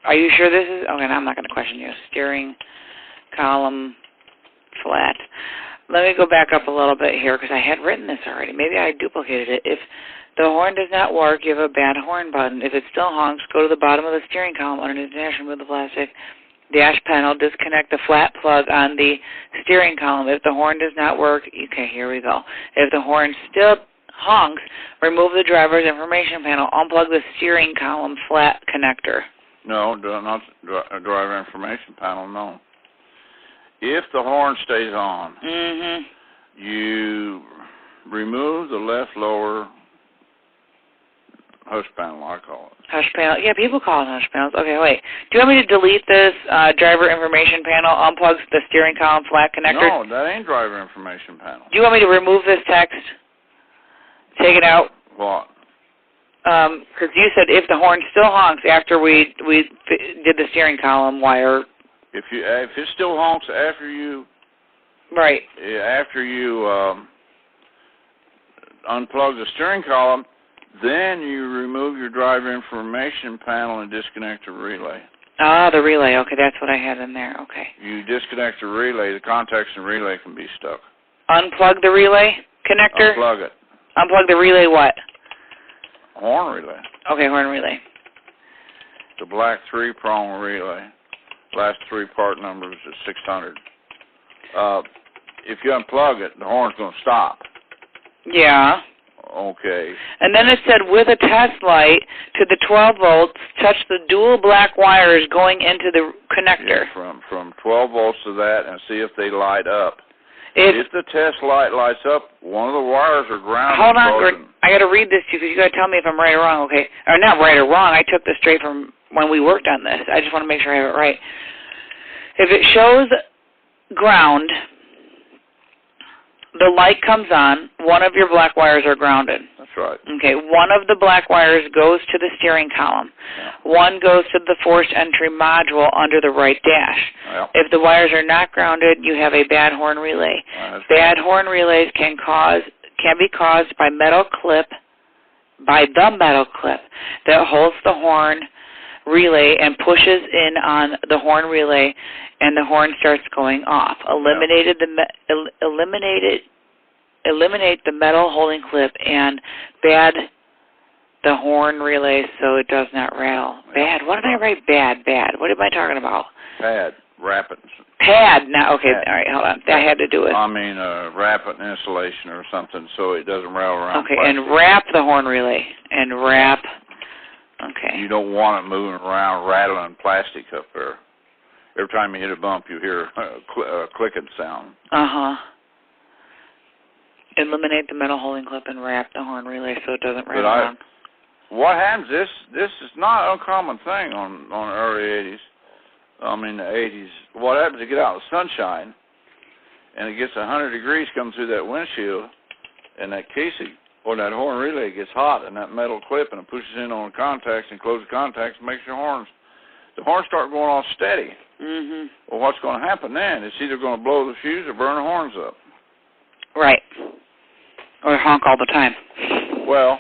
[SPEAKER 1] Are you sure this is? Okay, now I'm not going to question you. Steering column flat. Let me go back up a little bit here because I had written this already. Maybe I duplicated it. If the horn does not work, you have a bad horn button. If it still honks, go to the bottom of the steering column underneath the dash, remove the plastic dash panel, disconnect the flat plug on the steering column. If the horn does not work, okay, here we go. If the horn still honks, remove the driver's information panel, unplug the steering column flat connector.
[SPEAKER 2] No, not driver information panel, no. If the horn stays on, you remove the left lower hush panel, I call it.
[SPEAKER 1] Hush panel. Yeah, people call it hush panels. Okay, wait. Do you want me to delete this driver information panel, unplug the steering column flat connector?
[SPEAKER 2] No, that ain't driver information panel.
[SPEAKER 1] Do you want me to remove this text? Take it out?
[SPEAKER 2] What?
[SPEAKER 1] Because you said if the horn still honks after we did the steering column wire.
[SPEAKER 2] If it still honks after you.
[SPEAKER 1] Right.
[SPEAKER 2] After you unplug the steering column, then you remove your driver information panel and disconnect the relay.
[SPEAKER 1] Ah, the relay. Okay, that's what I had in there. Okay.
[SPEAKER 2] You disconnect the relay. The contacts in the relay can be stuck.
[SPEAKER 1] Unplug the relay connector?
[SPEAKER 2] Unplug it.
[SPEAKER 1] Unplug the relay what?
[SPEAKER 2] Horn relay.
[SPEAKER 1] Okay, horn relay.
[SPEAKER 2] The black 3-prong relay. Last 3 part numbers is 600. If you unplug it, the horn's going to stop.
[SPEAKER 1] Yeah.
[SPEAKER 2] Okay.
[SPEAKER 1] And then it said with a test light to the 12 volts, touch the dual black wires going into the connector.
[SPEAKER 2] Yeah, from 12 volts to that and see if they light up. If the test light lights up, one of the wires are grounded.
[SPEAKER 1] Hold on, I got to read this to you because you got to tell me if I'm right or wrong, okay? Or not right or wrong. I took this straight from when we worked on this. I just want to make sure I have it right. If it shows ground, the light comes on, one of your black wires are grounded.
[SPEAKER 2] That's right.
[SPEAKER 1] Okay, one of the black wires goes to the steering column.
[SPEAKER 2] Yeah.
[SPEAKER 1] One goes to the forced entry module under the right dash.
[SPEAKER 2] Yeah.
[SPEAKER 1] If the wires are not grounded, you have a bad horn relay. Bad horn relays can be caused by the metal clip that holds the horn relay and pushes in on the horn relay, and the horn starts going off. Eliminate the metal holding clip and the horn relay so it does not rattle. Bad. What did I write? Bad. What am I talking about?
[SPEAKER 2] Pad. Wrap it.
[SPEAKER 1] Pad. Now, okay.
[SPEAKER 2] Pad.
[SPEAKER 1] All right. Hold on. That had to do with.
[SPEAKER 2] I mean, wrap it in insulation or something so it doesn't rattle around.
[SPEAKER 1] Okay,
[SPEAKER 2] plastic.
[SPEAKER 1] and wrap the horn relay and wrap. Okay.
[SPEAKER 2] You don't want it moving around, rattling plastic up there. Every time you hit a bump, you hear a clicking sound.
[SPEAKER 1] Eliminate the metal holding clip and wrap the horn relay so it doesn't rattle around.
[SPEAKER 2] What happens? This is not an uncommon thing on early 80s. I mean the 80s. What happens? You get out in the sunshine, and it gets 100 degrees coming through that windshield, and that casing or that horn relay gets hot, and that metal clip, and it pushes in on the contacts and closes the contacts and makes the horns start going off steady. Well, what's going to happen then? It's either going to blow the fuse or burn the horns up.
[SPEAKER 1] Right. Or honk all the time.
[SPEAKER 2] Well,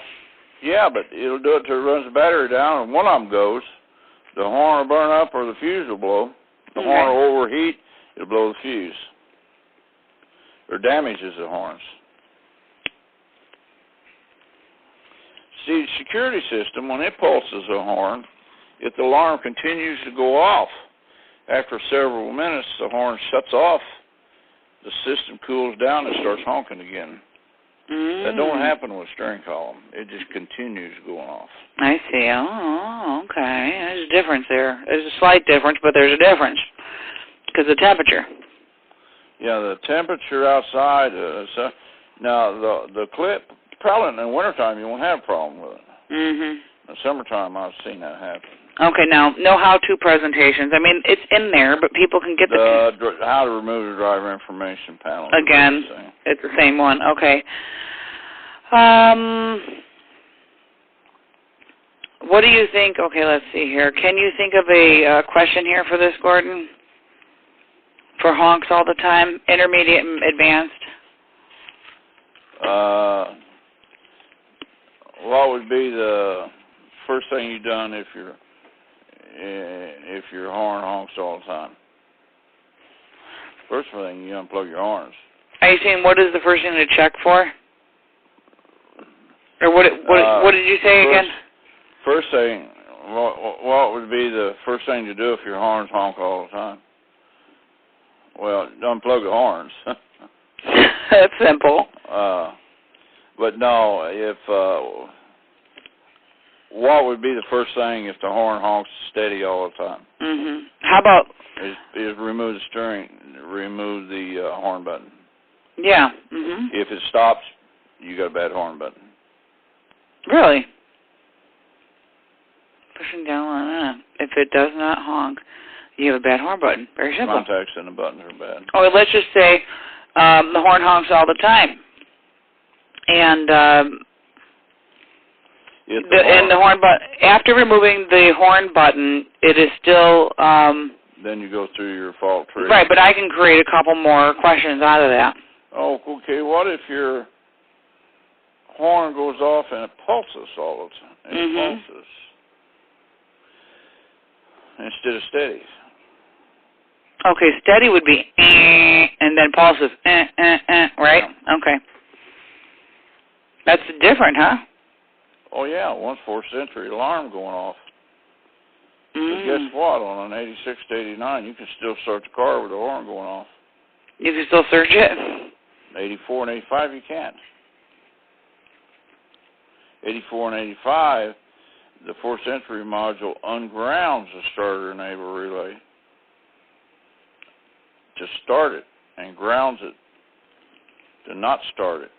[SPEAKER 2] yeah, but it'll do it till it runs the battery down, and one of them goes. The horn will burn up or the fuse will blow. The horn will overheat, it'll blow the fuse. or damages the horns. See, the security system, when it pulses a horn, if the alarm continues to go off, after several minutes, the horn shuts off, the system cools down and starts honking again. That don't happen with steering column. It just continues going off.
[SPEAKER 1] I see. Oh, okay. There's a difference there. There's a slight difference, but there's a difference because of the temperature.
[SPEAKER 2] Yeah, the temperature outside. Now, the clip, probably in the wintertime, you won't have a problem with it. In the summertime, I've seen that happen. Okay,
[SPEAKER 1] now, no how-to presentations. I mean, it's in there, but people can get
[SPEAKER 2] how to remove the driver information panel.
[SPEAKER 1] Again, it's the same one. Okay. What do you think? Okay, let's see here. Can you think of a question here for this, Gordon? For honks all the time, intermediate and advanced?
[SPEAKER 2] What would be the first thing you've done if your horn honks all the time? First thing, you unplug your horns.
[SPEAKER 1] Are you saying what is the first thing to check for? Or what did you say again?
[SPEAKER 2] First thing, what would be the first thing to do if your horns honk all the time? Well, unplug the horns.
[SPEAKER 1] That's simple.
[SPEAKER 2] But no, what would be the first thing if the horn honks steady all the time?
[SPEAKER 1] How about?
[SPEAKER 2] Is remove the horn button.
[SPEAKER 1] Yeah.
[SPEAKER 2] If it stops, you got a bad horn button.
[SPEAKER 1] Really? Pushing down on that. If it does not honk, you have a bad horn button. Very simple.
[SPEAKER 2] Contacts in the buttons are bad.
[SPEAKER 1] Oh, let's just say the horn honks all the time, and the horn button. After removing the horn button, it is still.
[SPEAKER 2] Then you go through your fault tree.
[SPEAKER 1] Right, but I can create a couple more questions out of that.
[SPEAKER 2] Oh, okay. What if your horn goes off and it pulses all the time? It pulses instead of steady.
[SPEAKER 1] Okay, steady would be and then pulses, right? Yeah. Okay. That's different, huh?
[SPEAKER 2] Oh, yeah, 1/4 century alarm going off. But guess what? On an 86 to 89, you can still start the car with the horn going off.
[SPEAKER 1] You can still search it?
[SPEAKER 2] 84 and 85, you can't. 84 and 85, the 4th century module ungrounds the starter enable relay to start it and grounds it to not start it.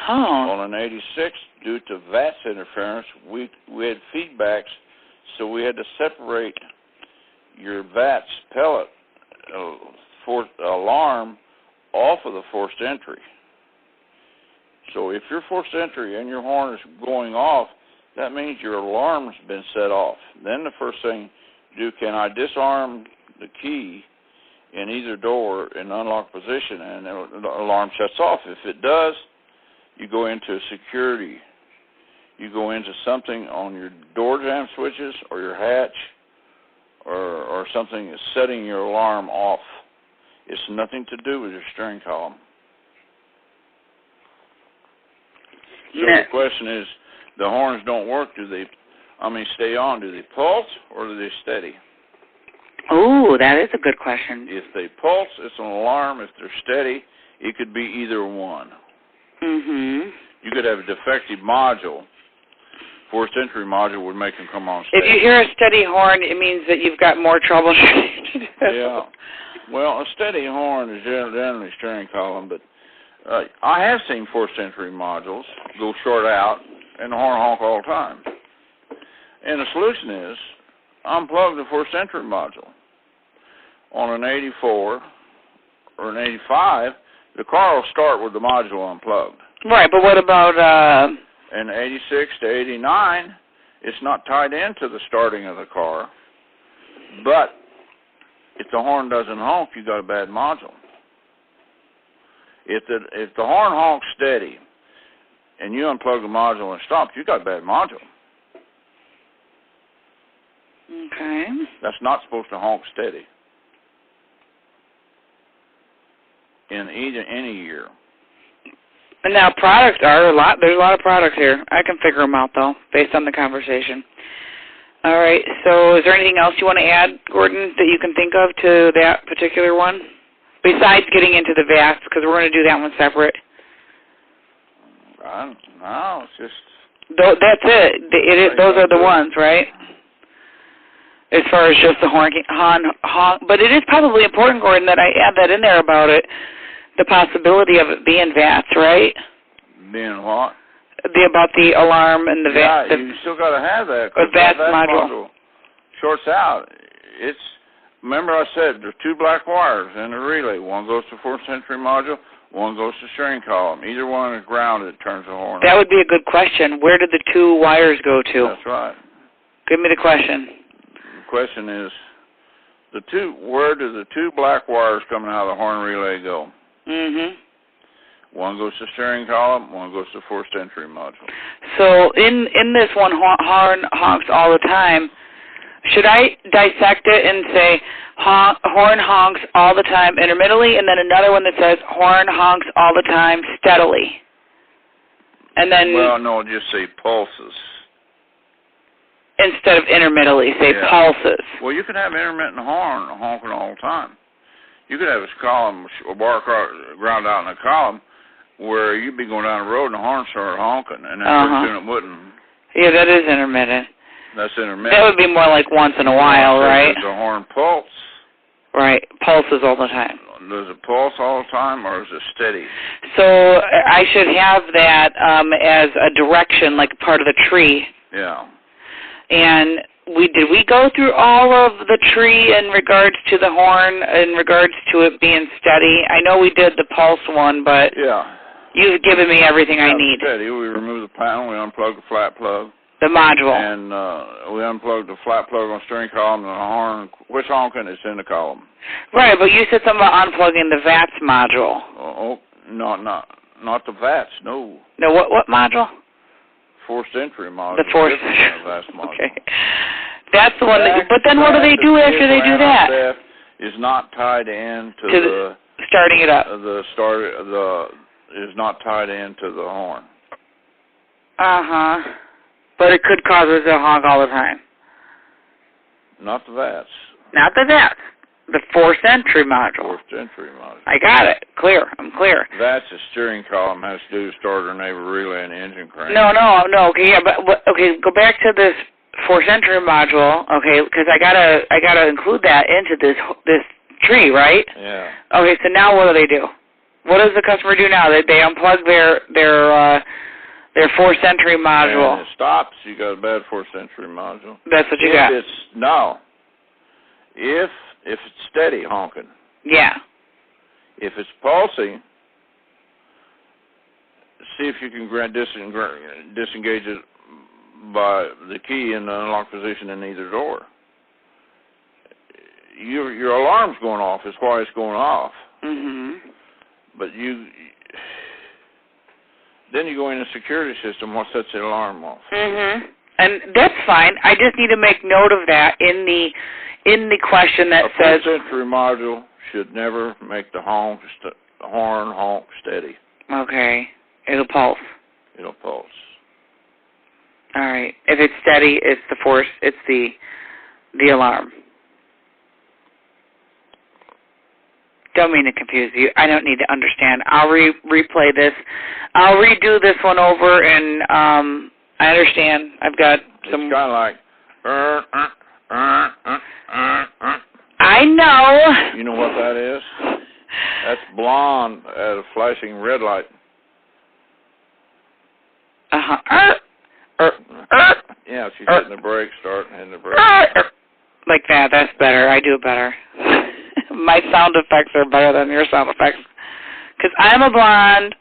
[SPEAKER 1] Oh.
[SPEAKER 2] On an 86, due to VATS interference, we had feedbacks, so we had to separate your VATS pellet alarm off of the 4th entry. So if your 4th entry and your horn is going off, that means your alarm's been set off. Then the first thing you do, can I disarm the key in either door in unlocked position, and the alarm shuts off. If it does, you go into security. You go into something on your door jamb switches or your hatch or something that's setting your alarm off. It's nothing to do with your steering column. So the question is, the horns don't work, stay on, do they pulse or do they steady?
[SPEAKER 1] Oh, that is a good question.
[SPEAKER 2] If they pulse, it's an alarm. If they're steady, it could be either one. You could have a defective module. 4th entry module would make them come on steady.
[SPEAKER 1] If you hear a steady horn, it means that you've got more troubleshooting to do.
[SPEAKER 2] Yeah. Well, a steady horn is generally steering column, but I have seen 4th century modules go short out and the horn honk all the time. And the solution is unplug the 4th century module. On an 84 or an 85, the car will start with the module unplugged.
[SPEAKER 1] Right, but what about...
[SPEAKER 2] In 86 to 89, it's not tied into the starting of the car, but if the horn doesn't honk, you got a bad module. If the horn honks steady and you unplug the module and stop, you got a bad module.
[SPEAKER 1] Okay.
[SPEAKER 2] That's not supposed to honk steady. in any year.
[SPEAKER 1] And now products are there's a lot of products here. I can figure them out, though, based on the conversation. All right, so is there anything else you want to add, Gordon, that you can think of to that particular one? Besides getting into the VATs, because we're going to do that one separate.
[SPEAKER 2] No, it's just...
[SPEAKER 1] That's it. Those are the ones, right? As far as just the honk. But it is probably important, Gordon, that I add that in there about it, the possibility of it being VATs, right?
[SPEAKER 2] Being what?
[SPEAKER 1] About the alarm and the VATs.
[SPEAKER 2] Yeah, you still got to have that.
[SPEAKER 1] The VATs module
[SPEAKER 2] shorts out. Remember I said there's 2 black wires in the relay. One goes to 4th century module, one goes to steering column. Either one is grounded, it turns the horn.
[SPEAKER 1] That would be a good question. Where did the 2 wires go to?
[SPEAKER 2] That's right.
[SPEAKER 1] Give me the question.
[SPEAKER 2] The question is, where do the 2 black wires coming out of the horn relay go?
[SPEAKER 1] Mm-hmm.
[SPEAKER 2] One goes to steering column, one goes to 4th century module.
[SPEAKER 1] So in this one, horn honks all the time. Should I dissect it and say horn honks all the time intermittently, and then another one that says horn honks all the time steadily? And then... Well,
[SPEAKER 2] no, just say pulses.
[SPEAKER 1] Instead of intermittently, say pulses.
[SPEAKER 2] Well, you can have intermittent horn honking all the time. You could have a column, a bar ground out in a column, where you'd be going down the road and the horn started honking, and then pretty soon it wouldn't. Yeah,
[SPEAKER 1] that is intermittent.
[SPEAKER 2] That's intermittent.
[SPEAKER 1] That would be more like once in a while, right?
[SPEAKER 2] Does the horn pulse?
[SPEAKER 1] Right, pulses all the time.
[SPEAKER 2] Does it pulse all the time, or is it steady?
[SPEAKER 1] So I should have that as a direction, like part of the tree.
[SPEAKER 2] Yeah.
[SPEAKER 1] And did we go through all of the tree in regards to the horn, in regards to it being steady? I know we did the pulse one, but you've given me everything I need.
[SPEAKER 2] Steady. We removed the panel, we unplugged the flat plug.
[SPEAKER 1] The module.
[SPEAKER 2] And we unplugged the flat plug on the steering column and the horn, which honking is in the column.
[SPEAKER 1] Right, but you said something about unplugging the VATs module.
[SPEAKER 2] Oh, not the VATs, no.
[SPEAKER 1] No, what module?
[SPEAKER 2] 4th century module.
[SPEAKER 1] The 4th
[SPEAKER 2] century module.
[SPEAKER 1] Okay. That's the one but then what do they do after they do that?
[SPEAKER 2] Is not tied into the
[SPEAKER 1] starting it up.
[SPEAKER 2] Is not tied into the horn.
[SPEAKER 1] Uh-huh. But it could cause us to honk all the time.
[SPEAKER 2] Not the VATs.
[SPEAKER 1] Not the VATs. The 4th century module.
[SPEAKER 2] 4th century module.
[SPEAKER 1] I got it. Clear. I'm clear.
[SPEAKER 2] That's the steering column has to do with starter, neighbor, relay, and the engine crank.
[SPEAKER 1] No. Okay, yeah, but okay, go back to this 4th century module. Okay, because I gotta include that into this tree, right?
[SPEAKER 2] Yeah.
[SPEAKER 1] Okay, so now what do? What does the customer do now? They unplug their 4th century module.
[SPEAKER 2] And it stops. You got a bad 4th century module.
[SPEAKER 1] That's what you got.
[SPEAKER 2] If it's steady honking.
[SPEAKER 1] Yeah.
[SPEAKER 2] If it's pulsing, see if you can disengage it by the key in the unlock position in either door. Your alarm's going off is why it's going off.
[SPEAKER 1] Mm-hmm.
[SPEAKER 2] But then you go in the security system, what sets the alarm off?
[SPEAKER 1] Mm-hmm. And that's fine. I just need to make note of that in the question that says...
[SPEAKER 2] A 4th century module should never make the horn honk steady.
[SPEAKER 1] Okay. It'll pulse.
[SPEAKER 2] It'll pulse.
[SPEAKER 1] All right. If it's steady, it's the alarm. Don't mean to confuse you. I don't need to understand. I'll replay this. I'll redo this one over, and I understand. I've got some...
[SPEAKER 2] It's kind of like...
[SPEAKER 1] I know.
[SPEAKER 2] You know what that is? That's blonde at a flashing red light.
[SPEAKER 1] Uh-huh.
[SPEAKER 2] Yeah, she's hitting the brake, hitting the brake.
[SPEAKER 1] Like that. That's better. I do it better. My sound effects are better than your sound effects. Because I'm a blonde.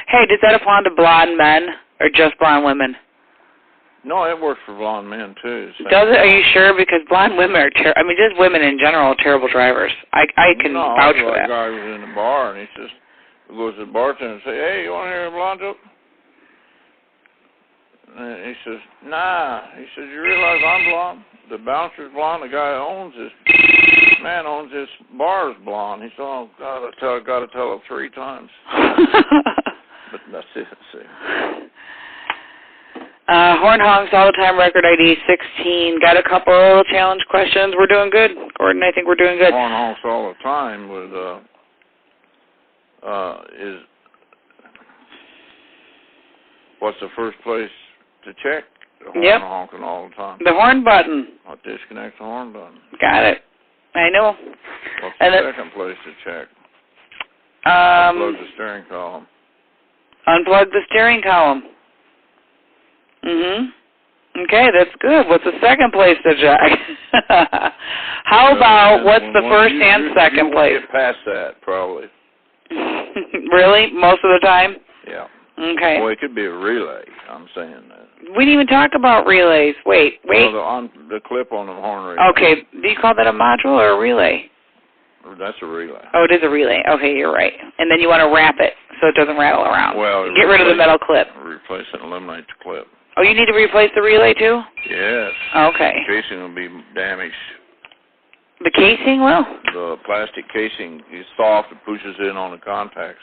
[SPEAKER 1] Hey, does that apply to blonde men or just blonde women?
[SPEAKER 2] No, it works for blonde men, too.
[SPEAKER 1] Does it? Are you sure? Because blonde women are just women in general are terrible drivers. I can vouch for that.
[SPEAKER 2] A guy was in the bar, and he goes to the bartender and says, "Hey, you want to hear a blonde joke?" And he says, "Nah." He says, "You realize I'm blonde? The bouncer's blonde. The guy who owns this man owns this bar's blonde. He said, oh, God, I got to tell her 3 times. But that's it.
[SPEAKER 1] Horn honks all the time, record ID 16. Got a couple challenge questions. We're doing good. Gordon, I think we're doing good.
[SPEAKER 2] Horn honks all the time with, what's the first place to check? The horn honking all the time.
[SPEAKER 1] The horn button.
[SPEAKER 2] I'll disconnect the horn button.
[SPEAKER 1] Got it. I know.
[SPEAKER 2] What's the second place to check? Unplug the steering column.
[SPEAKER 1] Unplug the steering column. Okay, that's good. What's the second place to check? How about what's the first and second place?
[SPEAKER 2] You won't get past that, probably.
[SPEAKER 1] Really? Most of the time?
[SPEAKER 2] Yeah.
[SPEAKER 1] Okay.
[SPEAKER 2] Well, it could be a relay. I'm saying that.
[SPEAKER 1] We didn't even talk about relays. Wait.
[SPEAKER 2] Well, the clip on the horn relay.
[SPEAKER 1] Okay. Do you call that a module or a relay?
[SPEAKER 2] That's a relay.
[SPEAKER 1] Oh, it is a relay. Okay, you're right. And then you want to wrap it so it doesn't rattle around.
[SPEAKER 2] Well,
[SPEAKER 1] get rid of the metal clip.
[SPEAKER 2] Replace it and eliminate the clip.
[SPEAKER 1] Oh, you need to replace the relay too?
[SPEAKER 2] Yes.
[SPEAKER 1] Okay.
[SPEAKER 2] The casing will be damaged.
[SPEAKER 1] The casing will?
[SPEAKER 2] The plastic casing is soft. It pushes in on the contacts.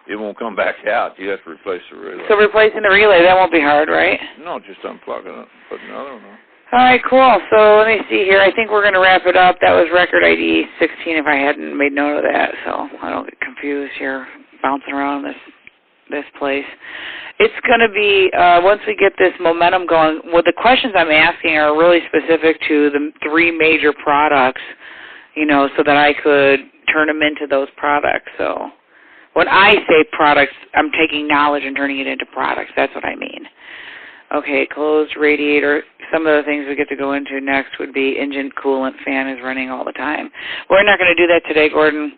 [SPEAKER 2] It won't come back out. You have to replace the relay. So
[SPEAKER 1] replacing the relay, that won't be hard, right?
[SPEAKER 2] No, just unplugging it, put another one on.
[SPEAKER 1] All right, cool. So let me see here. I think we're going to wrap it up. That was record ID 16 if I hadn't made note of that, so I don't get confused here bouncing around this place. It's going to be, once we get this momentum going, well, the questions I'm asking are really specific to the 3 major products, so that I could turn them into those products. So when I say products, I'm taking knowledge and turning it into products. That's what I mean. Okay, closed radiator. Some of the things we get to go into next would be engine coolant fan is running all the time. We're not going to do that today, Gordon.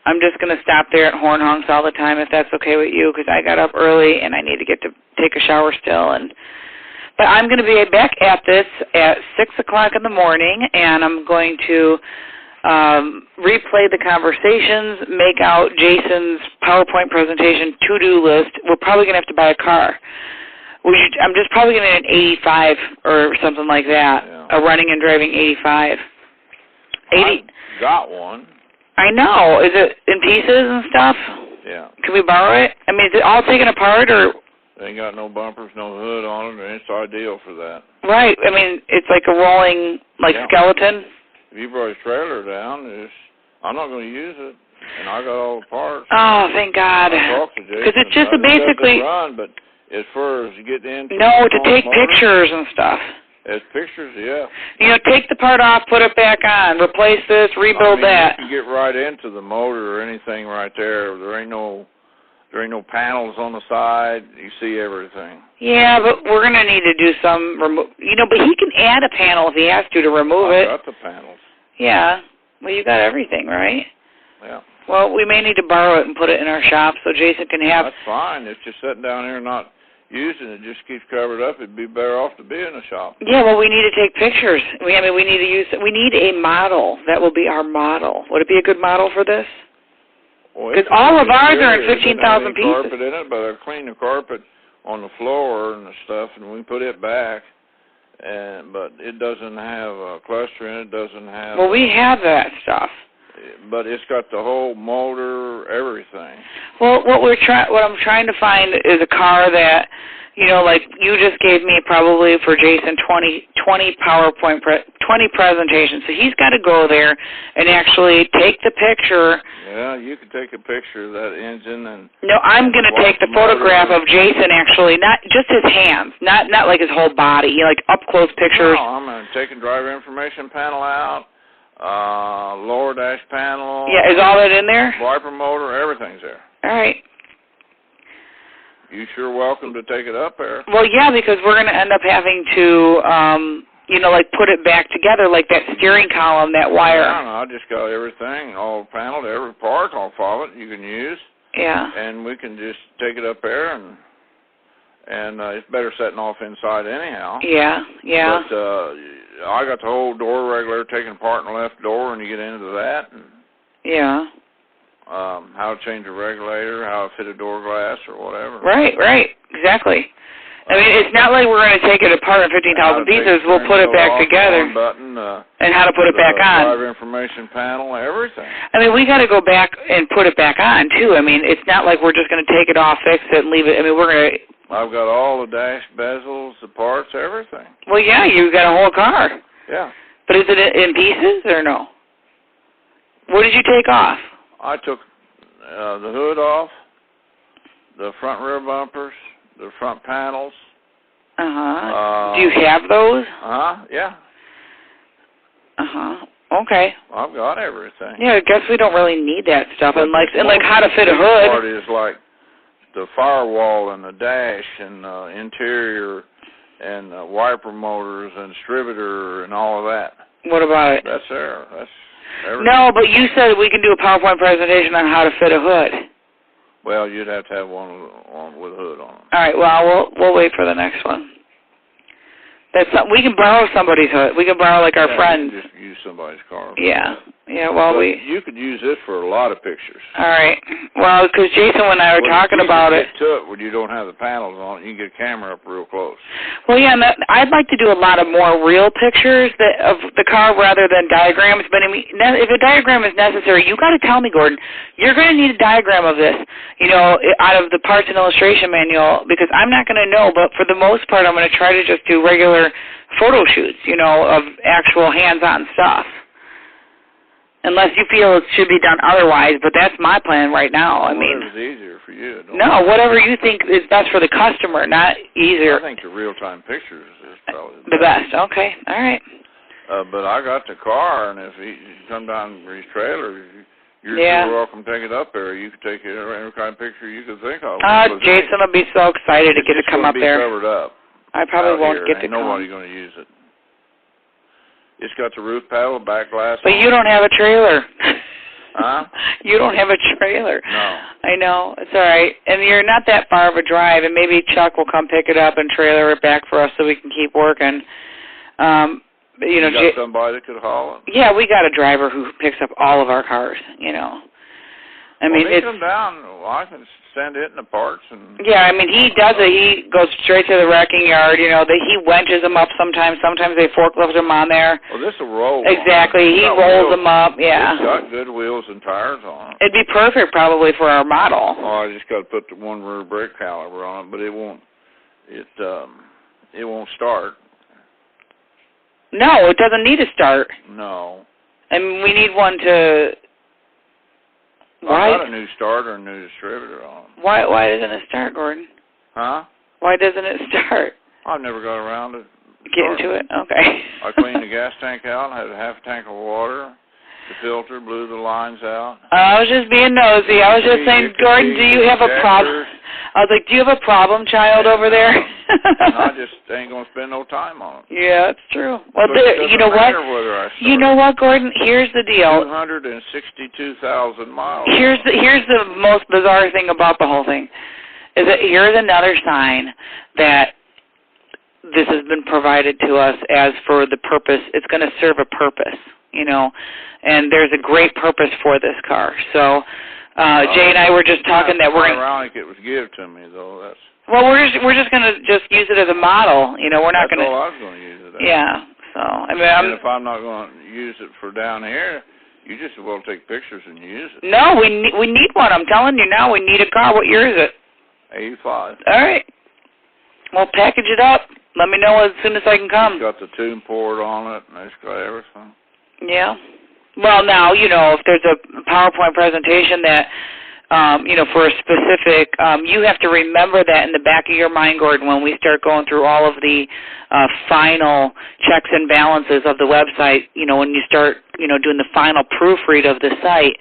[SPEAKER 1] I'm just going to stop there at horn honks all the time if that's okay with you, because I got up early and I need to get to take a shower still. But I'm going to be back at this at 6 o'clock in the morning, and I'm going to replay the conversations, make out Jason's PowerPoint presentation to-do list. We're probably going to have to buy a car. I'm just probably going to need an 85 or something like that, a running and driving 85.
[SPEAKER 2] I got one.
[SPEAKER 1] I know. Is it in pieces and stuff?
[SPEAKER 2] Yeah.
[SPEAKER 1] Can we borrow it? I mean, is it all taken apart or?
[SPEAKER 2] They ain't got no bumpers, no hood on it, and it's ideal for that.
[SPEAKER 1] Right. I mean, it's like a rolling, skeleton.
[SPEAKER 2] If you brought a trailer down, I'm not going to use it, and I got all the parts.
[SPEAKER 1] Oh, thank God. Because it's just basically.
[SPEAKER 2] Run, but as far as you get into.
[SPEAKER 1] No, to take pictures and stuff.
[SPEAKER 2] As pictures, yeah.
[SPEAKER 1] Take the part off, put it back on, replace this, rebuild that.
[SPEAKER 2] You can get right into the motor or anything right there. There ain't no panels on the side. You see everything. Yeah,
[SPEAKER 1] but we're going to need to do some but he can add a panel if he has to remove it.
[SPEAKER 2] I got the panels.
[SPEAKER 1] Yeah. Well, you got everything, right?
[SPEAKER 2] Yeah.
[SPEAKER 1] Well, we may need to borrow it and put it in our shop so Jason can have.
[SPEAKER 2] That's fine. It's just sitting down here not using it, just keeps covered up. It'd be better off to be in a shop.
[SPEAKER 1] Yeah, well, we need to take pictures. We need a model. That will be our model. Would it be a good model for this? Because all of ours are in 15,000 pieces.
[SPEAKER 2] Carpet in it, but I clean the carpet on the floor and the stuff, and we put it back. But it doesn't have a cluster in it. Doesn't have.
[SPEAKER 1] Well, we have that stuff.
[SPEAKER 2] But it's got the whole motor, everything.
[SPEAKER 1] Well, what I'm trying to find is a car that, like you just gave me probably for Jason 20 PowerPoint 20 presentations. So he's got to go there and actually take the picture.
[SPEAKER 2] Yeah, you can take a picture of that engine and.
[SPEAKER 1] No, I'm going to take the photograph of Jason actually, not just his hands, not like his whole body, like up close pictures.
[SPEAKER 2] No, I'm going to take a driver information panel out. Lower dash panel.
[SPEAKER 1] Yeah, is all that in there?
[SPEAKER 2] Wiper motor, everything's there.
[SPEAKER 1] All right.
[SPEAKER 2] You sure welcome to take it up there.
[SPEAKER 1] Well, yeah, because we're going to end up having to, put it back together, like that steering column, that wire.
[SPEAKER 2] No, I just got everything, all paneled, every part off of it you can use.
[SPEAKER 1] Yeah.
[SPEAKER 2] And we can just take it up there and it's better setting off inside anyhow.
[SPEAKER 1] Yeah.
[SPEAKER 2] But I got the whole door regulator taken apart in the left door, and you get into that. And,
[SPEAKER 1] yeah.
[SPEAKER 2] How to change a regulator, how to fit a door glass or whatever.
[SPEAKER 1] Right, exactly. I mean, it's not like we're going to take it apart in 15,000 pieces. We'll put it back together.
[SPEAKER 2] Button,
[SPEAKER 1] and how to put it back on.
[SPEAKER 2] Driver information panel, everything.
[SPEAKER 1] I mean, we got to go back and put it back on, too. I mean, it's not like we're just going to take it off, fix it, and leave it. I mean, we're going to...
[SPEAKER 2] I've got all the dash bezels, the parts, everything.
[SPEAKER 1] Well, yeah, you've got a whole car.
[SPEAKER 2] Yeah.
[SPEAKER 1] But is it in pieces or no? What did you take off?
[SPEAKER 2] I took the hood off, the front rear bumpers, the front panels.
[SPEAKER 1] Do you have those?
[SPEAKER 2] Yeah.
[SPEAKER 1] Okay.
[SPEAKER 2] I've got everything.
[SPEAKER 1] Yeah, I guess we don't really need that stuff.
[SPEAKER 2] But
[SPEAKER 1] and like how to fit a hood.
[SPEAKER 2] Part is like the firewall and the dash and interior and wiper motors and distributor and all of that.
[SPEAKER 1] What about it?
[SPEAKER 2] That's there. That's everything.
[SPEAKER 1] No, but you said we can do a PowerPoint presentation on how to fit a hood.
[SPEAKER 2] Well, you'd have to have one with a hood on it.
[SPEAKER 1] All right. Well, we'll wait for the next one. We can borrow somebody's hood. We can borrow like our friends.
[SPEAKER 2] You can just use somebody's car.
[SPEAKER 1] Yeah. Yeah. Well,
[SPEAKER 2] but you could use this for a lot of pictures.
[SPEAKER 1] All right. Well, because Jason and I were talking about it.
[SPEAKER 2] When you don't have the panels on it, you can get a camera up real close.
[SPEAKER 1] Well, yeah, and I'd like to do a lot of more real pictures of the car rather than diagrams. But I mean, if a diagram is necessary, you got to tell me, Gordon. You're going to need a diagram of this, out of the parts and illustration manual, because I'm not going to know. But for the most part, I'm going to try to just do regular photo shoots, of actual hands-on stuff. Unless you feel it should be done otherwise, but that's my plan right now. I mean,
[SPEAKER 2] whatever's easier for you.
[SPEAKER 1] No, whatever you think is best for the customer, not easier.
[SPEAKER 2] I think the real-time pictures is probably
[SPEAKER 1] the best. Okay, all right.
[SPEAKER 2] But I got the car, and if you come down to his trailer, you're welcome to take it up there. You can take any kind of picture you can think of.
[SPEAKER 1] Jason will be so excited to get to come up there.
[SPEAKER 2] It's covered up.
[SPEAKER 1] I probably won't get to come.
[SPEAKER 2] Nobody's going to use it. It's got the roof panel, back glass.
[SPEAKER 1] But you don't have a trailer.
[SPEAKER 2] Huh?
[SPEAKER 1] You don't have a trailer.
[SPEAKER 2] No.
[SPEAKER 1] I know. It's all right. And you're not that far of a drive, and maybe Chuck will come pick it up and trailer it back for us so we can keep working.
[SPEAKER 2] You got somebody that could haul it?
[SPEAKER 1] Yeah, we got a driver who picks up all of our cars, I mean,
[SPEAKER 2] they come down. Well, I can send it in the parts.
[SPEAKER 1] Yeah, I mean, he does it. He goes straight to the wrecking yard. He wedges them up sometimes. Sometimes they forklift them on there.
[SPEAKER 2] Well, this will roll.
[SPEAKER 1] Exactly. He rolls them up, yeah.
[SPEAKER 2] It's got good wheels and tires on it.
[SPEAKER 1] It'd be perfect probably for our model.
[SPEAKER 2] Oh, I just got to put the one rear brake caliper on it, but it won't. It won't start.
[SPEAKER 1] No, it doesn't need to start.
[SPEAKER 2] No.
[SPEAKER 1] And we need one to...
[SPEAKER 2] I got a new starter and new distributor on.
[SPEAKER 1] Why doesn't it start, Gordon?
[SPEAKER 2] Huh?
[SPEAKER 1] Why doesn't it start?
[SPEAKER 2] I've never got around to
[SPEAKER 1] getting to it. Okay.
[SPEAKER 2] I cleaned the gas tank out, had a half a tank of water, the filter, blew the lines out.
[SPEAKER 1] I was just being nosy. I was just saying, Gordon, do you have a problem? I was like, do you have a problem child over there?
[SPEAKER 2] I just ain't going to spend no time on it.
[SPEAKER 1] Yeah, it's true. Well, you know what? You know what, Gordon? Here's the deal.
[SPEAKER 2] 262,000 miles.
[SPEAKER 1] Here's the most bizarre thing about the whole thing, is that here's another sign that this has been provided to us as for the purpose. It's going to serve a purpose, and there's a great purpose for this car. So Jay and I were just talking that we're
[SPEAKER 2] ironic it was given to me, though.
[SPEAKER 1] Well, we're just going to just use it as a model. We're not going to.
[SPEAKER 2] That's all I was going to use it as.
[SPEAKER 1] Yeah. So
[SPEAKER 2] and if I'm not going to use it for down here, you just will take pictures and use it.
[SPEAKER 1] No, we need one. I'm telling you now, we need a car. What year is it?
[SPEAKER 2] 85.
[SPEAKER 1] All right. Well, package it up. Let me know as soon as I can come.
[SPEAKER 2] It's got the tune port on it, and it's got everything.
[SPEAKER 1] Yeah. Well, now, if there's a PowerPoint presentation that, for a specific, you have to remember that in the back of your mind, Gordon, when we start going through all of the final checks and balances of the website, when you start, doing the final proofread of the site,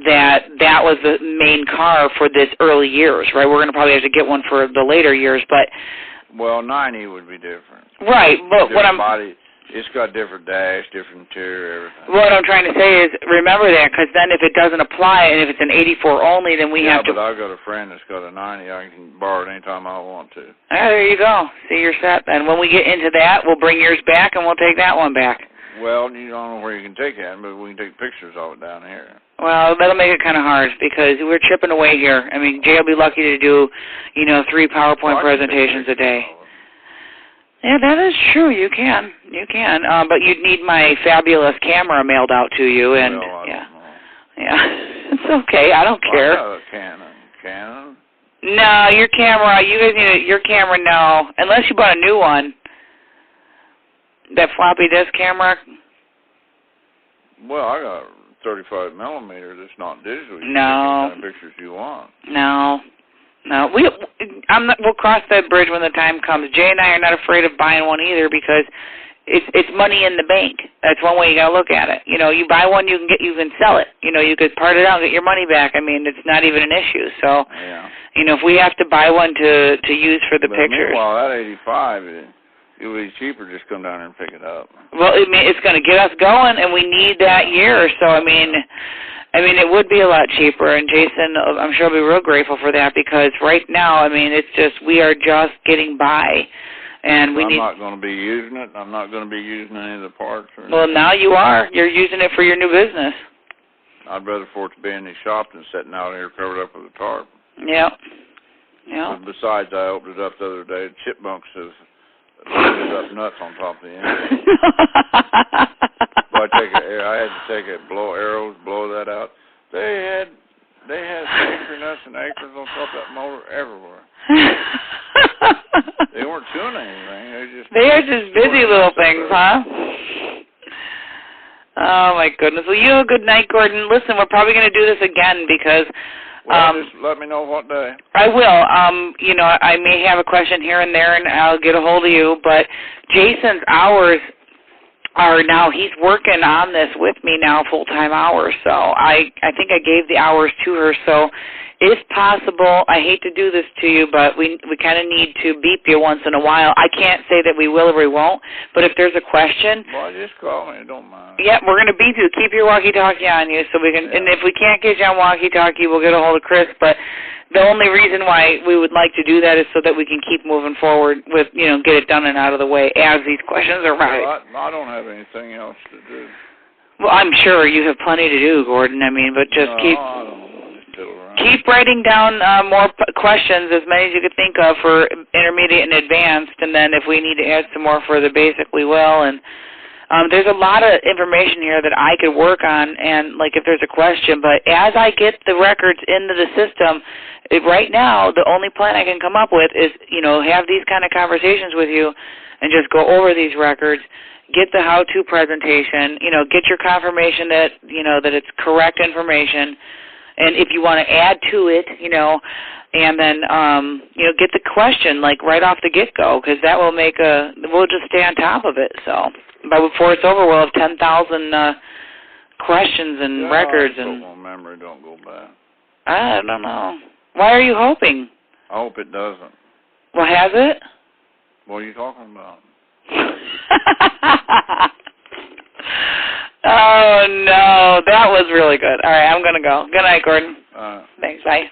[SPEAKER 1] that was the main car for this early years, right? We're going to probably have to get one for the later years, but...
[SPEAKER 2] Well, 90 would be different.
[SPEAKER 1] Right, but what I'm...
[SPEAKER 2] It's got different dash, different interior, everything.
[SPEAKER 1] What I'm trying to say is remember that, because then if it doesn't apply, and if it's an 84 only, then we have to...
[SPEAKER 2] Yeah, but I've got a friend that's got a 90. I can borrow it anytime I want to.
[SPEAKER 1] There you go. See, you're set then. When we get into that, we'll bring yours back, and we'll take that one back.
[SPEAKER 2] Well, you don't know where you can take it, but we can take pictures of it down here.
[SPEAKER 1] Well, that'll make it kind of hard, because we're chipping away here. I mean, Jay will be lucky to do, 3 PowerPoint presentations a day. Yeah, that is true. You can. But you'd need my fabulous camera mailed out to you, and
[SPEAKER 2] well, I
[SPEAKER 1] yeah.
[SPEAKER 2] don't know.
[SPEAKER 1] Yeah. It's okay. I don't care.
[SPEAKER 2] I got a Canon.
[SPEAKER 1] No, your camera, you guys need your camera, no. Unless you bought a new one. That floppy disk camera.
[SPEAKER 2] Well, I got 35 millimeter. That's not digital. You
[SPEAKER 1] No.
[SPEAKER 2] can take any kind of pictures you want.
[SPEAKER 1] No. We'll cross that bridge when the time comes. Jay and I are not afraid of buying one either because it's money in the bank. That's one way you gotta look at it. You know, you buy one, you can sell it. You know, you could part it out and get your money back. I mean, it's not even an issue. So,
[SPEAKER 2] yeah.
[SPEAKER 1] You know, if we have to buy one to use for the pictures.
[SPEAKER 2] Meanwhile, that 85, it would be cheaper just come down here and pick it up.
[SPEAKER 1] Well, I mean, it's going to get us going, and we need that year. So, I mean, it would be a lot cheaper, and Jason, I'm sure will be real grateful for that because right now, I mean, it's just we are just getting by, and we need.
[SPEAKER 2] I'm not going to be using it. I'm not going to be using any of the parts.
[SPEAKER 1] Well, now you are. You're using it for your new business.
[SPEAKER 2] I'd rather for it to be in the shop than sitting out here covered up with a tarp.
[SPEAKER 1] Yeah. Yeah.
[SPEAKER 2] But besides, I opened it up the other day. Chipmunks have loaded up nuts on top of the engine. But I had to take it, blow arrows, blow that out. They had acre nuts and acres on top of that motor everywhere. They weren't doing anything.
[SPEAKER 1] They are just busy little things, huh? Oh my goodness. Well, you have a good night, Gordon. Listen, we're probably going to do this again because.
[SPEAKER 2] Just let me know what day.
[SPEAKER 1] I will. You know, I may have a question here and there, and I'll get a hold of you. But Jason's hours are now, he's working on this with me now, full-time hours. So I think I gave the hours to her. So if possible, I hate to do this to you, but we kind of need to beep you once in a while. I can't say that we will or we won't, but if there's a question.
[SPEAKER 2] Well, just call me. Don't mind.
[SPEAKER 1] Yeah, we're going to beep you. Keep your walkie-talkie on you so we can, and if we can't get you on walkie-talkie, we'll get a hold of Chris. But the only reason why we would like to do that is so that we can keep moving forward with, you know, get it done and out of the way as these questions arise.
[SPEAKER 2] Well, I don't have anything else to do.
[SPEAKER 1] Well, I'm sure you have plenty to do, Gordon. I mean, but just keep writing down more questions, as many as you could think of for intermediate and advanced, and then if we need to add some more for the basic, we will. And there's a lot of information here that I could work on, and like if there's a question, but as I get the records into the system, right now the only plan I can come up with is, you know, have these kind of conversations with you and just go over these records, get the how-to presentation, you know, get your confirmation that, you know, that it's correct information, and if you want to add to it, you know, and then, you know, get the question, like, right off the get-go, because that will make we'll just stay on top of it. So, but before it's over, we'll have 10,000 questions and records. And
[SPEAKER 2] my memory don't go bad.
[SPEAKER 1] I don't know. Why are you hoping?
[SPEAKER 2] I hope it doesn't.
[SPEAKER 1] Well, has it?
[SPEAKER 2] What are you talking about?
[SPEAKER 1] Oh, no. That was really good. All right, I'm going to go. Good night, Gordon. Thanks. Bye.